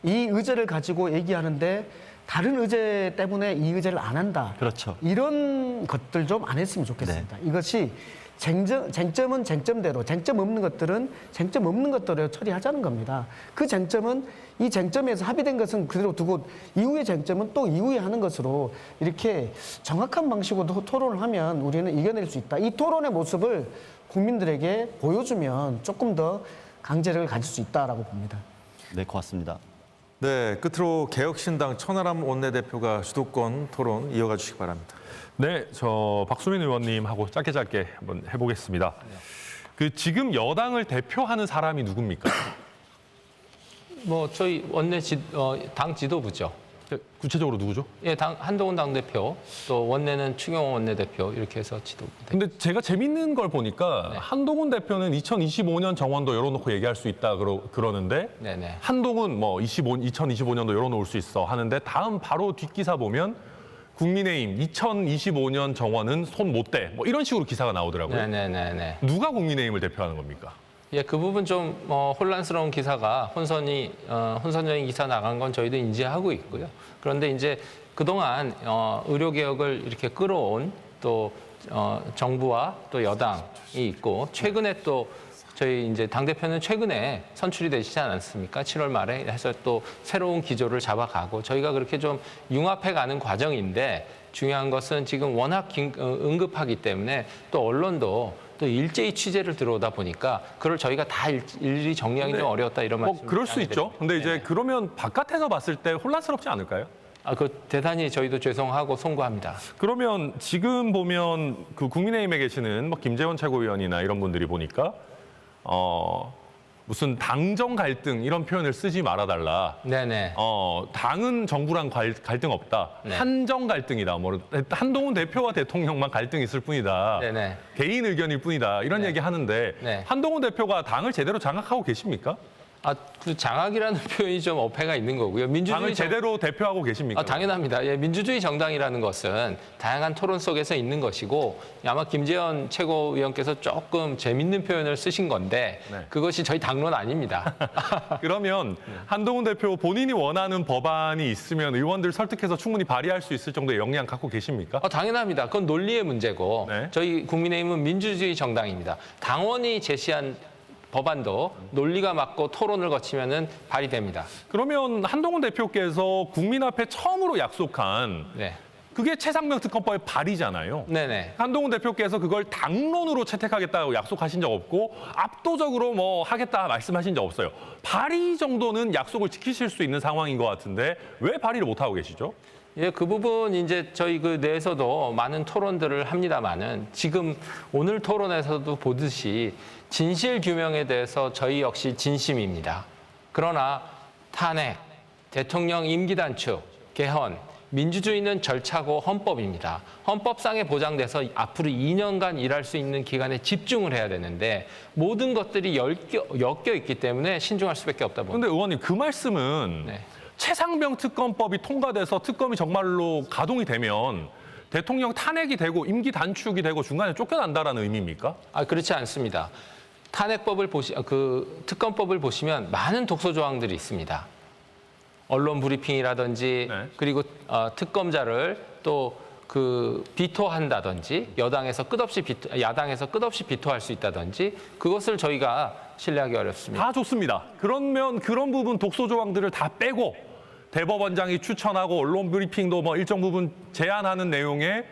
이 의제를 가지고 얘기하는데 다른 의제 때문에 이 의제를 안 한다. 그렇죠. 이런 것들 좀 안 했으면 좋겠습니다. 이것이 쟁점은 쟁점대로, 쟁점 없는 것들은 쟁점 없는 것대로 처리하자는 겁니다. 그 쟁점은 이 쟁점에서 합의된 것은 그대로 두고 이후의 쟁점은 또 이후에 하는 것으로 이렇게 정확한 방식으로 토론을 하면 우리는 이겨낼 수 있다. 이 토론의 모습을 국민들에게 보여주면 조금 더 강제력을 가질 수 있다라고 봅니다. 네, 고맙습니다. 네, 끝으로 개혁신당 천하람 원내대표가 주도권 토론 이어가 주시기 바랍니다. 네, 저 박수민 의원님하고 짧게 한번 해보겠습니다. 그 지금 여당을 대표하는 사람이 누굽니까? 뭐 저희 당 지도부죠. 구체적으로 누구죠? 예, 한동훈 당대표, 또 원내는 추경호 원내대표 이렇게 해서 지도부. 근데 제가 재밌는 걸 보니까 네. 한동훈 대표는 2025년 정원도 열어놓고 얘기할 수 있다 그러는데 네네. 한동훈 뭐 2025년도 열어놓을 수 있어 하는데 다음 바로 뒷기사 보면 국민의힘 2025년 정원은 손 못 대. 뭐 이런 식으로 기사가 나오더라고요. 네네네네. 누가 국민의힘을 대표하는 겁니까? 예, 그 부분 좀 혼란스러운 기사가 혼선적인 기사 나간 건 저희도 인지하고 있고요. 그런데 이제 그동안 의료 개혁을 이렇게 끌어온 또 정부와 또 여당이 있고 최근에 또 저희 이제 당대표는 최근에 선출이 되시지 않았습니까? 7월 말에 해서 또 새로운 기조를 잡아가고 저희가 그렇게 좀 융합해가는 과정인데 중요한 것은 지금 워낙 응급하기 때문에 또 언론도 또 일제히 취재를 들어오다 보니까 그걸 저희가 다 일일이 정리하기 좀 어려웠다 이런 말씀. 그럴 수 있죠. 근데 이제 그러면 바깥에서 봤을 때 혼란스럽지 않을까요? 대단히 저희도 죄송하고 송구합니다. 그러면 지금 보면 그 국민의힘에 계시는 뭐 김재원 최고위원이나 이런 분들이 보니까 무슨 당정 갈등 이런 표현을 쓰지 말아달라. 네네. 당은 정부랑 갈등 없다. 네. 한정 갈등이다. 뭐 한동훈 대표와 대통령만 갈등이 있을 뿐이다. 네네. 개인 의견일 뿐이다. 이런 네. 얘기 하는데 네. 한동훈 대표가 당을 제대로 장악하고 계십니까? 그 장악이라는 표현이 좀 어폐가 있는 거고요. 당을 제대로 대표하고 계십니까? 당연합니다. 예, 민주주의 정당이라는 것은 다양한 토론 속에서 있는 것이고 아마 김재원 최고위원께서 조금 재밌는 표현을 쓰신 건데 네. 그것이 저희 당론 아닙니다. 그러면 한동훈 대표 본인이 원하는 법안이 있으면 의원들 설득해서 충분히 발의할 수 있을 정도의 역량 갖고 계십니까? 당연합니다. 그건 논리의 문제고 네. 저희 국민의힘은 민주주의 정당입니다. 당원이 제시한 법안도 논리가 맞고 토론을 거치면은 발의됩니다. 그러면 한동훈 대표께서 국민 앞에 처음으로 약속한 네. 그게 최상병 특검법의 발의잖아요. 네네. 한동훈 대표께서 그걸 당론으로 채택하겠다고 약속하신 적 없고 압도적으로 뭐 하겠다 말씀하신 적 없어요. 발의 정도는 약속을 지키실 수 있는 상황인 것 같은데 왜 발의를 못 하고 계시죠? 예, 그 부분 이제 저희 그 내에서도 많은 토론들을 합니다만은 지금 오늘 토론에서도 보듯이 진실 규명에 대해서 저희 역시 진심입니다. 그러나 탄핵, 대통령 임기 단축, 개헌, 민주주의는 절차고 헌법입니다. 헌법상에 보장돼서 앞으로 2년간 일할 수 있는 기간에 집중을 해야 되는데 모든 것들이 엮여 있기 때문에 신중할 수밖에 없다 보니다. 그런데 의원님 그 말씀은 네. 최상병 특검법이 통과돼서 특검이 정말로 가동이 되면 대통령 탄핵이 되고 임기 단축이 되고 중간에 쫓겨난다라는 의미입니까? 그렇지 않습니다. 특검법을 보시면 많은 독소 조항들이 있습니다. 언론 브리핑이라든지 네. 그리고 특검자를 또 비토한다든지 야당에서 끝없이 비토할 수 있다든지 그것을 저희가 신뢰하기 어렵습니다. 다 좋습니다. 그러면 그런 부분 독소 조항들을 다 빼고 대법원장이 추천하고 언론 브리핑도 뭐 일정 부분 제한하는 내용의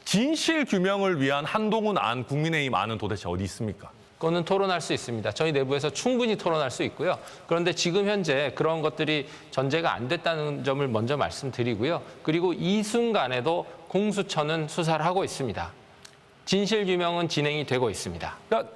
진실 규명을 위한 한동훈 안, 국민의힘 안은 도대체 어디 있습니까? 그거는 토론할 수 있습니다. 저희 내부에서 충분히 토론할 수 있고요. 그런데 지금 현재 그런 것들이 전제가 안 됐다는 점을 먼저 말씀드리고요. 그리고 이 순간에도 공수처는 수사를 하고 있습니다. 진실 규명은 진행이 되고 있습니다. 그러니까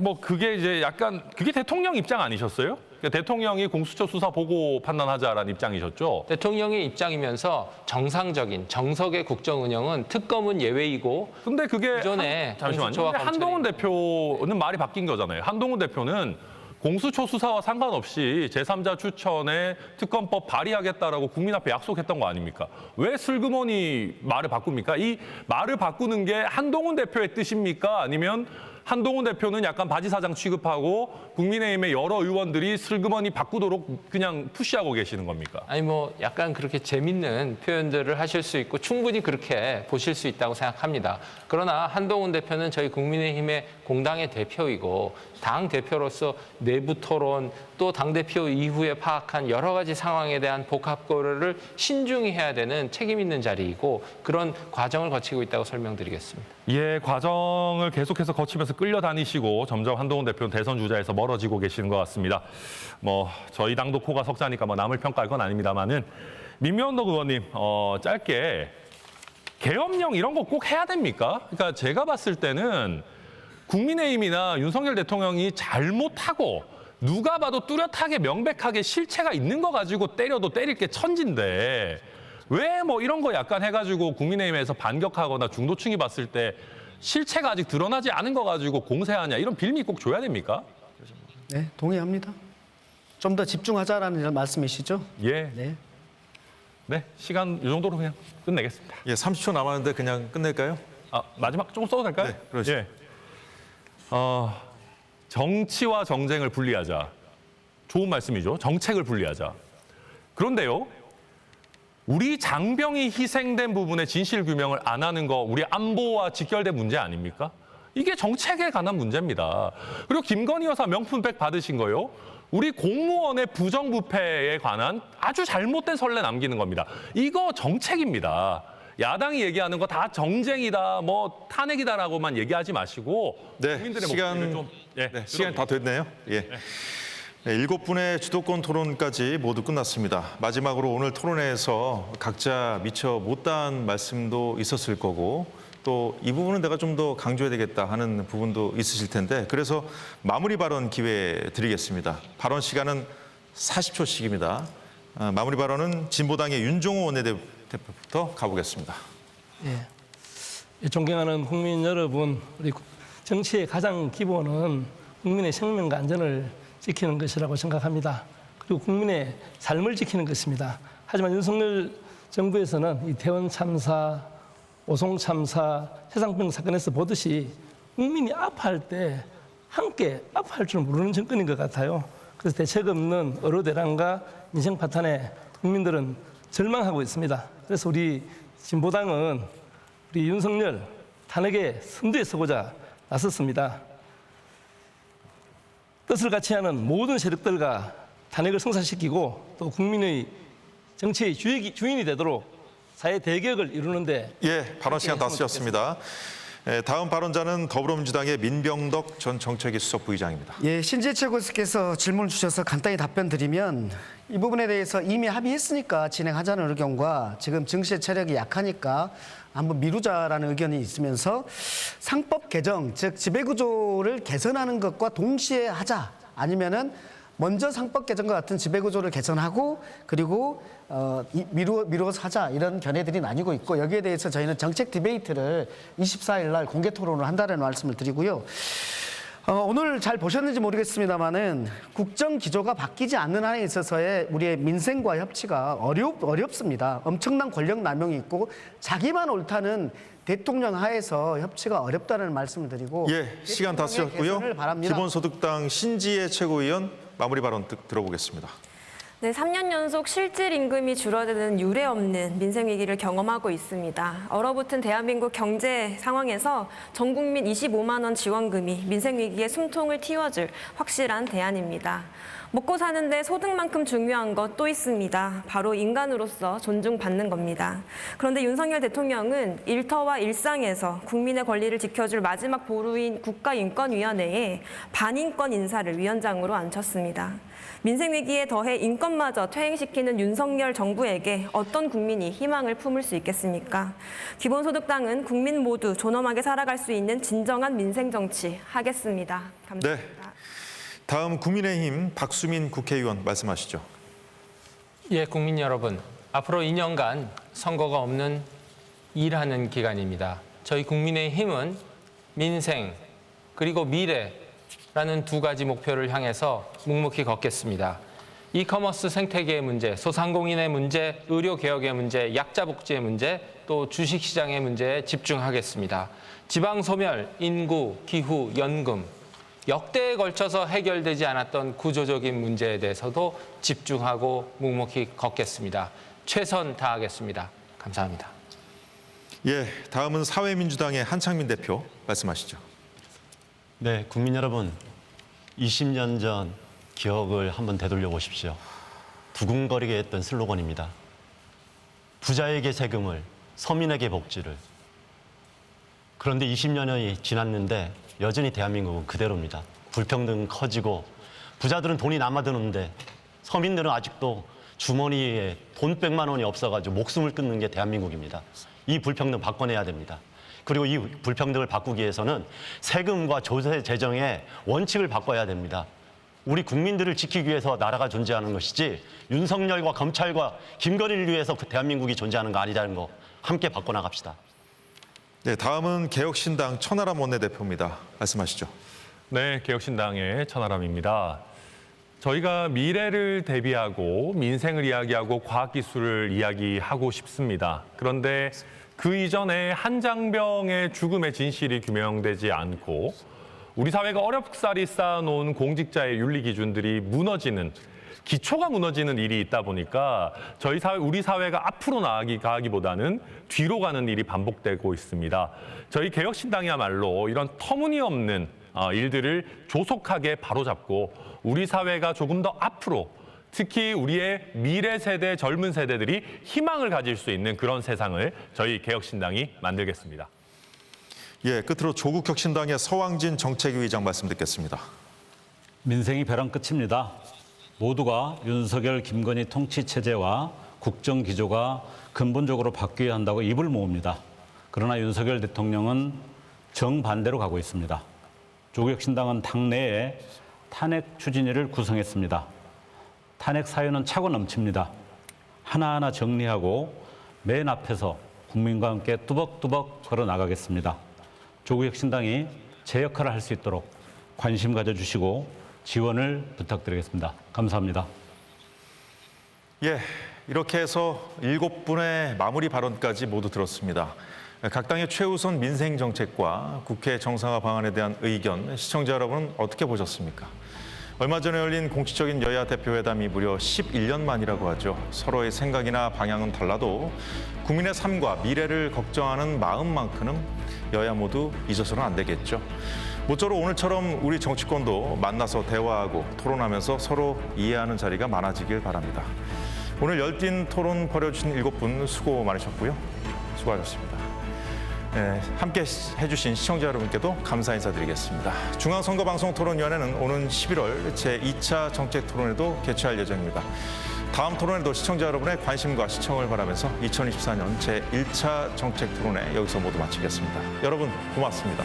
뭐 그게 이제 약간 그게 대통령 입장 아니셨어요? 그러니까 대통령이 공수처 수사 보고 판단하자라는 입장이셨죠? 대통령의 입장이면서 정상적인 정석의 국정 운영은 특검은 예외이고 근데 그게 기존에 잠시만요. 공수처와 근데 한동훈 검찰이 대표는 말이 바뀐 거잖아요. 한동훈 대표는 공수처 수사와 상관없이 제3자 추천에 특검법 발의하겠다라고 국민 앞에 약속했던 거 아닙니까? 왜 슬그머니 말을 바꿉니까? 이 말을 바꾸는 게 한동훈 대표의 뜻입니까? 아니면 한동훈 대표는 약간 바지사장 취급하고 국민의힘의 여러 의원들이 슬그머니 바꾸도록 그냥 푸시하고 계시는 겁니까? 아니 뭐 약간 그렇게 재밌는 표현들을 하실 수 있고 충분히 그렇게 보실 수 있다고 생각합니다. 그러나 한동훈 대표는 저희 국민의힘의 공당의 대표이고 당 대표로서 내부 토론 또 당대표 이후에 파악한 여러 가지 상황에 대한 복합 고려를 신중히 해야 되는 책임 있는 자리이고 그런 과정을 거치고 있다고 설명드리겠습니다. 예, 과정을 계속해서 거치면서 끌려다니시고 점점 한동훈 대표는 대선 주자에서 멀어지고 계시는 것 같습니다. 뭐 저희 당도 코가 석자니까 뭐 남을 평가할 건 아닙니다만은 민명덕 의원님 짧게 계엄령 이런 거 꼭 해야 됩니까? 그러니까 제가 봤을 때는 국민의힘이나 윤석열 대통령이 잘못하고 누가 봐도 뚜렷하게 명백하게 실체가 있는 거 가지고 때려도 때릴 게 천진데 왜 뭐 이런 거 약간 해가지고 국민의힘에서 반격하거나 중도층이 봤을 때 실체가 아직 드러나지 않은 거 가지고 공세하냐 이런 빌미 꼭 줘야 됩니까? 네, 동의합니다. 좀 더 집중하자라는 이런 말씀이시죠? 예. 네. 네, 시간 이 정도로 그냥 끝내겠습니다. 예, 30초 남았는데 그냥 끝낼까요? 아, 마지막 조금 써도 될까요? 네, 그러시죠. 예. 정치와 정쟁을 분리하자. 좋은 말씀이죠. 정책을 분리하자. 그런데요. 우리 장병이 희생된 부분의 진실 규명을 안 하는 거 우리 안보와 직결된 문제 아닙니까? 이게 정책에 관한 문제입니다. 그리고 김건희 여사 명품백 받으신 거요. 우리 공무원의 부정부패에 관한 아주 잘못된 선례 남기는 겁니다. 이거 정책입니다. 야당이 얘기하는 거 다 정쟁이다, 뭐 탄핵이다라고만 얘기하지 마시고 네, 국민들의 시간 목소리를 좀 네, 시간이 다 됐네요. 예. 네, 7분의 주도권 토론까지 모두 끝났습니다. 마지막으로 오늘 토론회에서 각자 미처 못다한 말씀도 있었을 거고 또 이 부분은 내가 좀 더 강조해야 되겠다 하는 부분도 있으실 텐데 그래서 마무리 발언 기회 드리겠습니다. 발언 시간은 40초씩입니다. 마무리 발언은 진보당의 윤종호 원내대표부터 가보겠습니다. 예. 존경하는 국민 여러분, 우리 정치의 가장 기본은 국민의 생명과 안전을 지키는 것이라고 생각합니다. 그리고 국민의 삶을 지키는 것입니다. 하지만 윤석열 정부에서는 이태원 참사, 오송 참사, 세상병 사건에서 보듯이 국민이 아파할 때 함께 아파할 줄 모르는 정권인 것 같아요. 그래서 대책 없는 어로대란과 민생 파탄에 국민들은 절망하고 있습니다. 그래서 우리 진보당은 우리 윤석열 탄핵의 선두에 서고자 나섰습니다. 뜻을 같이 하는 모든 세력들과 탄핵을 성사시키고 또 국민의 정치의 주인이 되도록 사회 대격을 이루는데 예, 발언 시간 다 쓰셨습니다. 다음 발언자는 더불어민주당의 민병덕 전 정책위 수석 부의장입니다. 예, 신재 최고께서 질문을 주셔서 간단히 답변 드리면 이 부분에 대해서 이미 합의했으니까 진행하자는 의견과 지금 증시의 체력이 약하니까 한번 미루자라는 의견이 있으면서 상법 개정, 즉 지배구조를 개선하는 것과 동시에 하자 아니면은 먼저 상법 개정과 같은 지배구조를 개선하고 그리고 미루어서 하자 이런 견해들이 나뉘고 있고 여기에 대해서 저희는 정책 디베이트를 24일 날 공개 토론을 한다는 말씀을 드리고요. 오늘 잘 보셨는지 모르겠습니다만은 국정 기조가 바뀌지 않는 한에 있어서의 우리의 민생과 협치가 어렵습니다. 엄청난 권력 남용이 있고 자기만 옳다는 대통령 하에서 협치가 어렵다는 말씀을 드리고 예, 시간 다 쓰셨고요. 기본소득당 신지혜 최고위원 마무리 발언 들어보겠습니다. 네, 3년 연속 실질 임금이 줄어드는 유례 없는 민생 위기를 경험하고 있습니다. 얼어붙은 대한민국 경제 상황에서 전 국민 25만 원 지원금이 민생 위기에 숨통을 틔워줄 확실한 대안입니다. 먹고 사는데 소득만큼 중요한 것 또 있습니다. 바로 인간으로서 존중받는 겁니다. 그런데 윤석열 대통령은 일터와 일상에서 국민의 권리를 지켜줄 마지막 보루인 국가인권위원회에 반인권 인사를 위원장으로 앉혔습니다. 민생 위기에 더해 인권마저 퇴행시키는 윤석열 정부에게 어떤 국민이 희망을 품을 수 있겠습니까? 기본소득당은 국민 모두 존엄하게 살아갈 수 있는 진정한 민생 정치 하겠습니다. 감사합니다. 네. 다음 국민의힘 박수민 국회의원 말씀하시죠. 예, 국민 여러분. 앞으로 2년간 선거가 없는 일하는 기간입니다. 저희 국민의힘은 민생 그리고 미래 라는 두 가지 목표를 향해서 묵묵히 걷겠습니다. 이커머스 생태계의 문제, 소상공인의 문제, 의료개혁의 문제, 약자복지의 문제, 또 주식시장의 문제에 집중하겠습니다. 지방소멸, 인구, 기후, 연금, 역대에 걸쳐서 해결되지 않았던 구조적인 문제에 대해서도 집중하고 묵묵히 걷겠습니다. 최선 다하겠습니다. 감사합니다. 예, 다음은 사회민주당의 한창민 대표 말씀하시죠. 네, 국민 여러분, 20년 전 기억을 한번 되돌려 보십시오. 두근거리게 했던 슬로건입니다. 부자에게 세금을, 서민에게 복지를. 그런데 20년이 지났는데 여전히 대한민국은 그대로입니다. 불평등 커지고 부자들은 돈이 남아드는데 서민들은 아직도 주머니에 돈 100만 원이 없어가지고 목숨을 끊는 게 대한민국입니다. 이 불평등 바꿔내야 됩니다. 그리고 이 불평등을 바꾸기 위해서는 세금과 조세 재정의 원칙을 바꿔야 됩니다. 우리 국민들을 지키기 위해서 나라가 존재하는 것이지 윤석열과 검찰과 김건희를 위해서 그 대한민국이 존재하는 거 아니라는 거 함께 바꿔나갑시다. 네, 다음은 개혁신당 천하람 원내대표입니다. 말씀하시죠. 네, 개혁신당의 천하람입니다. 저희가 미래를 대비하고 민생을 이야기하고 과학기술을 이야기하고 싶습니다. 그런데 그 이전에 한장병의 죽음의 진실이 규명되지 않고 우리 사회가 어렵사리 쌓아놓은 공직자의 윤리 기준들이 무너지는, 기초가 무너지는 일이 있다 보니까 우리 사회가 앞으로 나아가기보다는 뒤로 가는 일이 반복되고 있습니다. 저희 개혁신당이야말로 이런 터무니없는 일들을 조속하게 바로잡고 우리 사회가 조금 더 앞으로, 특히 우리의 미래 세대, 젊은 세대들이 희망을 가질 수 있는 그런 세상을 저희 개혁신당이 만들겠습니다. 예, 끝으로 조국혁신당의 서왕진 정책위 의장 말씀 듣겠습니다. 민생이 벼랑 끝입니다. 모두가 윤석열, 김건희 통치 체제와 국정 기조가 근본적으로 바뀌어야 한다고 입을 모읍니다. 그러나 윤석열 대통령은 정반대로 가고 있습니다. 조국혁신당은 당내에 탄핵 추진위를 구성했습니다. 탄핵 사유는 차고 넘칩니다. 하나하나 정리하고 맨 앞에서 국민과 함께 뚜벅뚜벅 걸어 나가겠습니다. 조국혁신당이 제 역할을 할 수 있도록 관심 가져주시고 지원을 부탁드리겠습니다. 감사합니다. 예, 이렇게 해서 7분의 마무리 발언까지 모두 들었습니다. 각 당의 최우선 민생 정책과 국회 정상화 방안에 대한 의견, 시청자 여러분은 어떻게 보셨습니까? 얼마 전에 열린 공식적인 여야 대표회담이 무려 11년 만이라고 하죠. 서로의 생각이나 방향은 달라도 국민의 삶과 미래를 걱정하는 마음만큼은 여야 모두 잊어서는 안 되겠죠. 모쪼록 오늘처럼 우리 정치권도 만나서 대화하고 토론하면서 서로 이해하는 자리가 많아지길 바랍니다. 오늘 열띤 토론 벌여주신 7분 수고 많으셨고요. 수고하셨습니다. 네, 함께 해주신 시청자 여러분께도 감사 인사드리겠습니다. 중앙선거방송토론위원회는 오는 11월 제2차 정책토론회도 개최할 예정입니다. 다음 토론회도 시청자 여러분의 관심과 시청을 바라면서 2024년 제1차 정책토론회 여기서 모두 마치겠습니다. 여러분 고맙습니다.